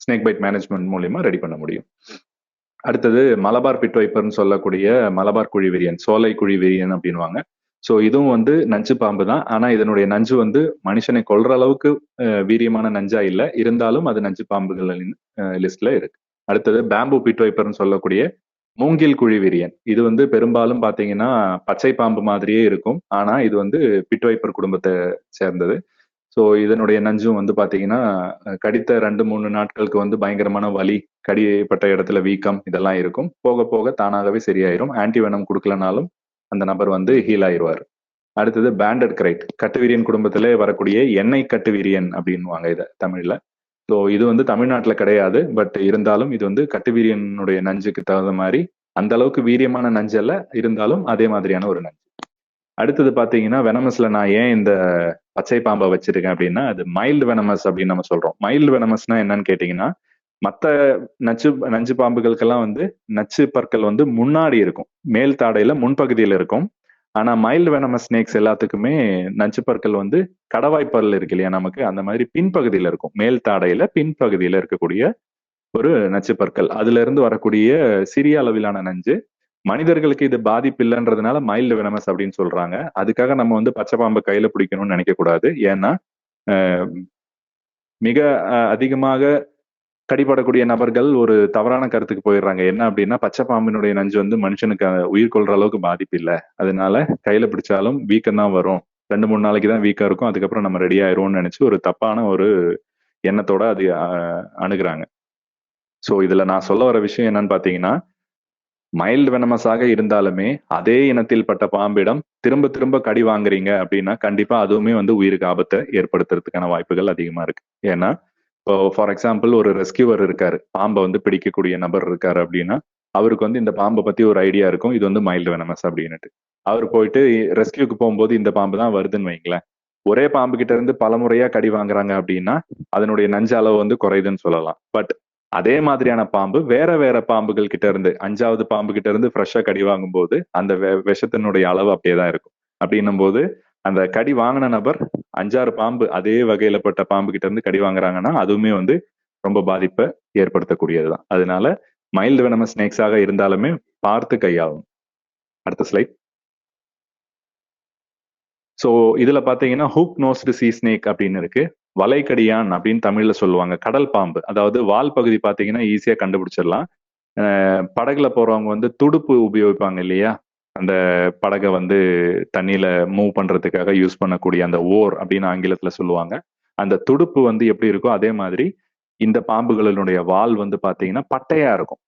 ஸ்னேக் பைட் மேனேஜ்மென்ட் மூலியமா ரெடி பண்ண முடியும். அடுத்தது மலபார் பிட் வைப்பர்ன்னு சொல்லக்கூடிய மலபார் குழிவிரியன், சோலை குழிவிரியன் அப்படின்னுவாங்க. ஸோ இதுவும் வந்து நஞ்சு பாம்பு தான். ஆனா இதனுடைய நஞ்சு வந்து மனுஷனை கொல்ற அளவுக்கு வீரியமான நஞ்சா இல்ல. இருந்தாலும் அது நஞ்சு பாம்புகளின் லிஸ்ட்ல இருக்கு. அடுத்தது பேம்பு பிட் வைப்பர்ன்னு சொல்லக்கூடிய மூங்கில் குழிவிரியன். இது வந்து பெரும்பாலும் பார்த்தீங்கன்னா, பச்சை பாம்பு மாதிரியே இருக்கும். ஆனா இது வந்து பிட் வைப்பர் குடும்பத்த சேர்ந்தது. ஸோ இதனுடைய நஞ்சும் வந்து பார்த்தீங்கன்னா, கடித்த 2, 3 நாட்களுக்கு வந்து பயங்கரமான வலி, கடிப்பட்ட இடத்துல வீக்கம் இதெல்லாம் இருக்கும். போக போக தானாகவே சரியாயிரும். ஆன்டி வெனம் குடுக்கலனாலும் அந்த நபர் வந்து ஹீல் ஆயிருவாரு. அடுத்தது பேண்டட் கிரைட். கட்டுவிரியன் குடும்பத்திலே வரக்கூடிய எண்ணெய் கட்டுவிரியன் அப்படின்னுவாங்க இத தமிழ்ல. ஸோ இது வந்து தமிழ்நாட்டுல கிடையாது. பட் இருந்தாலும் இது வந்து கட்டுவிரியனுடைய நஞ்சுக்கு தகுந்த மாரி, அந்த அளவுக்கு வீரியமான நஞ்சு அல்ல. இருந்தாலும் அதே மாதிரியான ஒரு நஞ்சு. அடுத்தது பார்த்தீங்கன்னா, வெனமஸ்ல நான் ஏன் இந்த பச்சை பாம்ப வச்சிருக்கேன் அப்படின்னா, அது மைல்டு வெனமஸ் அப்படின்னு நம்ம சொல்றோம். மைல்டு வெனமஸ்னா என்னன்னு கேட்டீங்கன்னா, மத்த நஞ்சு பாம்புகளுக்கெல்லாம் வந்து நச்சு பற்கள் வந்து முன்னாடி இருக்கும். மேல் தாடையில முன்பகுதியில இருக்கும். ஆனா மைல்டு வெனமஸ் ஸ்னேக்ஸ் எல்லாத்துக்குமே நச்சு பற்கள் வந்து கடவாய் பல் இருக்கு இல்லையா நமக்கு, அந்த மாதிரி பின்பகுதியில இருக்கும். மேல் தாடையில பின்பகுதியில இருக்கக்கூடிய ஒரு நச்சு பற்கள். அதுல இருந்து வரக்கூடிய சிறிய அளவிலான நஞ்சு மனிதர்களுக்கு இது பாதிப்பு இல்லைன்றதுனால மைல்டு வெனமஸ் அப்படின்னு சொல்றாங்க. அதுக்காக நம்ம வந்து பச்சை பாம்பை கையில பிடிக்கணும்னு நினைக்க கூடாது. ஏன்னா மிக அதிகமாக கடிபடக்கூடிய நபர்கள் ஒரு தவறான கருத்துக்கு போயிடுறாங்க. என்ன அப்படின்னா பச்சை பாம்பினுடைய நஞ்சு வந்து மனுஷனுக்கு உயிர் கொள்ற அளவுக்கு பாதிப்பு இல்லை. அதனால கையில பிடிச்சாலும் வீக்கம் தான் வரும். 2, 3 நாளைக்கு தான் வீக்கம் இருக்கும். அதுக்கப்புறம் நம்ம ரெடி ஆயிருவோம்னு நினைச்சு ஒரு தப்பான ஒரு எண்ணத்தோட அது அணுகுறாங்க. ஸோ இதுல நான் சொல்ல வர விஷயம் என்னன்னு பாத்தீங்கன்னா, மைல்டு வெனமஸாக இருந்தாலுமே அதே இனத்தில் பட்ட பாம்பிடம் திரும்ப திரும்ப கடி வாங்குறீங்க அப்படின்னா கண்டிப்பா அதுவுமே வந்து உயிருக்கு ஆபத்தை ஏற்படுத்துறதுக்கான வாய்ப்புகள் அதிகமா இருக்கு. ஏன்னா இப்போ ஃபார் எக்ஸாம்பிள் ஒரு ரெஸ்கியூவர் இருக்காரு, பாம்பை வந்து பிடிக்கக்கூடிய நபர் இருக்காரு அப்படின்னா அவருக்கு வந்து இந்த பாம்பை பத்தி ஒரு ஐடியா இருக்கும், இது வந்து மைல்டு வெனமஸ் அப்படின்னுட்டு. அவர் போயிட்டு ரெஸ்கியூக்கு போகும்போது இந்த பாம்பு தான் வருதுன்னு வைங்களேன், ஒரே பாம்பு கிட்ட இருந்து பல முறையா கடி வாங்குறாங்க அப்படின்னா அதனுடைய நஞ்சு அளவு வந்து குறையுதுன்னு சொல்லலாம். பட் அதே மாதிரியான பாம்பு வேற வேற பாம்புகள் கிட்ட இருந்து 5வது பாம்பு கிட்ட இருந்து ஃப்ரெஷ்ஷா கடி வாங்கும் போது அந்த விஷத்தினுடைய அளவு அப்படியே தான் இருக்கும். அப்படின்னும் போது அந்த கடி வாங்கின நபர் 5, 6 பாம்பு அதே வகையில பட்ட பாம்பு கிட்ட இருந்து கடி வாங்குறாங்கன்னா அதுவுமே வந்து ரொம்ப பாதிப்பை ஏற்படுத்தக்கூடியதுதான். அதனால மைல்டு வெனமஸ் ஸ்னேக்ஸாக இருந்தாலுமே பார்த்து கையாளும். அடுத்த ஸ்லைட். ஸோ இதுல பாத்தீங்கன்னா ஹூக் நோஸ்டு சீ ஸ்னேக் அப்படின்னு இருக்கு. வலைக்கடியான் அப்படின்னு தமிழ்ல சொல்லுவாங்க. கடல் பாம்பு, அதாவது வால் பகுதி பாத்தீங்கன்னா ஈஸியா கண்டுபிடிச்சிடலாம். படகுல போறவங்க வந்து துடுப்பு உபயோகிப்பாங்க இல்லையா, அந்த படகை வந்து தண்ணியில மூவ் பண்றதுக்காக யூஸ் பண்ணக்கூடிய அந்த ஓர் அப்படின்னு ஆங்கிலத்துல சொல்லுவாங்க. அந்த துடுப்பு வந்து எப்படி இருக்கோ அதே மாதிரி இந்த பாம்புகளினுடைய வால் வந்து பாத்தீங்கன்னா பட்டையா இருக்கும்.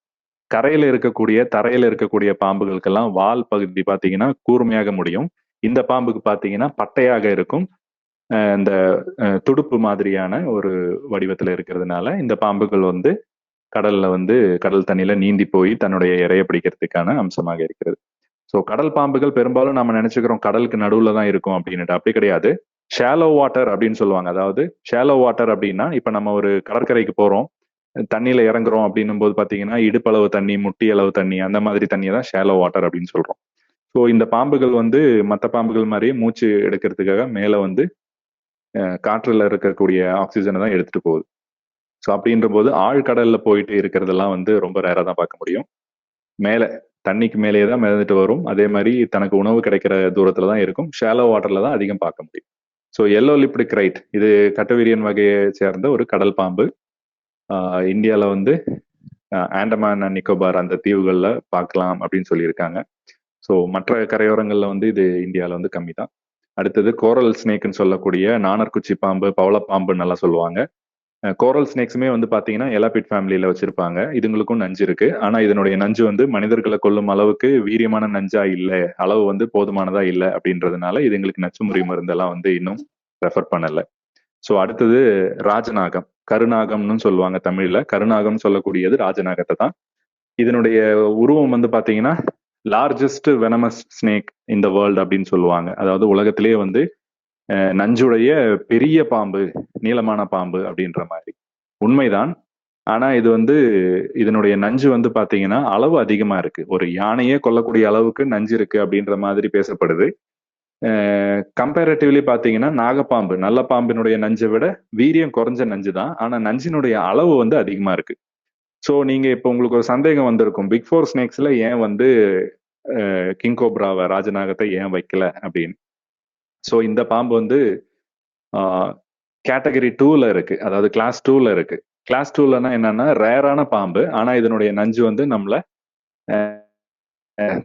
தரையில இருக்கக்கூடிய பாம்புகளுக்கெல்லாம் வால் பகுதி பாத்தீங்கன்னா கூர்மையாக முடியும். இந்த பாம்புக்கு பாத்தீங்கன்னா பட்டையாக இருக்கும். இந்த துடுப்பு மாதிரியான ஒரு வடிவத்துல இருக்கிறதுனால இந்த பாம்புகள் வந்து கடல்ல வந்து கடல் தண்ணியில நீந்தி போய் தன்னுடைய இரையை பிடிக்கிறதுக்கான அம்சமாக இருக்கிறது. ஸோ கடல் பாம்புகள் பெரும்பாலும் நம்ம நினைச்சுக்கிறோம் கடலுக்கு நடுவுல தான் இருக்கும் அப்படின்னுட்டு. அப்படி கிடையாது. ஷாலோ வாட்டர் அப்படின்னு சொல்லுவாங்க. அதாவது ஷாலோ வாட்டர் அப்படின்னா இப்ப நம்ம ஒரு கடற்கரைக்கு போறோம், தண்ணியில இறங்குறோம் அப்படின்னும் போது பாத்தீங்கன்னா இடுப்பளவு தண்ணி, முட்டி அளவு தண்ணி, அந்த மாதிரி தண்ணியை தான் ஷாலோ வாட்டர் அப்படின்னு சொல்றோம். ஸோ இந்த பாம்புகள் வந்து மற்ற பாம்புகள் மாதிரியே மூச்சு எடுக்கிறதுக்காக மேல வந்து காற்றுல இருக்கக்கூடிய ஆக்சிஜனை தான் எடுத்துட்டு போகுது. ஸோ அப்படின்ற போது ஆழ்கடல்ல போயிட்டு இருக்கிறதெல்லாம் வந்து ரொம்ப ரேரா தான் பார்க்க முடியும். மேல தண்ணிக்கு மேலேயே தான் மிதந்துட்டு வரும். அதே மாதிரி தனக்கு உணவு கிடைக்கிற தூரத்துல தான் இருக்கும். ஷாலோ வாட்டர்ல தான் அதிகம் பார்க்க முடியும். ஸோ எல்லோ லிப்டு கிரைட் இது கட்டுவிரியன் வகையை சேர்ந்த ஒரு கடல் பாம்பு. இந்தியால வந்து ஆண்டமான் அண்ட் நிக்கோபார் அந்த தீவுகள்ல பார்க்கலாம் அப்படின்னு சொல்லியிருக்காங்க. ஸோ மற்ற கரையோரங்கள்ல வந்து இது இந்தியாவில் வந்து கம்மி தான். அடுத்தது கோரல் ஸ்னேக்னு சொல்லக்கூடிய நாணற்குச்சி பாம்பு, பவளப்பாம்புன்னு நல்லா சொல்லுவாங்க. கோரல் ஸ்னேக்ஸுமே வந்து பாத்தீங்கன்னா எலாபிட் ஃபேமிலியில வச்சிருப்பாங்க. இதுங்களுக்கும் நஞ்சு இருக்கு. ஆனா இதனுடைய நஞ்சு வந்து மனிதர்களை கொல்லும் அளவுக்கு வீரியமான நஞ்சா இல்ல, அளவு வந்து போதுமானதா இல்ல அப்படின்றதுனால இதுங்களுக்கு நச்சுமுறி மருந்தெல்லாம் வந்து இன்னும் ரெஃபர் பண்ணல. ஸோ அடுத்தது ராஜநாகம், கருநாகம்னு சொல்லுவாங்க தமிழ்ல. கருநாகம் சொல்லக்கூடியது ராஜநாகத்தை தான். இதனுடைய உருவம் வந்து பாத்தீங்கன்னா largest venomous snake in the world அப்படின்னு சொல்லுவாங்க. அதாவது உலகத்திலேயே வந்து நஞ்சுடைய பெரிய பாம்பு, நீளமான பாம்பு அப்படின்ற மாதிரி. உண்மைதான். ஆனா இது வந்து இதனுடைய நஞ்சு வந்து பாத்தீங்கன்னா அளவு அதிகமா இருக்கு. ஒரு யானையே கொல்லக்கூடிய அளவுக்கு நஞ்சு இருக்கு அப்படின்ற மாதிரி பேசப்படுது. கம்பேரட்டிவ்லி பாத்தீங்கன்னா நாகப்பாம்பு, நல்ல பாம்பினுடைய நஞ்சை விட வீரியம் குறைஞ்ச நஞ்சு தான். ஆனா நஞ்சினுடைய அளவு வந்து அதிகமா இருக்கு. ஸோ நீங்க இப்போ உங்களுக்கு ஒரு சந்தேகம் வந்திருக்கும், பிக் ஃபோர் ஸ்னேக்ஸ்ல ஏன் வந்து கிங் கோப்ராவை, ராஜநாகத்தை ஏன் வைக்கல அப்படின்னு. ஸோ இந்த பாம்பு வந்து கேட்டகரி 2ல இருக்கு, அதாவது கிளாஸ் 2ல இருக்கு. கிளாஸ் 2லனா என்னன்னா ரேரான பாம்பு, ஆனா இதனுடைய நஞ்சு வந்து நம்மள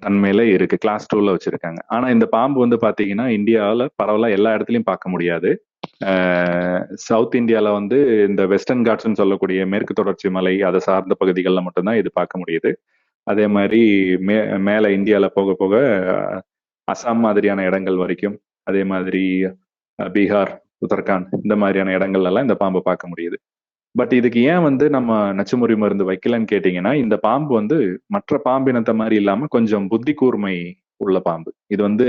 தன்மையில இருக்கு. கிளாஸ் 2ல வச்சிருக்காங்க. ஆனா இந்த பாம்பு வந்து பாத்தீங்கன்னா இந்தியாவில் பரவலா எல்லா இடத்துலயும் பார்க்க முடியாது. சவுத் இந்தியால வந்து இந்த வெஸ்டர்ன் காட்ஸ்ன்னு சொல்லக்கூடிய மேற்கு தொடர்ச்சி மலை அதை சார்ந்த பகுதிகளில் மட்டும்தான் இது பார்க்க முடியுது. அதே மாதிரி மேல இந்தியால போக போக அசாம் மாதிரியான இடங்கள் வரைக்கும், அதே மாதிரி பீகார், உத்தரகாண்ட் இந்த மாதிரியான இடங்கள்ல எல்லாம் இந்த பாம்பை பார்க்க முடியுது. பட் இதுக்கு ஏன் வந்து நம்ம நச்சுமுறி மருந்து வைக்கலன்னு கேட்டீங்கன்னா, இந்த பாம்பு வந்து மற்ற பாம்பினத்தை மாதிரி இல்லாம கொஞ்சம் புத்தி கூர்மை உள்ள பாம்பு. இது வந்து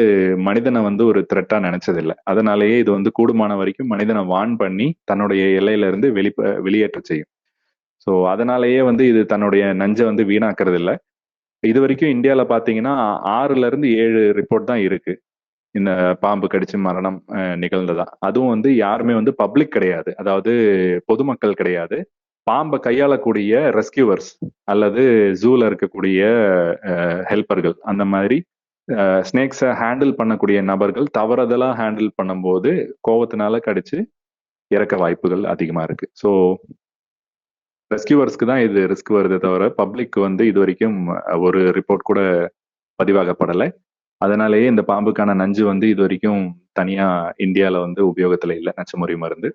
மனிதனை வந்து ஒரு த்ரெட்டா நினைச்சதில்லை. அதனாலேயே இது வந்து கூடுமான வரைக்கும் மனிதனை வார்ன் பண்ணி தன்னுடைய எல்லையில இருந்து வெளியேற்ற செய்யும். ஸோ அதனாலேயே வந்து இது தன்னுடைய நஞ்சை வந்து வீணாக்குறது இல்லை. இது வரைக்கும் இந்தியால பாத்தீங்கன்னா 6ல இருந்து 7 ரிப்போர்ட் தான் இருக்கு இந்த பாம்பு கடிச்சு மரணம் நிகழ்ந்ததா. அதுவும் வந்து யாருமே வந்து பப்ளிக் கிடையாது, அதாவது பொதுமக்கள் கிடையாது. பாம்பை கையாளக்கூடிய ரெஸ்கியூவர்ஸ் அல்லது ஜூல இருக்கக்கூடிய ஹெல்ப்பர்கள், அந்த மாதிரி ஸ்னேக்ஸை ஹேண்டில் பண்ணக்கூடிய நபர்கள் தவறுதலா ஹேண்டில் பண்ணும்போது கோவத்தினால கடிச்சு இறக்க வாய்ப்புகள் அதிகமா இருக்கு. ஸோ ரெஸ்கியூவர்ஸ்க்கு தான் இது ரிஸ்க் வருதே தவிர பப்ளிக் வந்து இது வரைக்கும் ஒரு ரிப்போர்ட் கூட பதிவாகப்படலை. அதனாலேயே இந்த பாம்புக்கான நஞ்சு வந்து இது வரைக்கும் தனியா இந்தியால வந்து உபயோகத்துல இல்லை, நச்சுமுறி மருந்து.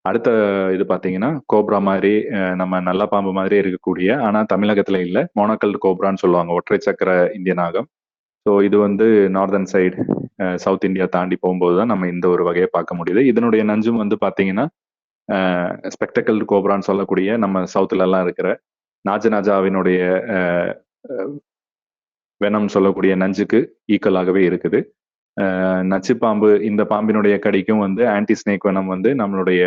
அடுத்த இது பாத்தீங்கன்னா கோப்ரா மாதிரி, நம்ம நல்ல பாம்பு மாதிரி இருக்கக்கூடிய, ஆனா தமிழகத்துல இல்லை, மோனோக்கல்டு கோப்ரான்னு சொல்லுவாங்க, ஒற்றை சக்கர இந்திய நாகம். ஸோ இது வந்து நார்தர்ன் சைடு, சவுத் இந்தியா தாண்டி போகும்போது தான் நம்ம இந்த ஒரு வகையை பார்க்க முடியுது. இதனுடைய நஞ்சும் வந்து பாத்தீங்கன்னா ஸ்பெக்டக்கல்டு கோப்ரான்னு சொல்லக்கூடிய நம்ம சவுத்துல எல்லாம் இருக்கிற நாஜனாஜாவினுடைய வெனம் சொல்லக்கூடிய நஞ்சுக்கு ஈக்குவலாகவே இருக்குது. நச்சு பாம்பு, இந்த பாம்பினுடைய கடிக்கும் வந்து ஆன்டி ஸ்னேக் வெனம் வந்து நம்மளுடைய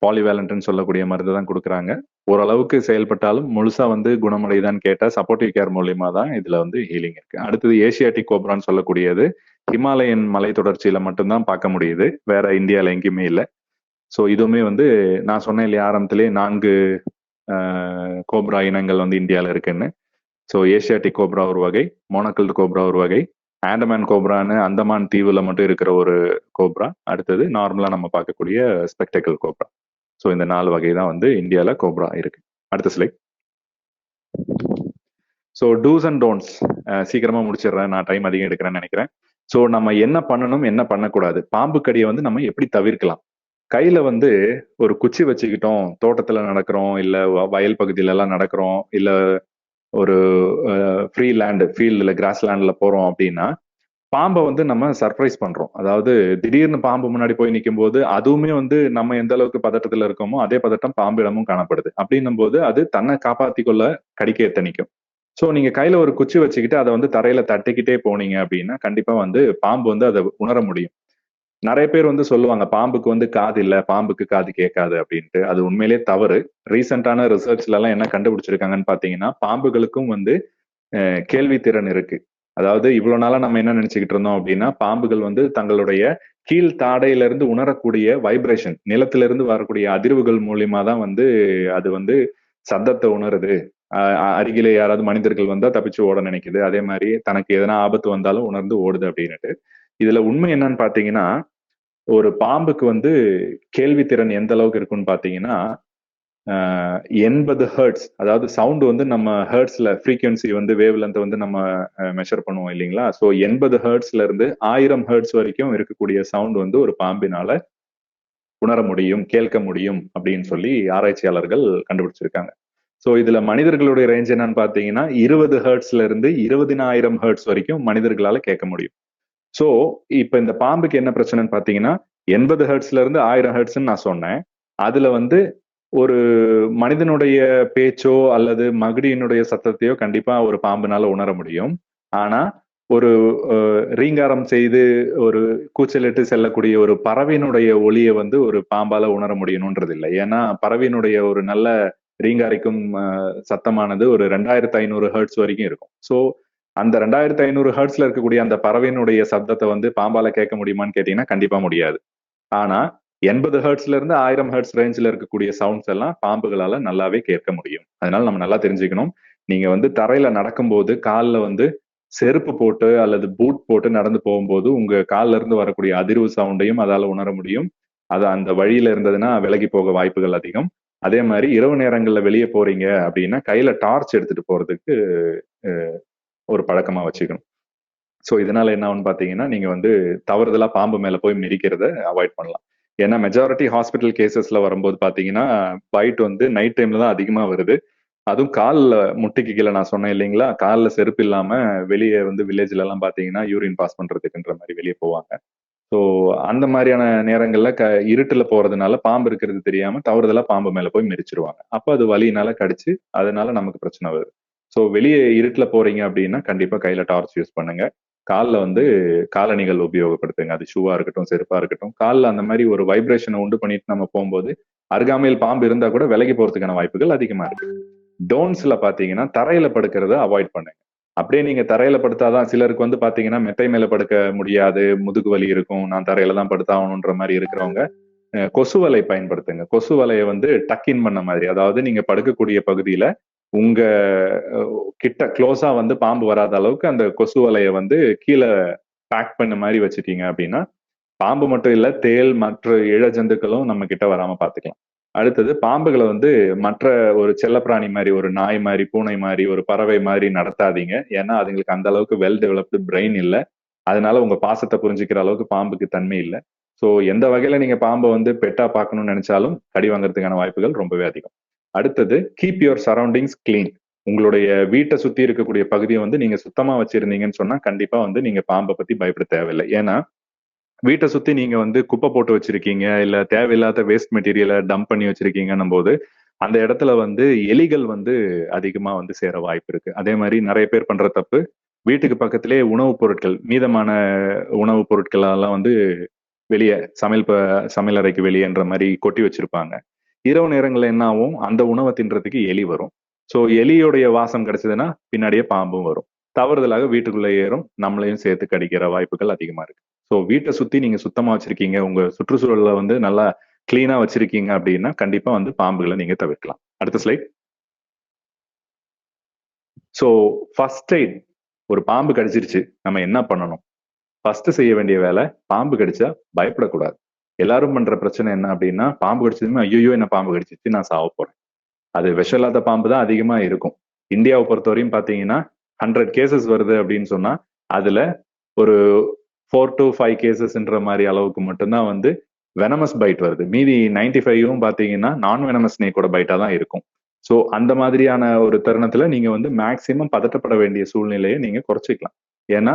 பாலிவேலண்ட்னு சொல்லக்கூடிய மருந்து தான் கொடுக்குறாங்க. ஓரளவுக்கு செயல்பட்டாலும் முழுசா வந்து குணமடைதான்னு கேட்டா சப்போர்ட்டிவ் கேர் மூலியமா தான் இதுல வந்து ஹீலிங் இருக்கு. அடுத்தது ஏசியாட்டிக் கோப்ரான்னு சொல்லக்கூடியது ஹிமாலயன் மலை தொடர்ச்சியில மட்டும்தான் பார்க்க முடியுது, வேற இந்தியால எங்கேயுமே இல்லை. ஸோ இதுவுமே வந்து நான் சொன்னேன் இல்லையா ஆரம்பத்திலே 4 கோப்ரா இனங்கள் வந்து இந்தியாவில் இருக்குன்னு. ஸோ ஏசியாட்டிக் கோப்ரா ஒரு வகை, மோனோக்கல்டு கோப்ரா ஒரு வகை, ஆண்டமான் கோப்ரான்னு அந்தமான் தீவுல மட்டும் இருக்கிற ஒரு கோப்ரா, அடுத்தது நார்மலா நம்ம பார்க்கக்கூடிய ஸ்பெக்டக்கல் கோப்ரா. ஸோ இந்த 4 வகை தான் வந்து இந்தியால கோப்ரா இருக்கு. அடுத்த slide. So dos and don'ts சீக்கிரமா முடிச்சிடுறேன், நான் டைம் அதிகம் எடுக்கிறேன்னு நினைக்கிறேன். ஸோ நம்ம என்ன பண்ணணும், என்ன பண்ணக்கூடாது, பாம்பு கடியை வந்து நம்ம எப்படி தவிர்க்கலாம். கையில வந்து ஒரு குச்சி வச்சுக்கிட்டோம், தோட்டத்துல நடக்கிறோம், இல்ல வயல் பகுதியில எல்லாம் நடக்கிறோம், இல்ல ஒரு ஃப்ரீ லேண்டு, ஃபீல்டுல கிராஸ் லேண்ட்ல போறோம் அப்படின்னா பாம்பை வந்து நம்ம சர்ப்ரைஸ் பண்றோம். அதாவது திடீர்னு பாம்பு முன்னாடி போய் நிற்கும் போது அதுவுமே வந்து நம்ம எந்த அளவுக்கு பதட்டத்துல இருக்கோமோ அதே பதட்டம் பாம்பிடமும் காணப்படுது. அப்படின்னும் போது அது தன்னை காப்பாத்தி கொள்ள கடிக்க எத்தனிக்கும். ஸோ நீங்க கையில ஒரு குச்சி வச்சுக்கிட்டு அதை வந்து தரையில தட்டிக்கிட்டே போனீங்க அப்படின்னா கண்டிப்பா வந்து பாம்பு வந்து அதை உணர முடியும். நிறைய பேர் வந்து சொல்லுவாங்க பாம்புக்கு வந்து காது இல்ல, பாம்புக்கு காது கேட்காது அப்படின்ட்டு. அது உண்மையிலேயே தவறு. ரீசெண்டான ரிசர்ச்ல எல்லாம் என்ன கண்டுபிடிச்சிருக்காங்கன்னு பாத்தீங்கன்னா பாம்புகளுக்கும் வந்து கேள்வி திறன் இருக்கு. அதாவது இவ்வளவு நாளா நம்ம என்ன நினைச்சுக்கிட்டு இருந்தோம் அப்படின்னா பாம்புகள் வந்து தங்களுடைய கீழ் தாடையில இருந்து உணரக்கூடிய வைப்ரேஷன், நிலத்திலிருந்து வரக்கூடிய அதிர்வுகள் மூலியமா தான் வந்து அது வந்து சத்தத்தை உணருது. அருகிலே யாராவது மனிதர்கள் வந்தா தப்பிச்சு ஓட நினைக்குது, அதே மாதிரி தனக்கு எதனா ஆபத்து வந்தாலும் உணர்ந்து ஓடுது அப்படின்னுட்டு. இதுல உண்மை என்னன்னு பாத்தீங்கன்னா ஒரு பாம்புக்கு வந்து கேள்வி திறன் எந்த அளவுக்கு இருக்குன்னு பாத்தீங்கன்னா 80 ஹெர்ட்ஸ், அதாவது சவுண்ட் வந்து நம்ம ஹெர்ட்ஸ்ல ஃப்ரீக்வன்சி வந்து வேவ் லென்த் வந்து நம்ம மெஷர் பண்ணுவோம் இல்லைங்களா? ஸோ 80 ஹெர்ட்ஸ்ல இருந்து 1000 ஹெர்ட்ஸ் வரைக்கும் இருக்கக்கூடிய சவுண்ட் வந்து ஒரு பாம்பினால உணர முடியும், கேட்க முடியும் அப்படின்னு சொல்லி ஆராய்ச்சியாளர்கள் கண்டுபிடிச்சிருக்காங்க. ஸோ இதுல மனிதர்களுடைய ரேஞ்ச் என்னன்னு பாத்தீங்கன்னா 20 ஹெர்ட்ஸ்ல இருந்து 20,000 ஹெர்ட்ஸ் வரைக்கும் மனிதர்களால கேட்க முடியும். ஸோ இப்ப இந்த பாம்புக்கு என்ன பிரச்சனைன்னு பாத்தீங்கன்னா 80 ஹெர்ட்ஸ்ல இருந்து 1000 ஹெர்ட்ஸ்ன்னு நான் சொன்னேன். அதுல வந்து ஒரு மனிதனுடைய பேச்சோ அல்லது மகுடியினுடைய சத்தத்தையோ கண்டிப்பா ஒரு பாம்புனால உணர முடியும். ஆனா ஒரு ரீங்காரம் செய்து ஒரு கூச்சலிட்டு செல்லக்கூடிய ஒரு பறவையினுடைய ஒலியை வந்து ஒரு பாம்பால உணர முடியணும்ன்றது இல்லை. ஏன்னா பறவையினுடைய ஒரு நல்ல ரீங்காரிக்கும் சத்தமானது ஒரு 2500 ஹெர்ட்ஸ் வரைக்கும் இருக்கும். ஸோ அந்த 2500 ஹெர்ட்ஸ்ல இருக்கக்கூடிய அந்த பறவையினுடைய சத்தத்தை வந்து பாம்பால கேட்க முடியுமான்னு கேட்டீங்கன்னா கண்டிப்பா முடியாது. ஆனா 80 ஹெர்ட்ஸ்ல இருந்து 1000 ஹெர்ட்ஸ் ரேஞ்சில் இருக்கக்கூடிய சவுண்ட்ஸ் எல்லாம் பாம்புகளால நல்லாவே கேட்க முடியும். அதனால நம்ம நல்லா தெரிஞ்சுக்கணும். நீங்க வந்து தரையில நடக்கும்போது காலில் வந்து செருப்பு போட்டு அல்லது பூட் போட்டு நடந்து போகும்போது உங்க கால்ல இருந்து வரக்கூடிய அதிர்வு சவுண்டையும் அதால உணர முடியும். அது அந்த வழியில இருந்ததுன்னா விலகி போக வாய்ப்புகள் அதிகம். அதே மாதிரி இரவு நேரங்கள்ல வெளியே போறீங்க அப்படின்னா கையில டார்ச் எடுத்துட்டு போறதுக்கு ஒரு பழக்கமா வச்சுக்கணும். ஸோ இதனால என்ன ஆகும்னு பாத்தீங்கன்னா நீங்க வந்து தவறுதலா பாம்பு மேல போய் மிதிக்கிறத அவாய்ட் பண்ணலாம். ஏன்னா மெஜாரிட்டி ஹாஸ்பிட்டல் கேசஸ்ல வரும்போது பாத்தீங்கன்னா பைட் வந்து நைட் டைம்ல தான் அதிகமா வருது. அதுவும் காலில் முட்டிக்கு கீழே நான் சொன்னேன் இல்லைங்களா, காலில் செருப்பு இல்லாம வெளியே வந்து வில்லேஜ்ல எல்லாம் பாத்தீங்கன்னா யூரின் பாஸ் பண்றதுக்குன்ற மாதிரி வெளியே போவாங்க. ஸோ அந்த மாதிரியான நேரங்கள்ல இருட்டுல போறதுனால பாம்பு இருக்கிறது தெரியாம தவறுதலா பாம்பு மேல போய் மிதிச்சிருவாங்க. அப்ப அது வலியினால கடிச்சு அதனால நமக்கு பிரச்சனை வருது. ஸோ வெளியே இருட்டுல போறீங்க அப்படின்னா கண்டிப்பா கையில டார்ச் யூஸ் பண்ணுங்க. காலில் வந்து காலணிகள் உபயோகப்படுத்துங்க. அது ஷூவா இருக்கட்டும், செருப்பா இருக்கட்டும். காலில் அந்த மாதிரி ஒரு வைப்ரேஷனை உண்டு பண்ணிட்டு நம்ம போகும்போது அருகாமையில் பாம்பு இருந்தா கூட விலகி போறதுக்கான வாய்ப்புகள் அதிகமா இருக்கு. டோன்ஸ்ல பாத்தீங்கன்னா தரையில படுக்கிறத அவாய்ட் பண்ணுங்க. அப்படியே நீங்க தரையில படுத்தாதான் சிலருக்கு வந்து பாத்தீங்கன்னா மெத்தை மேல படுக்க முடியாது, முதுகு வலி இருக்கும், நான் தரையில தான் படுத்தாகணுன்ற மாதிரி இருக்கிறவங்க கொசு வலை பயன்படுத்துங்க. கொசு வலையை வந்து டக்கின் பண்ண மாதிரி, அதாவது நீங்க படுக்கக்கூடிய பகுதியில உங்க கிட்ட க்ளோஸா வந்து பாம்பு வராத அளவுக்கு அந்த கொசு வலையை வந்து கீழே பேக் பண்ண மாதிரி வச்சுட்டீங்க அப்படின்னா பாம்பு மட்டும் இல்ல தேள் மற்ற இழ ஜந்துக்களும் நம்ம கிட்ட வராம பாத்துக்கலாம். அடுத்தது பாம்புகளை வந்து மற்ற ஒரு செல்லப்பிராணி மாதிரி, ஒரு நாய் மாதிரி, பூனை மாதிரி, ஒரு பறவை மாதிரி நடத்தாதீங்க. ஏன்னா அதுங்களுக்கு அந்த அளவுக்கு வெல் டெவலப்டு பிரெயின் இல்லை. அதனால உங்க பாசத்தை புரிஞ்சுக்கிற அளவுக்கு பாம்புக்கு தன்மை இல்லை. ஸோ எந்த வகையில நீங்க பாம்பை வந்து பெட்டா பார்க்கணும்னு நினைச்சாலும் கடி வாங்குறதுக்கான வாய்ப்புகள் ரொம்பவே அதிகம். அடுத்தது கீப் யுவர் சரௌண்டிங்ஸ் கிளீன். உங்களுடைய வீட்டை சுத்தி இருக்கக்கூடிய பகுதியை வந்து நீங்க சுத்தமா வச்சிருந்தீங்கன்னு சொன்னா கண்டிப்பா வந்து நீங்க பாம்பை பத்தி பயப்பட தேவையில்லை. ஏன்னா வீட்டை சுத்தி நீங்க வந்து குப்பை போட்டு வச்சிருக்கீங்க, இல்ல தேவையில்லாத வேஸ்ட் மெட்டீரியலை டம்ப் பண்ணி வச்சிருக்கீங்கன்னும் போது அந்த இடத்துல வந்து எலிகள் வந்து அதிகமா வந்து சேர வாய்ப்பு இருக்கு. அதே மாதிரி நிறைய பேர் பண்ற தப்பு, வீட்டுக்கு பக்கத்திலே உணவுப் பொருட்கள், மீதமான உணவுப் பொருட்கள் எல்லாம் வந்து வெளியே சமையல் அறைக்கு வெளியேன்ற மாதிரி கொட்டி வச்சிருப்பாங்க. இரவு நேரங்கள்ல என்ன ஆகும், அந்த உணவை தின்றதுக்கு எலி வரும். ஸோ எலியோடைய வாசம் கிடைச்சதுன்னா பின்னாடியே பாம்பும் வரும். தவறுதலாக வீட்டுக்குள்ள ஏறும், நம்மளையும் சேர்த்து கடிக்கிற வாய்ப்புகள் அதிகமா இருக்கு. ஸோ வீட்டை சுத்தி நீங்க சுத்தமா வச்சிருக்கீங்க, உங்க சுற்றுச்சூழலை வந்து நல்லா கிளீனா வச்சிருக்கீங்க அப்படின்னா கண்டிப்பா வந்து பாம்புகளை நீங்க தவிர்க்கலாம். அடுத்த ஸ்லைட். ஸோ ஃபர்ஸ்ட் எய்ட், ஒரு பாம்பு கடிச்சிருச்சு, நம்ம என்ன பண்ணணும்? ஃபர்ஸ்ட் செய்ய வேண்டிய வேலை, பாம்பு கடிச்சா பயப்படக்கூடாது. எல்லாரும் பண்ற பிரச்சனை என்ன அப்படின்னா, பாம்பு கடிச்சதுமே ஐயோ என்ன பாம்பு கடிச்சிச்சு, நான் சாவ போறேன். அது விஷம் இல்லாத பாம்பு தான் அதிகமா இருக்கும். இந்தியாவை பொறுத்தவரையும் பாத்தீங்கன்னா 100 கேசஸ் வருது அப்படின்னு சொன்னா அதுல ஒரு 4 to 5 கேசஸ்ன்ற மாதிரி அளவுக்கு மட்டும்தான் வந்து வெனமஸ் பைட் வருது. மீதி 95ம் பாத்தீங்கன்னா நான் வெனமஸ் ஸ்னேக்கோட பைட்டா தான் இருக்கும். ஸோ அந்த மாதிரியான ஒரு தருணத்துல நீங்க வந்து மேக்சிமம் பதட்டப்பட வேண்டிய சூழ்நிலையை நீங்க குறைச்சிக்கலாம். ஏன்னா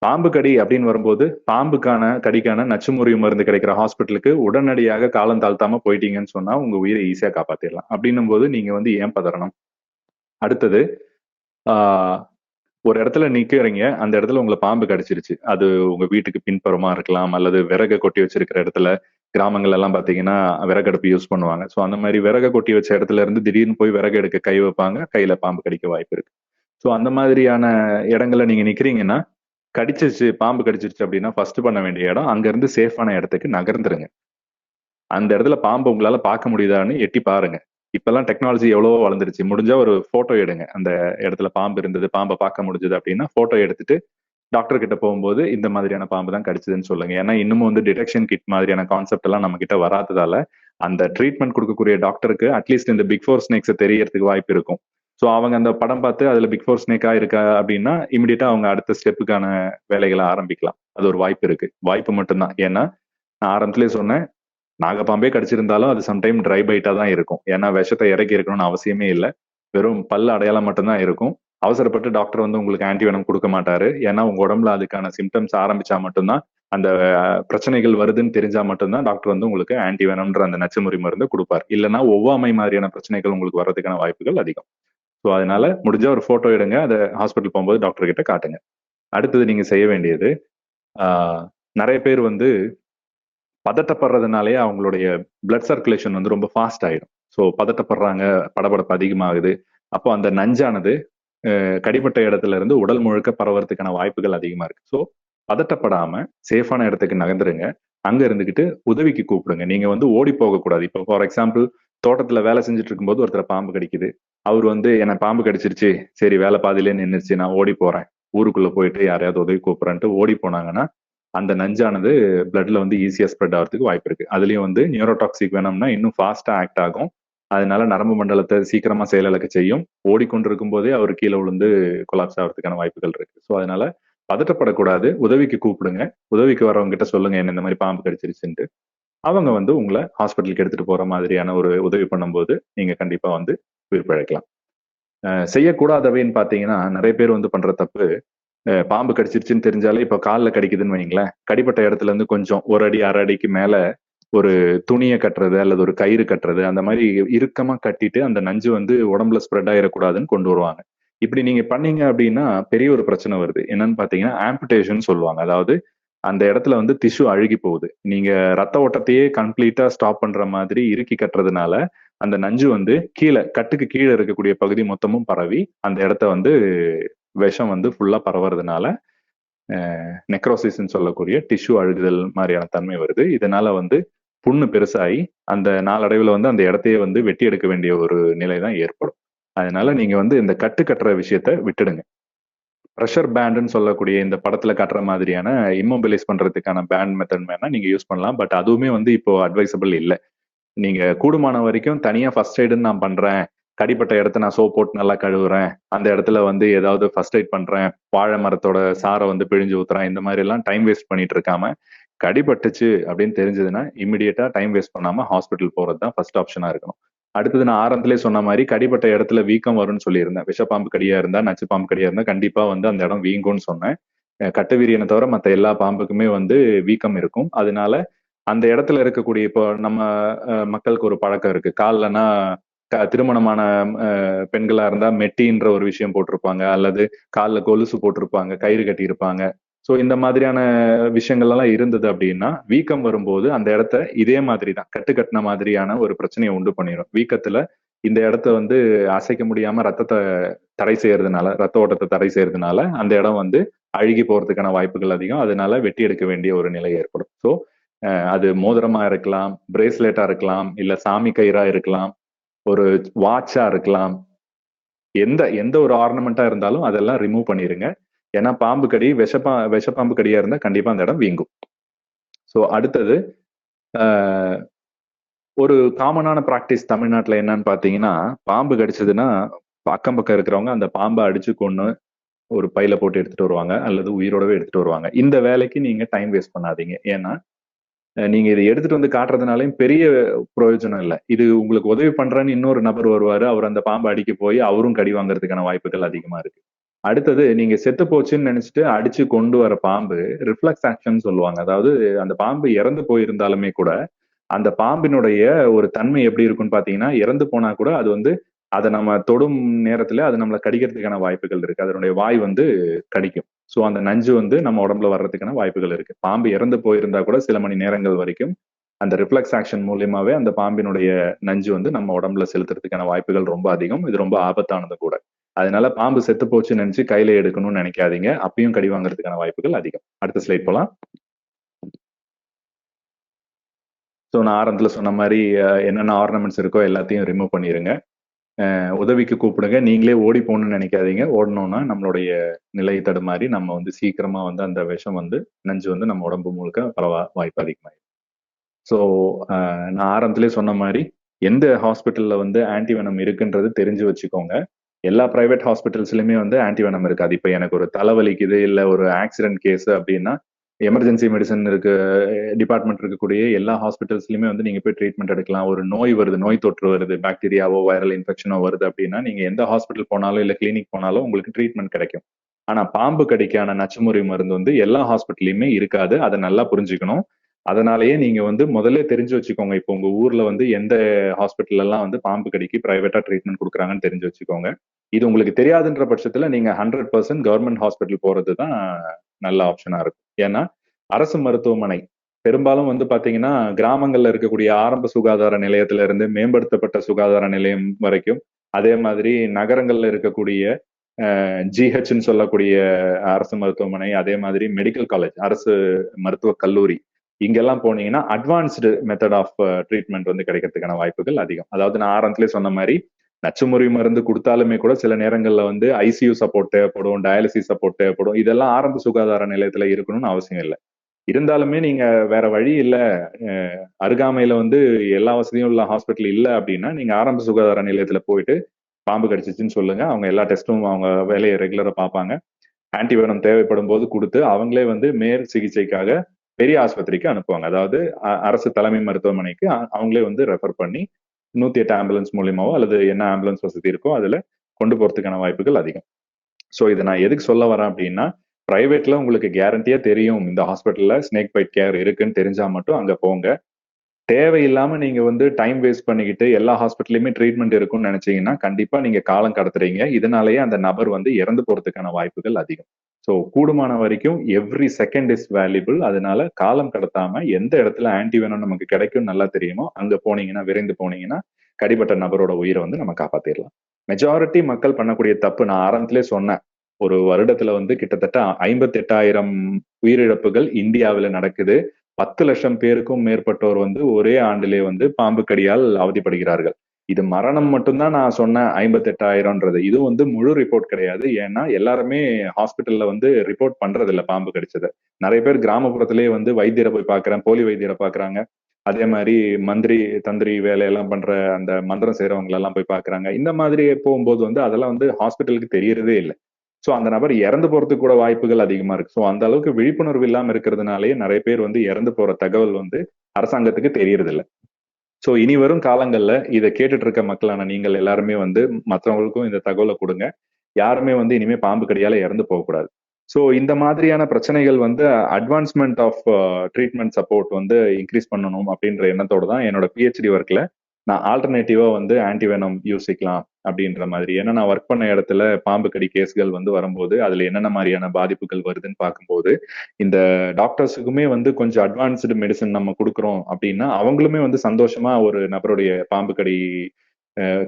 பாம்பு கடி அப்படின்னு வரும்போது பாம்புக்கான கடிக்கான நச்சுமுறிவு மருந்து கிடைக்கிற ஹாஸ்பிட்டலுக்கு உடனடியாக காலம் தாழ்த்தாம போயிட்டீங்கன்னு சொன்னா உங்க உயிரை ஈஸியா காப்பாத்திடலாம். அப்படின்னும் போது நீங்க வந்து ஏன் பதறணும்? அடுத்தது ஒரு இடத்துல நிக்கிறீங்க, அந்த இடத்துல உங்களை பாம்பு கடிச்சிருச்சு. அது உங்க வீட்டுக்கு பின்புறமா இருக்கலாம், அல்லது விறகு கொட்டி வச்சிருக்கிற இடத்துல. கிராமங்கள் எல்லாம் பாத்தீங்கன்னா விறகடுப்பு யூஸ் பண்ணுவாங்க. ஸோ அந்த மாதிரி விறகு கொட்டி வச்ச இடத்துல இருந்து திடீர்னு போய் விறகு எடுக்க கை வைப்பாங்க, கையில பாம்பு கடிக்க வாய்ப்பு இருக்கு. ஸோ அந்த மாதிரியான இடங்கள்ல நீங்க நிக்கிறீங்கன்னா கடிச்சிருச்சு, பாம்பு கடிச்சிருச்சு அப்படின்னா ஃபர்ஸ்ட் பண்ண வேண்டிய இடம், அங்க இருந்து சேஃபான இடத்துக்கு நகர்ந்துருங்க. அந்த இடத்துல பாம்பு உங்களால பார்க்க முடியுதான்னு எட்டி பாருங்க. இப்பெல்லாம் டெக்னாலஜி எவ்வளவோ வளர்ந்துருச்சு. முடிஞ்சா ஒரு போட்டோ எடுங்க. அந்த இடத்துல பாம்பு இருந்தது, பாம்பை பார்க்க முடிஞ்சது அப்படின்னா போட்டோ எடுத்துட்டு டாக்டர் கிட்ட போகும்போது இந்த மாதிரியான பாம்பு தான் கடிச்சதுன்னு சொல்லுங்க. ஏன்னா இன்னமும் வந்து டிடெக்ஷன் கிட் மாதிரியான கான்செப்ட் எல்லாம் நம்ம கிட்ட வராததால அந்த ட்ரீட்மெண்ட் கொடுக்கக்கூடிய டாக்டருக்கு அட்லீஸ்ட் இந்த பிக் ஃபோர் ஸ்னேக்ஸை தெரியறதுக்கு வாய்ப்பு இருக்கும். ஸோ அவங்க அந்த படம் பார்த்து அதுல பிக் ஃபோர் ஸ்னேக்கா இருக்கா அப்படின்னா இமிடியட்டா அவங்க அடுத்த ஸ்டெப்புக்கான வேலைகளை ஆரம்பிக்கலாம். அது ஒரு வாய்ப்பு இருக்கு. வாய்ப்பு மட்டும்தான். ஏன்னா நான் ஆரம்பத்திலே சொன்னேன், நாகப்பாம்பே கடிச்சிருந்தாலும் அது சம்டைம் ட்ரை பைட்டா தான் இருக்கும். ஏன்னா விஷத்தை இறக்கி இருக்கணும்னு அவசியமே இல்லை. வெறும் பல்லு அடையாளம் மட்டும்தான் இருக்கும். அவசரப்பட்டு டாக்டர் வந்து உங்களுக்கு ஆன்டிவெனம் கொடுக்க மாட்டாரு. ஏன்னா உங்க உடம்புல அதுக்கான சிம்டம்ஸ் ஆரம்பிச்சா மட்டும்தான், அந்த பிரச்சனைகள் வருதுன்னு தெரிஞ்சா மட்டும்தான் டாக்டர் வந்து உங்களுக்கு ஆன்டிவெனம்ன்ற அந்த நச்சுமுறி மருந்து கொடுப்பார். இல்லைன்னா ஒவ்வாமை மாதிரியான பிரச்சனைகள் உங்களுக்கு வர்றதுக்கான வாய்ப்புகள் அதிகம். ஸோ அதனால முடிஞ்ச ஒரு போட்டோ எடுங்க, அதை ஹாஸ்பிட்டல் போகும்போது டாக்டர் கிட்ட காட்டுங்க. அடுத்தது நீங்க செய்ய வேண்டியது, நிறைய பேர் வந்து பதட்டப்படுறதுனாலேயே அவங்களுடைய பிளட் சர்க்குலேஷன் வந்து ரொம்ப ஃபாஸ்ட் ஆயிடும். ஸோ பதட்டப்படுறாங்க, படபடப்பு அதிகமாகுது. அப்போ அந்த நஞ்சானது கடிப்பட்ட இடத்துல இருந்து உடல் முழுக்க பரவறதுக்கான வாய்ப்புகள் அதிகமா இருக்கு. ஸோ பதட்டப்படாம சேஃபான இடத்துக்கு நகர்ந்துருங்க. அங்க இருந்துகிட்டு உதவிக்கு கூப்பிடுங்க. நீங்க வந்து ஓடி போகக்கூடாது. இப்போ ஃபார் எக்ஸாம்பிள் தோட்டத்துல வேலை செஞ்சுட்டு இருக்கும்போது ஒருத்தர் பாம்பு கடிக்குது. அவர் வந்து என்ன பாம்பு கடிச்சிருச்சு, சரி வேலை பாதியிலே நின்றுச்சு, நான் ஓடி போறேன், ஊருக்குள்ள போயிட்டு யாரையாவது உதவி கூப்பிடுறேன்ட்டு ஓடி போனாங்கன்னா அந்த நஞ்சானது பிளட்ல வந்து ஈஸியா ஸ்ப்ரெட் ஆகிறதுக்கு வாய்ப்பு இருக்கு. அதுலயும் வந்து நியூரோடாக்சிக் வேணும்னா இன்னும் ஃபாஸ்டா ஆக்ட் ஆகும். அதனால நரம்பு மண்டலத்தை சீக்கிரமா செயலிழக்க செய்யும். ஓடிக்கொண்டிருக்கும் போதே அவர் கீழே விழுந்து கொலாப்ஸ் ஆகிறதுக்கான வாய்ப்புகள் இருக்கு. ஸோ அதனால பதட்டப்படக்கூடாது. உதவிக்கு கூப்பிடுங்க. உதவிக்கு வரவங்க கிட்ட சொல்லுங்க என்ன இந்த மாதிரி பாம்பு கடிச்சிருச்சுன்ட்டு. அவங்க வந்து உங்களை ஹாஸ்பிட்டலுக்கு எடுத்துட்டு போற மாதிரியான ஒரு உதவி பண்ணும்போது நீங்க கண்டிப்பா வந்து உயிர் பிழைக்கலாம். செய்யக்கூடாதவைன்னு பாத்தீங்கன்னா நிறைய பேர் வந்து பண்ற தப்பு, பாம்பு கடிச்சிருச்சுன்னு தெரிஞ்சாலே இப்ப காலில் கடிக்குதுன்னு வைங்களேன், கடிப்பட்ட இடத்துல இருந்து கொஞ்சம் ஒரு அடி அரை அடிக்கு மேல ஒரு துணியை கட்டுறது அல்லது ஒரு கயிறு கட்டுறது அந்த மாதிரி இறுக்கமா கட்டிட்டு அந்த நஞ்சு வந்து உடம்புல ஸ்ப்ரெட் ஆயிடக்கூடாதுன்னு கொண்டு வருவாங்க. இப்படி நீங்க பண்ணீங்க அப்படின்னா பெரிய ஒரு பிரச்சனை வருது. என்னன்னு பாத்தீங்கன்னா ஆம்புடேஷன் சொல்லுவாங்க. அதாவது அந்த இடத்துல வந்து டிஷ்யூ அழுகி போகுது. நீங்க ரத்த ஓட்டத்தையே கம்ப்ளீட்டா ஸ்டாப் பண்ற மாதிரி இறுக்கி கட்டுறதுனால அந்த நஞ்சு வந்து கீழே கட்டுக்கு கீழே இருக்கக்கூடிய பகுதி மொத்தமும் பரவி அந்த இடத்த வந்து விஷம் வந்து ஃபுல்லா பரவறதுனால நெக்ரோசிஸ்ன்னு சொல்லக்கூடிய டிஷ்யூ அழுகுதல் மாதிரியான தன்மை வருது. இதனால வந்து புண்ணு பெருசாகி அந்த நாளடைவில் வந்து அந்த இடத்தையே வந்து வெட்டி எடுக்க வேண்டிய ஒரு நிலை தான் ஏற்படும். அதனால நீங்க வந்து இந்த கட்டு கட்டுற விஷயத்த விட்டுடுங்க. ப்ரெஷர் பேண்டுன்னு சொல்லக்கூடிய இந்த படத்துல காட்டுற மாதிரியான இம்மொபிலைஸ் பண்றதுக்கான பேண்ட் மெத்தட் வேணா நீங்க யூஸ் பண்ணலாம். பட் அதுவுமே வந்து இப்போ அட்வைசபிள் இல்லை. நீங்க கூடுமான வரைக்கும் தனியா ஃபர்ஸ்ட் எய்டுன்னு நான் பண்றேன், கடிப்பட்ட இடத்த நான் சோப் போட்டு நல்லா கழுவுறேன், அந்த இடத்துல வந்து ஏதாவது ஃபர்ஸ்ட் எய்ட் பண்றேன், வாழை மரத்தோட சாரை வந்து பிழிஞ்சு ஊத்துறேன், இந்த மாதிரி எல்லாம் டைம் வேஸ்ட் பண்ணிட்டு இருக்காம கடிபட்டுச்சு அப்படின்னு தெரிஞ்சதுன்னா இமிடியேட்டா டைம் வேஸ்ட் பண்ணாம ஹாஸ்பிட்டல் போறது தான் ஃபர்ஸ்ட் ஆப்ஷனா இருக்கணும். அடுத்தது நான் ஆரம்பத்திலே சொன்ன மாதிரி கடிப்பட்ட இடத்துல வீக்கம் வரும்னு சொல்லியிருந்தேன். விஷப்பாம்பு கடியா இருந்தா, நச்சு பாம்பு கடியா இருந்தா கண்டிப்பா வந்து அந்த இடம் வீங்கும்னு சொன்னேன். கட்டுவீரியனை தவிர மற்ற எல்லா பாம்புக்குமே வந்து வீக்கம் இருக்கும். அதனால அந்த இடத்துல இருக்கக்கூடிய இப்போ நம்ம மக்களுக்கு ஒரு பழக்கம் இருக்கு. கால்லனா திருமணமான பெண்களா இருந்தா மெட்டின்ற ஒரு விஷயம் போட்டிருப்பாங்க, அல்லது காலில் கொலுசு போட்டிருப்பாங்க, கயிறு கட்டி இருப்பாங்க. ஸோ இந்த மாதிரியான விஷயங்கள் எல்லாம் இருந்தது அப்படின்னா வீக்கம் வரும்போது அந்த இடத்த இதே மாதிரி தான் கட்டு கட்டின மாதிரியான ஒரு பிரச்சனையை உண்டு பண்ணிடும். வீக்கத்துல இந்த இடத்த வந்து அசைக்க முடியாம ரத்தத்தை தடை செய்யறதுனால, ரத்த ஓட்டத்தை தடை செய்யறதுனால அந்த இடம் வந்து அழுகி போறதுக்கான வாய்ப்புகள் அதிகம். அதனால வெட்டி எடுக்க வேண்டிய ஒரு நிலை ஏற்படும். ஸோ அது மோதிரமா இருக்கலாம், பிரேஸ்லெட்டா இருக்கலாம், இல்ல சாமி கயிறா இருக்கலாம், ஒரு வாட்சா இருக்கலாம். எந்த எந்த ஒரு ஆர்னமெண்டா இருந்தாலும் அதெல்லாம் ரிமூவ் பண்ணிருங்க. ஏன்னா பாம்பு கடி விஷப்பாம்பு கடியா இருந்தா கண்டிப்பா அந்த இடம் வீங்கும். ஸோ அடுத்தது ஒரு காமனான பிராக்டிஸ் தமிழ்நாட்டுல என்னன்னு பாத்தீங்கன்னா, பாம்பு கடிச்சதுன்னா அக்கம் பக்கம் இருக்கிறவங்க அந்த பாம்பை அடிச்சு கொன்னு ஒரு பையில போட்டு எடுத்துட்டு வருவாங்க, அல்லது உயிரோடவே எடுத்துட்டு வருவாங்க. இந்த வேலைக்கு நீங்க டைம் வேஸ்ட் பண்ணாதீங்க. ஏன்னா நீங்க இதை எடுத்துட்டு வந்து காட்டுறதுனாலயும் பெரிய பிரயோஜனம் இல்லை. இது உங்களுக்கு உதவி பண்றேன்னு இன்னொரு நபர் வருவாரு. அவர் அந்த பாம்பை அடிக்க போய் அவரும் கடி வாங்குறதுக்கான வாய்ப்புகள் அதிகமா இருக்கு. அடுத்தது நீங்க செத்து போச்சுன்னு நினைச்சிட்டு அடிச்சு கொண்டு வர பாம்பு ரிஃப்ளெக்ஸ் ஆக்ஷன் சொல்லுவாங்க. அதாவது அந்த பாம்பு இறந்து போயிருந்தாலுமே கூட அந்த பாம்பினுடைய ஒரு தன்மை எப்படி இருக்கும்னு பாத்தீங்கன்னா, இறந்து போனா கூட அது வந்து அதை நம்ம தொடும் நேரத்துல அது நம்மளை கடிக்கிறதுக்கான வாய்ப்புகள் இருக்கு. அதனுடைய வாய் வந்து கடிக்கும். ஸோ அந்த நஞ்சு வந்து நம்ம உடம்புல வர்றதுக்கான வாய்ப்புகள் இருக்கு. பாம்பு இறந்து போயிருந்தா கூட சில மணி நேரங்கள் வரைக்கும் அந்த ரிஃப்ளெக்ஸ் ஆக்ஷன் மூலியமாவே அந்த பாம்பினுடைய நஞ்சு வந்து நம்ம உடம்புல செலுத்துறதுக்கான வாய்ப்புகள் ரொம்ப அதிகம். இது ரொம்ப ஆபத்தானது கூட. அதனால பாம்பு செத்து போச்சுன்னு நினைச்சு கையில எடுக்கணும்னு நினைக்காதீங்க. அப்பயும் கடி வாங்குறதுக்கான வாய்ப்புகள் அதிகம். அடுத்த ஸ்லைட் போலாம். ஸோ நான் ஆரம்பத்துல சொன்ன மாதிரி என்னென்ன ஆர்னமெண்ட்ஸ் இருக்கோ எல்லாத்தையும் ரிமூவ் பண்ணிருங்க. உதவிக்கு கூப்பிடுங்க. நீங்களே ஓடி போகணும்னு நினைக்காதீங்க. ஓடணும்னா நம்மளுடைய நிலை தடுமாறி நம்ம வந்து சீக்கிரமா வந்து அந்த விஷம் வந்து நஞ்சு வந்து நம்ம உடம்பு முழுக்க பரவ வாய்ப்பு அதிகமாயிடும். ஸோ நான் ஆரம்பத்திலே சொன்ன மாதிரி எந்த ஹாஸ்பிட்டல்ல வந்து ஆன்டிவெனம் இருக்குன்றது தெரிஞ்சு வச்சுக்கோங்க. எல்லா பிரைவேட் ஹாஸ்பிட்டல்ஸ்லயுமே வந்து ஆன்டிவெனம் இருக்காது. இப்போ எனக்கு ஒரு தலைவலிக்குது இல்ல ஒரு ஆக்சிடென்ட் கேஸ் அப்படின்னா எமர்ஜென்சி மெடிசன் இருக்கு டிபார்ட்மெண்ட் இருக்கக்கூடிய எல்லா ஹாஸ்பிட்டல்ஸ்லயுமே வந்து நீங்க போய் ட்ரீட்மெண்ட் எடுக்கலாம். ஒரு நோய் வருது, நோய் தொற்று வருது, பாக்டீரியாவோ வைரல் இன்ஃபெக்ஷனோ வருது அப்படின்னா நீங்க எந்த ஹாஸ்பிட்டல் போனாலும் இல்ல கிளினிக் போனாலும் உங்களுக்கு ட்ரீட்மெண்ட் கிடைக்கும். ஆனா பாம்பு கடிக்கான நச்சுமுறை மருந்து வந்து எல்லா ஹாஸ்பிட்டல்லையுமே இருக்காது. அதை நல்லா புரிஞ்சுக்கணும். அதனாலேயே நீங்க வந்து முதல்ல தெரிஞ்சு வச்சுக்கோங்க. இப்போ உங்க ஊர்ல வந்து எந்த ஹாஸ்பிட்டல் எல்லாம் வந்து பாம்பு கடிக்கு பிரைவேட்டா ட்ரீட்மெண்ட் கொடுக்குறாங்கன்னு தெரிஞ்சு வச்சுக்கோங்க. இது உங்களுக்கு தெரியாதுன்ற பட்சத்துல நீங்க 100% கவர்மெண்ட் ஹாஸ்பிட்டல் போறது தான் நல்ல ஆப்ஷனா இருக்கும். ஏன்னா அரசு மருத்துவமனை பெரும்பாலும் வந்து பாத்தீங்கன்னா கிராமங்கள்ல இருக்கக்கூடிய ஆரம்ப சுகாதார நிலையத்துல இருந்து மேம்படுத்தப்பட்ட சுகாதார நிலையம் வரைக்கும், அதே மாதிரி நகரங்கள்ல இருக்கக்கூடிய ஜிஹெச்ன்னு சொல்லக்கூடிய அரசு மருத்துவமனை, அதே மாதிரி மெடிக்கல் காலேஜ், அரசு மருத்துவக் கல்லூரி, இங்கெல்லாம் போனீங்கன்னா அட்வான்ஸ்டு மெத்தட் ஆஃப் ட்ரீட்மெண்ட் வந்து கிடைக்கிறதுக்கான வாய்ப்புகள் அதிகம். அதாவது நான் ஆரம்பத்திலே சொன்ன மாதிரி நச்சுமுறி மருந்து கொடுத்தாலுமே கூட சில நேரங்கள்ல வந்து ஐசியூ சப்போர்ட் தேவைப்படும், டயாலிசிஸ் சப்போர்ட் தேவைப்படும். இதெல்லாம் ஆரம்ப சுகாதார நிலையத்துல இருக்கணும்னு அவசியம் இல்லை. இருந்தாலுமே நீங்க வேற வழி இல்ல, அருகாமையில வந்து எல்லா வசதியும் உள்ள ஹாஸ்பிட்டல் இல்ல அப்படின்னா நீங்க ஆரம்ப சுகாதார நிலையத்துல போயிட்டு பாம்பு கடிச்சிச்சுன்னு சொல்லுங்க. அவங்க எல்லா டெஸ்ட்டும் அவங்க வேலையை ரெகுலரா பார்ப்பாங்க. ஆன்டிவெனம் தேவைப்படும் போது கொடுத்து அவங்களே வந்து மேல் சிகிச்சைக்காக பெரிய ஆஸ்பத்திரிக்கு அனுப்புவாங்க. அதாவது அரசு தலைமை மருத்துவமனைக்கு அவங்களே வந்து ரெஃபர் பண்ணி 108 ஆம்புலன்ஸ் மூலியமாவோ அல்லது என்ன ஆம்புலன்ஸ் வசதி இருக்கோ அதுல கொண்டு போறதுக்கான வாய்ப்புகள் அதிகம். ஸோ இதை நான் எதுக்கு சொல்ல வரேன் அப்படின்னா, பிரைவேட்ல உங்களுக்கு கேரண்டியா தெரியும் இந்த ஹாஸ்பிட்டல்ல ஸ்னேக் பைட் கேர் இருக்குன்னு தெரிஞ்சா மட்டும் அங்க போங்க. தேவையில்லாம நீங்க வந்து டைம் வேஸ்ட் பண்ணிக்கிட்டு எல்லா ஹாஸ்பிட்டல்லையுமே ட்ரீட்மெண்ட் இருக்கும்னு நினைச்சீங்கன்னா கண்டிப்பா நீங்க காலம் கடத்துறீங்க. இதனாலேயே அந்த நபர் வந்து இறந்து போறதுக்கான வாய்ப்புகள் அதிகம். ஸோ கூடுமான வரைக்கும் எவ்ரி செகண்ட் இஸ் வேல்யூபிள். அதனால காலம் கடத்தாம எந்த இடத்துல ஆன்டிவெனம் நமக்கு கிடைக்கும் நல்லா தெரியுமோ அங்க போனீங்கன்னா, விரைந்து போனீங்கன்னா கடிபட்ட நபரோட உயிரை வந்து நம்ம காப்பாத்திடலாம். மெஜாரிட்டி மக்கள் பண்ணக்கூடிய தப்பு நான் ஆரம்பத்திலே சொன்னேன். ஒரு வருடத்துல வந்து கிட்டத்தட்ட 58,000 உயிரிழப்புகள் இந்தியாவில் நடக்குது. 10 லட்சம் பேருக்கும் மேற்பட்டோர் வந்து ஒரே ஆண்டிலே வந்து பாம்பு கடியால் அவதிப்படுகிறார்கள். இது மரணம் மட்டும்தான் நான் சொன்னேன் 58,000ன்றது. இது வந்து முழு ரிப்போர்ட் கிடையாது. ஏன்னா எல்லாருமே ஹாஸ்பிட்டல்ல வந்து ரிப்போர்ட் பண்றது இல்ல பாம்பு கடிச்சதை. நிறைய பேர் கிராமப்புறத்திலேயே வந்து வைத்தியரை போய் பார்க்கறேன், போலி வைத்தியரை பார்க்கறாங்க. அதே மாதிரி மந்திரி தந்திரி வேலையெல்லாம் பண்ற அந்த மந்திரம் செய்யறவங்க எல்லாம் போய் பார்க்கறாங்க. இந்த மாதிரி போகும்போது வந்து அதெல்லாம் வந்து ஹாஸ்பிட்டலுக்கு தெரியறதே இல்லை. ஸோ அந்த நபர் இறந்து போறதுக்கு கூட வாய்ப்புகள் அதிகமா இருக்கு. ஸோ அந்த அளவுக்கு விழிப்புணர்வு இல்லாம இருக்கிறதுனாலேயே நிறைய பேர் வந்து இறந்து போற தகவல் வந்து அரசாங்கத்துக்கு தெரியறது இல்லை. ஸோ இனி வரும் காலங்கள்ல இதை கேட்டுட்டு இருக்க மக்களான நீங்கள் எல்லாருமே வந்து மற்றவங்களுக்கும் இந்த தகவலை கொடுங்க. யாருமே வந்து இனிமே பாம்பு கடியால இறந்து போகக்கூடாது. ஸோ இந்த மாதிரியான பிரச்சனைகள் வந்து அட்வான்ஸ்மெண்ட் ஆஃப் ட்ரீட்மெண்ட் சப்போர்ட் வந்து இன்க்ரீஸ் பண்ணணும் அப்படின்ற எண்ணத்தோட தான் என்னோட பிஹெச்டி ஒர்க்ல நான் ஆல்டர்னேட்டிவா வந்து ஆன்டிவெனம் யோசிக்கலாம் அப்படின்ற மாதிரி. ஏன்னா நான் ஒர்க் பண்ண இடத்துல பாம்பு கடி கேஸ்கள் வந்து வரும்போது அதுல என்னென்ன மாதிரியான பாதிப்புகள் வருதுன்னு பார்க்கும்போது இந்த டாக்டர்ஸுக்குமே வந்து கொஞ்சம் அட்வான்ஸ்டு மெடிசன் நம்ம கொடுக்குறோம் அப்படின்னா அவங்களுமே வந்து சந்தோஷமா ஒரு நபருடைய பாம்பு கடி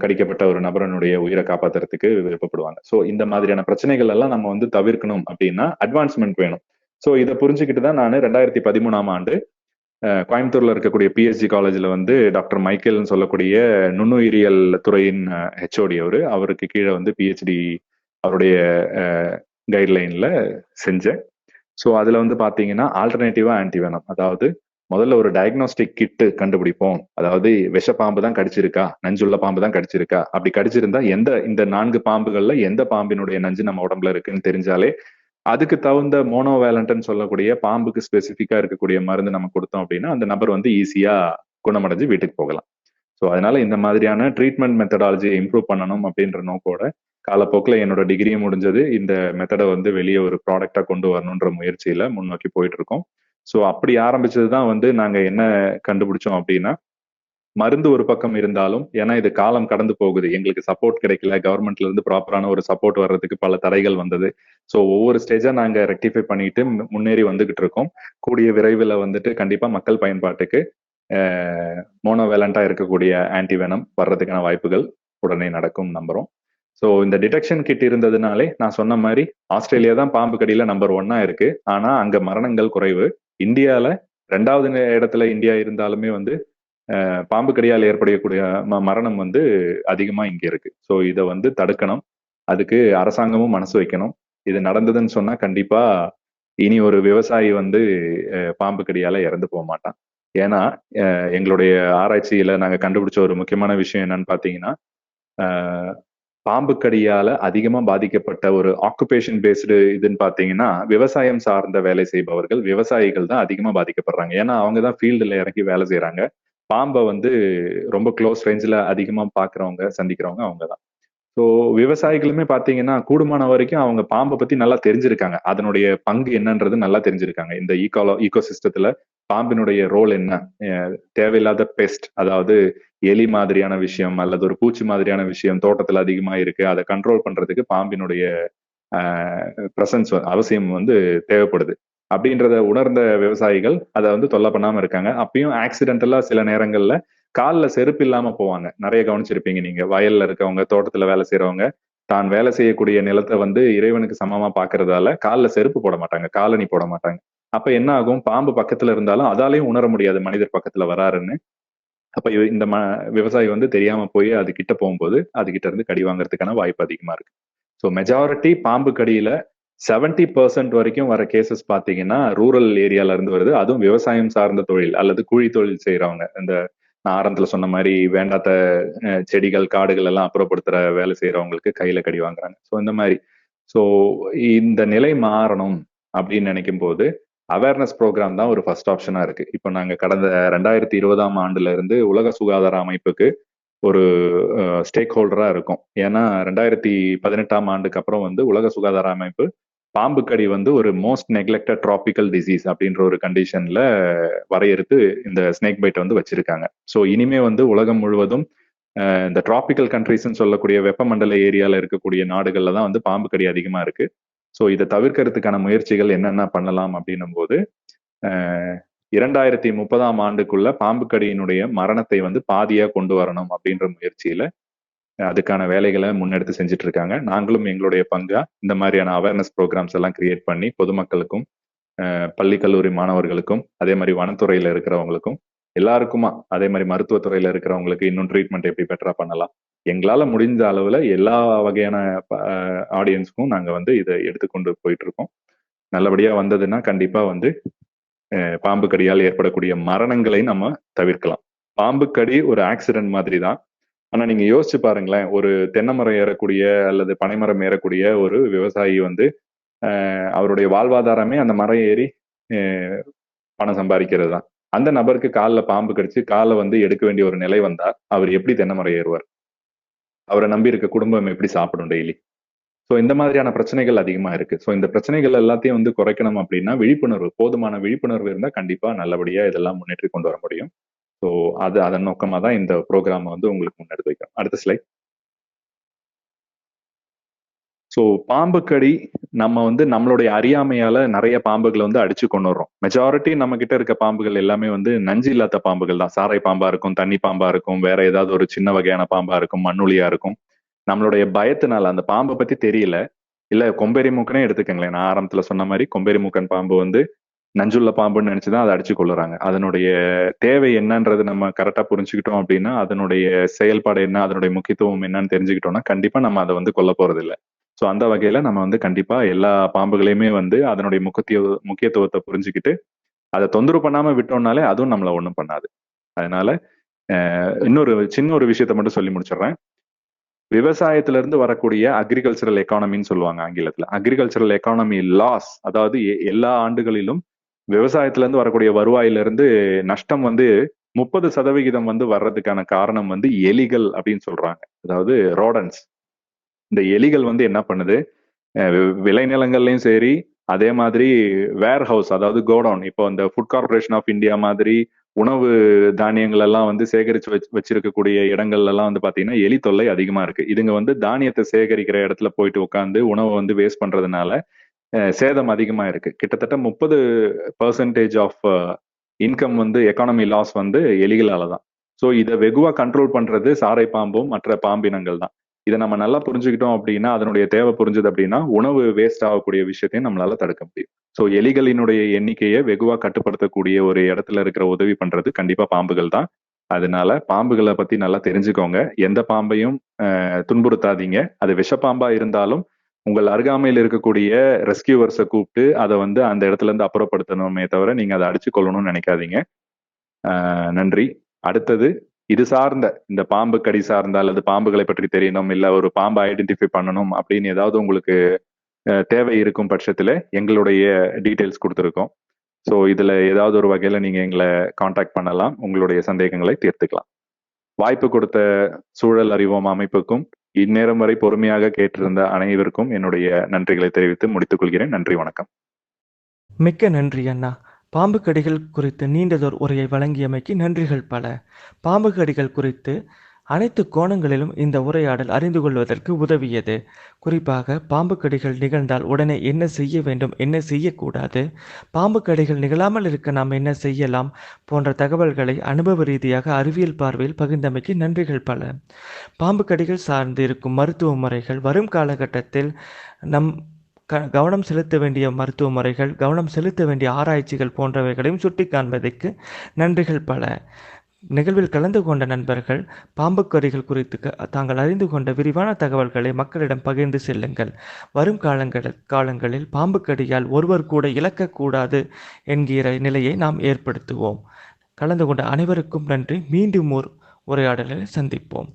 கடிக்கப்பட்ட ஒரு நபரனுடைய உயிரை காப்பாத்துறதுக்கு விருப்பப்படுவாங்க. ஸோ இந்த மாதிரியான பிரச்சனைகள் எல்லாம் நம்ம வந்து தவிர்க்கணும் அப்படின்னா அட்வான்ஸ்மெண்ட் வேணும். ஸோ இதை புரிஞ்சுக்கிட்டு தான் நான் 2013ஆம் ஆண்டு கோயம்புத்தூர்ல இருக்கக்கூடிய பிஎஸ்ஜி காலேஜ்ல வந்து டாக்டர் மைக்கேல்னு சொல்லக்கூடிய நுண்ணுயிரியல் துறையின் ஹெச்ஓடி அவருக்கு கீழே வந்து பிஹெச்டி அவருடைய கைட்லைன்ல செஞ்சேன். ஸோ அதுல வந்து பாத்தீங்கன்னா ஆல்டர்னேட்டிவா ஆன்டிவெனம், அதாவது முதல்ல ஒரு டயக்னோஸ்டிக் கிட்டு கண்டுபிடிப்போம். அதாவது விஷ பாம்பு தான் கடிச்சிருக்கா, நஞ்சுள்ள பாம்பு தான் கடிச்சிருக்கா, அப்படி கடிச்சிருந்தா இந்த 4 பாம்புகள்ல எந்த பாம்பினுடைய நஞ்சு நம்ம உடம்புல இருக்குன்னு தெரிஞ்சாலே அதுக்கு தகுந்த மோனோவேலண்ட்னு சொல்லக்கூடிய பாம்புக்கு ஸ்பெசிஃபிக்கா இருக்கக்கூடிய மருந்து நம்ம கொடுத்தோம் அப்படின்னா அந்த நபர் வந்து ஈஸியா குணமடைஞ்சு வீட்டுக்கு போகலாம். ஸோ அதனால இந்த மாதிரியான ட்ரீட்மெண்ட் மெத்தடாலஜியை இம்ப்ரூவ் பண்ணணும் அப்படின்ற நோக்கோட காலப்போக்கில் என்னோட டிகிரியும் முடிஞ்சது. இந்த மெத்தடை வந்து வெளியே ஒரு ப்ராடக்டா கொண்டு வரணுன்ற முயற்சியில முன்னோக்கி போயிட்டு இருக்கோம். ஸோ அப்படி ஆரம்பிச்சது தான் வந்து நாங்க என்ன கண்டுபிடிச்சோம் அப்படின்னா, மருந்து ஒரு பக்கம் இருந்தாலும், ஏன்னா இது காலம் கடந்து போகுது, எங்களுக்கு சப்போர்ட் கிடைக்கல, கவர்மெண்ட்ல இருந்து ப்ராப்பரான ஒரு சப்போர்ட் வர்றதுக்கு பல தடைகள் வந்தது. ஸோ ஒவ்வொரு ஸ்டேஜா நாங்க ரெக்டிஃபை பண்ணிட்டு முன்னேறி வந்துகிட்டு இருக்கோம். கூடிய விரைவில் வந்துட்டு கண்டிப்பா மக்கள் பயன்பாட்டுக்கு மோனோவேலண்டா இருக்கக்கூடிய ஆன்டிவெனம் வர்றதுக்கான வாய்ப்புகள் உடனே நடக்கும் நம்புறோம். ஸோ இந்த டிடெக்ஷன் கிட் இருந்ததுனாலே நான் சொன்ன மாதிரி ஆஸ்திரேலியா தான் பாம்பு கடியில நம்பர் 1 இருக்கு. ஆனா அங்க மரணங்கள் குறைவு. இந்தியால 2வது இடத்துல இந்தியா இருந்தாலுமே வந்து பாம்பு கடியால் ஏற்படக்கூடிய மரணம் வந்து அதிகமா இங்க இருக்கு. ஸோ இதை வந்து தடுக்கணும். அதுக்கு அரசாங்கமும் மனசு வைக்கணும். இது நடந்ததுன்னு சொன்னா கண்டிப்பா இனி ஒரு விவசாயி வந்து பாம்பு கடியால இறந்து போக மாட்டான். ஏன்னா எங்களுடைய ஆராய்ச்சியில நாங்க கண்டுபிடிச்ச ஒரு முக்கியமான விஷயம் என்னன்னு பாத்தீங்கன்னா, பாம்பு கடியால அதிகமா பாதிக்கப்பட்ட ஒரு ஆக்குபேஷன் பேஸ்டு இதுன்னு பாத்தீங்கன்னா, விவசாயம் சார்ந்த வேலை செய்பவர்கள், விவசாயிகள் தான் அதிகமா பாதிக்கப்படுறாங்க. ஏன்னா அவங்க தான் ஃபீல்டுல இறங்கி வேலை செய்யறாங்க. பாம்பை வந்து ரொம்ப க்ளோஸ் ரேஞ்சில் அதிகமா பாக்குறவங்க, சந்திக்கிறவங்க அவங்க தான். ஸோ விவசாயிகளுமே பாத்தீங்கன்னா கூடுமான வரைக்கும் அவங்க பாம்பை பத்தி நல்லா தெரிஞ்சிருக்காங்க. அதனுடைய பங்கு என்னன்றது நல்லா தெரிஞ்சிருக்காங்க. இந்த ஈகோ சிஸ்டத்துல பாம்பினுடைய ரோல் என்ன, தேவையில்லாத பெஸ்ட், அதாவது எலி மாதிரியான விஷயம் அல்லது ஒரு பூச்சி மாதிரியான விஷயம் தோட்டத்துல அதிகமா இருக்கு, அதை கண்ட்ரோல் பண்றதுக்கு பாம்பினுடைய பிரசன்ஸ் அவசியம் வந்து தேவைப்படுது அப்படின்றத உணர்ந்த விவசாயிகள் அதை வந்து தொல்லை பண்ணாம இருக்காங்க. அப்பயும் ஆக்சிடென்டலா சில நேரங்கள்ல காலில் செருப்பு இல்லாம போவாங்க. நிறைய கவனிச்சிருப்பீங்க நீங்க. வயல்ல இருக்கவங்க, தோட்டத்துல வேலை செய்யறவங்க தான் வேலை செய்யக்கூடிய நிலத்தை வந்து இறைவனுக்கு சமமா பாக்குறதால காலில் செருப்பு போட மாட்டாங்க, காலணி போட மாட்டாங்க. அப்ப என்ன ஆகும், பாம்பு பக்கத்துல இருந்தாலும் அதாலையும் உணர முடியாது மனிதர் பக்கத்துல வராருன்னு. அப்ப இந்த விவசாயி வந்து தெரியாம போய் அது கிட்ட போகும்போது அது கிட்ட இருந்து கடி வாங்குறதுக்கான வாய்ப்பு அதிகமா இருக்கு. ஸோ மெஜாரிட்டி பாம்பு கடியில 70% வரைக்கும் வர கேசஸ் பாத்தீங்கன்னா ரூரல் ஏரியால இருந்து வருது. அதுவும் விவசாயம் சார்ந்த தொழில் அல்லது கூலி தொழில் செய்யறவங்க, இந்த நான் ஆரம்பத்துல சொன்ன மாதிரி வேண்டாத செடிகள் காடுகள் எல்லாம் அப்புறப்படுத்துற வேலை செய்யறவங்களுக்கு கையில கடி வாங்குறாங்க. ஸோ இந்த மாதிரி. ஸோ இந்த நிலை மாறணும் அப்படின்னு நினைக்கும் போது அவேர்னஸ் ப்ரோக்ராம் தான் ஒரு ஃபர்ஸ்ட் ஆப்ஷனா இருக்கு. இப்போ நாங்க கடந்த 2020 இருந்து உலக சுகாதார அமைப்புக்கு ஒரு ஸ்டேக் ஹோல்டரா இருக்கும். ஏன்னா 2018 அப்புறம் வந்து உலக சுகாதார அமைப்பு பாம்பு கடி வந்து ஒரு மோஸ்ட் நெக்லெக்டட் டிராபிக்கல் டிசீஸ் அப்படின்ற ஒரு கண்டிஷன்ல வரையறுத்து இந்த ஸ்னேக் பைட் வந்து வச்சிருக்காங்க. ஸோ இனிமே வந்து உலகம் முழுவதும் இந்த டிராபிக்கல் கண்ட்ரிஸ்ன்னு சொல்லக்கூடிய வெப்பமண்டல ஏரியால இருக்கக்கூடிய நாடுகள்ல தான் வந்து பாம்பு கடி அதிகமா இருக்கு. ஸோ இதை தவிர்க்கிறதுக்கான முயற்சிகள் என்னென்ன பண்ணலாம் அப்படின்னும் போது 2030 பாம்பு கடியினுடைய மரணத்தை வந்து பாதியா கொண்டு வரணும் அப்படின்ற முயற்சியில அதுக்கான வேலைகளை முன்னெடுத்து செஞ்சுட்டு இருக்காங்க. நாங்களும் எங்களுடைய பங்கா இந்த மாதிரியான அவேர்னஸ் ப்ரோக்ராம்ஸ் எல்லாம் கிரியேட் பண்ணி பொதுமக்களுக்கும் பள்ளி கல்லூரி மாணவர்களுக்கும் அதே மாதிரி வனத்துறையில இருக்கிறவங்களுக்கும் எல்லாருக்குமா, அதே மாதிரி மருத்துவத்துறையில இருக்கிறவங்களுக்கு இன்னும் ட்ரீட்மெண்ட் எப்படி பெட்டரா பண்ணலாம், எங்களால முடிந்த அளவுல எல்லா வகையான ஆடியன்ஸ்க்கும் நாங்க வந்து இதை எடுத்துக்கொண்டு போயிட்டு இருக்கோம். நல்லபடியா வந்ததுன்னா கண்டிப்பா வந்து பாம்பு கடியால் ஏற்படக்கூடிய மரணங்களை நம்ம தவிர்க்கலாம். பாம்பு கடி ஒரு ஆக்சிடென்ட் மாதிரி தான். ஆனா நீங்க யோசிச்சு பாருங்களேன், ஒரு தென்னை மரம் ஏறக்கூடிய அல்லது பனைமரம் ஏறக்கூடிய ஒரு விவசாயி வந்து அவருடைய வாழ்வாதாரமே அந்த மரம் ஏறி பணம் சம்பாதிக்கிறது தான். அந்த நபருக்கு காலில் பாம்பு கடிச்சு காலை வந்து எடுக்க வேண்டிய ஒரு நிலை வந்தா அவர் எப்படி தென்னை மரம் ஏறுவார்? அவரை நம்பி இருக்க குடும்பம் எப்படி சாப்பிடும் டெய்லி? ஸோ இந்த மாதிரியான பிரச்சனைகள் அதிகமா இருக்கு. ஸோ இந்த பிரச்சனைகள் எல்லாத்தையும் வந்து குறைக்கணும் அப்படின்னா விழிப்புணர்வு, போதுமான விழிப்புணர்வு இருந்தா கண்டிப்பா நல்லபடியா இதெல்லாம் முன்னேற்றி கொண்டு வர முடியும். ஸோ அதன் நோக்கமா தான் இந்த ப்ரோக்ராம் வந்து உங்களுக்கு முன்னெடுத்து வைக்கிறோம். அடுத்த ஸ்லைட். ஸோ பாம்பு கடி நம்ம வந்து நம்மளுடைய அறியாமையால நிறைய பாம்புகளை வந்து அடிச்சு கொண்டு வர்றோம். மெஜாரிட்டி நம்ம கிட்ட இருக்க பாம்புகள் எல்லாமே வந்து நஞ்சு இல்லாத பாம்புகள் தான். சாரை பாம்பா இருக்கும், தண்ணி பாம்பா இருக்கும், வேற ஏதாவது ஒரு சின்ன வகையான பாம்பா இருக்கும், மண்ணுளியா இருக்கும். நம்மளுடைய பயத்தினால அந்த பாம்பை பத்தி தெரியல. இல்ல கொம்பேரி மூக்கனே எடுத்துக்கங்களேன். நான் ஆரம்பத்துல சொன்ன மாதிரி கொம்பேரி மூக்கன் பாம்பு வந்து நஞ்சுள்ள பாம்புன்னு நினைச்சுதான் அதை அடிச்சு கொள்ளுறாங்க. அதனுடைய தேவை என்னன்றது நம்ம கரெக்டா புரிஞ்சுக்கிட்டோம் அப்படின்னா, அதனுடைய செயல்பாடு என்ன, அதனுடைய முக்கியத்துவம் என்னன்னு தெரிஞ்சுக்கிட்டோம்னா கண்டிப்பா நம்ம அதை வந்து கொல்ல போறது இல்லை. ஸோ அந்த வகையில நம்ம வந்து கண்டிப்பா எல்லா பாம்புகளையுமே வந்து அதனுடைய முக்கியத்துவத்தை புரிஞ்சுக்கிட்டு அதை தொந்தரவு பண்ணாம விட்டோம்னாலே அதுவும் நம்மள ஒண்ணும் பண்ணாது. அதனால இன்னொரு சின்ன ஒரு விஷயத்த மட்டும் சொல்லி முடிச்சிடுறேன். விவசாயத்துல இருந்து வரக்கூடிய அக்ரிகல்ச்சரல் எக்கானமின்னு சொல்லுவாங்க ஆங்கிலத்துல. அக்ரிகல்ச்சரல் எக்கானமி லாஸ், அதாவது எல்லா ஆண்டுகளிலும் விவசாயத்துல இருந்து வரக்கூடிய வருவாயிலிருந்து நஷ்டம் வந்து 30% வந்து வர்றதுக்கான காரணம் வந்து எலிகள் அப்படின்னு சொல்றாங்க. அதாவது ரோடன்ஸ். இந்த எலிகள் வந்து என்ன பண்ணுது, விளைநிலங்கள்லயும் சரி, அதே மாதிரி வேர் ஹவுஸ், அதாவது கோடவுன், இப்போ இந்த ஃபுட் கார்பரேஷன் ஆஃப் இந்தியா மாதிரி உணவு தானியங்கள் எல்லாம் வந்து சேகரிச்சு வச்சிருக்கக்கூடிய இடங்கள்ல எல்லாம் வந்து பாத்தீங்கன்னா எலி தொல்லை அதிகமா இருக்கு. இதுங்க வந்து தானியத்தை சேகரிக்கிற இடத்துல போயிட்டு உட்காந்து உணவை வந்து வேஸ்ட் பண்றதுனால சேதம் அதிகமா இருக்கு. கிட்டத்தட்ட 30% ஆஃப் இன்கம் வந்து எக்கானமி லாஸ் வந்து எலிகளால தான். ஸோ இதை வெகுவா கண்ட்ரோல் பண்றது சாரை பாம்பும் மற்ற பாம்பினங்கள் தான். இதை நம்ம நல்லா புரிஞ்சுக்கிட்டோம் அப்படின்னா, அதனுடைய தேவை புரிஞ்சுது அப்படின்னா உணவு வேஸ்ட் ஆகக்கூடிய விஷயத்தையும் நம்மளால தடுக்க முடியும். ஸோ எலிகளினுடைய எண்ணிக்கையை வெகுவா கட்டுப்படுத்தக்கூடிய ஒரு இடத்துல இருக்கிற உதவி பண்றது கண்டிப்பா பாம்புகள் தான். அதனால பாம்புகளை பத்தி நல்லா தெரிஞ்சுக்கோங்க. எந்த பாம்பையும் துன்புறுத்தாதீங்க. அது விஷப்பாம்பா இருந்தாலும் உங்கள் அருகாமையில் இருக்கக்கூடிய ரெஸ்கியூவர்ஸை கூப்பிட்டு அதை வந்து அந்த இடத்துல இருந்து அப்புறப்படுத்தணுமே தவிர நீங்க அதை அடிச்சு கொள்ளணும்னு நினைக்காதீங்க. நன்றி. அடுத்தது இது சார்ந்த இந்த பாம்பு கடி சார்ந்த அல்லது பாம்புகளை பற்றி தெரியணும், இல்ல ஒரு பாம்பை ஐடென்டிஃபை பண்ணணும் அப்படின்னு ஏதாவது உங்களுக்கு தேவை இருக்கும் பட்சத்துல எங்களுடைய டீட்டெயில்ஸ் கொடுத்துருக்கோம். ஸோ இதுல ஏதாவது ஒரு வகையில நீங்க எங்களை காண்டாக்ட் பண்ணலாம், உங்களுடைய சந்தேகங்களை தீர்த்துக்கலாம். வாய்ப்பு கொடுத்த சூழல் அறிவோம் அமைப்புக்கும் இந்நேரம் வரை பொறுமையாக கேட்டிருந்த அனைவருக்கும் என்னுடைய நன்றிகளை தெரிவித்து முடித்துக் கொள்கிறேன். நன்றி, வணக்கம். மிக்க நன்றி அண்ணா. பாம்பு கடிகள் குறித்து நீண்டதோர் உரையை வழங்கியமைக்கு நன்றிகள் பல. பாம்பு கடிகள் குறித்து அனைத்து கோணங்களிலும் இந்த உரையாடல் அறிந்து கொள்வதற்கு உதவியது. குறிப்பாக பாம்பு கடிகள் நிகழ்ந்தால் உடனே என்ன செய்ய வேண்டும், என்ன செய்யக்கூடாது, பாம்பு கடிகள் நிகழாமல் இருக்க நாம் என்ன செய்யலாம் போன்ற தகவல்களை அனுபவ ரீதியாக அறிவியல் பார்வையில் பகிர்ந்தமைக்கு நன்றிகள் பல. பாம்பு கடிகள் சார்ந்து இருக்கும் மருத்துவ முறைகள், வரும் காலகட்டத்தில் நம் கவனம் செலுத்த வேண்டிய மருத்துவ முறைகள், கவனம் செலுத்த வேண்டிய ஆராய்ச்சிகள் போன்றவைகளையும் சுட்டி காண்பதற்கு நன்றிகள் பல. நிகழ்வில் கலந்து கொண்ட நண்பர்கள் பாம்பு கடிகள் குறித்து தாங்கள் அறிந்து கொண்ட விரிவான தகவல்களை மக்களிடம் பகிர்ந்து செல்லுங்கள். வரும் காலங்களில் பாம்பு கடியால் ஒருவர் கூட இழக்கக்கூடாது என்கிற நிலையை நாம் ஏற்படுத்துவோம். கலந்து கொண்ட அனைவருக்கும் நன்றி. மீண்டும் ஓர் உரையாடலில் சந்திப்போம்.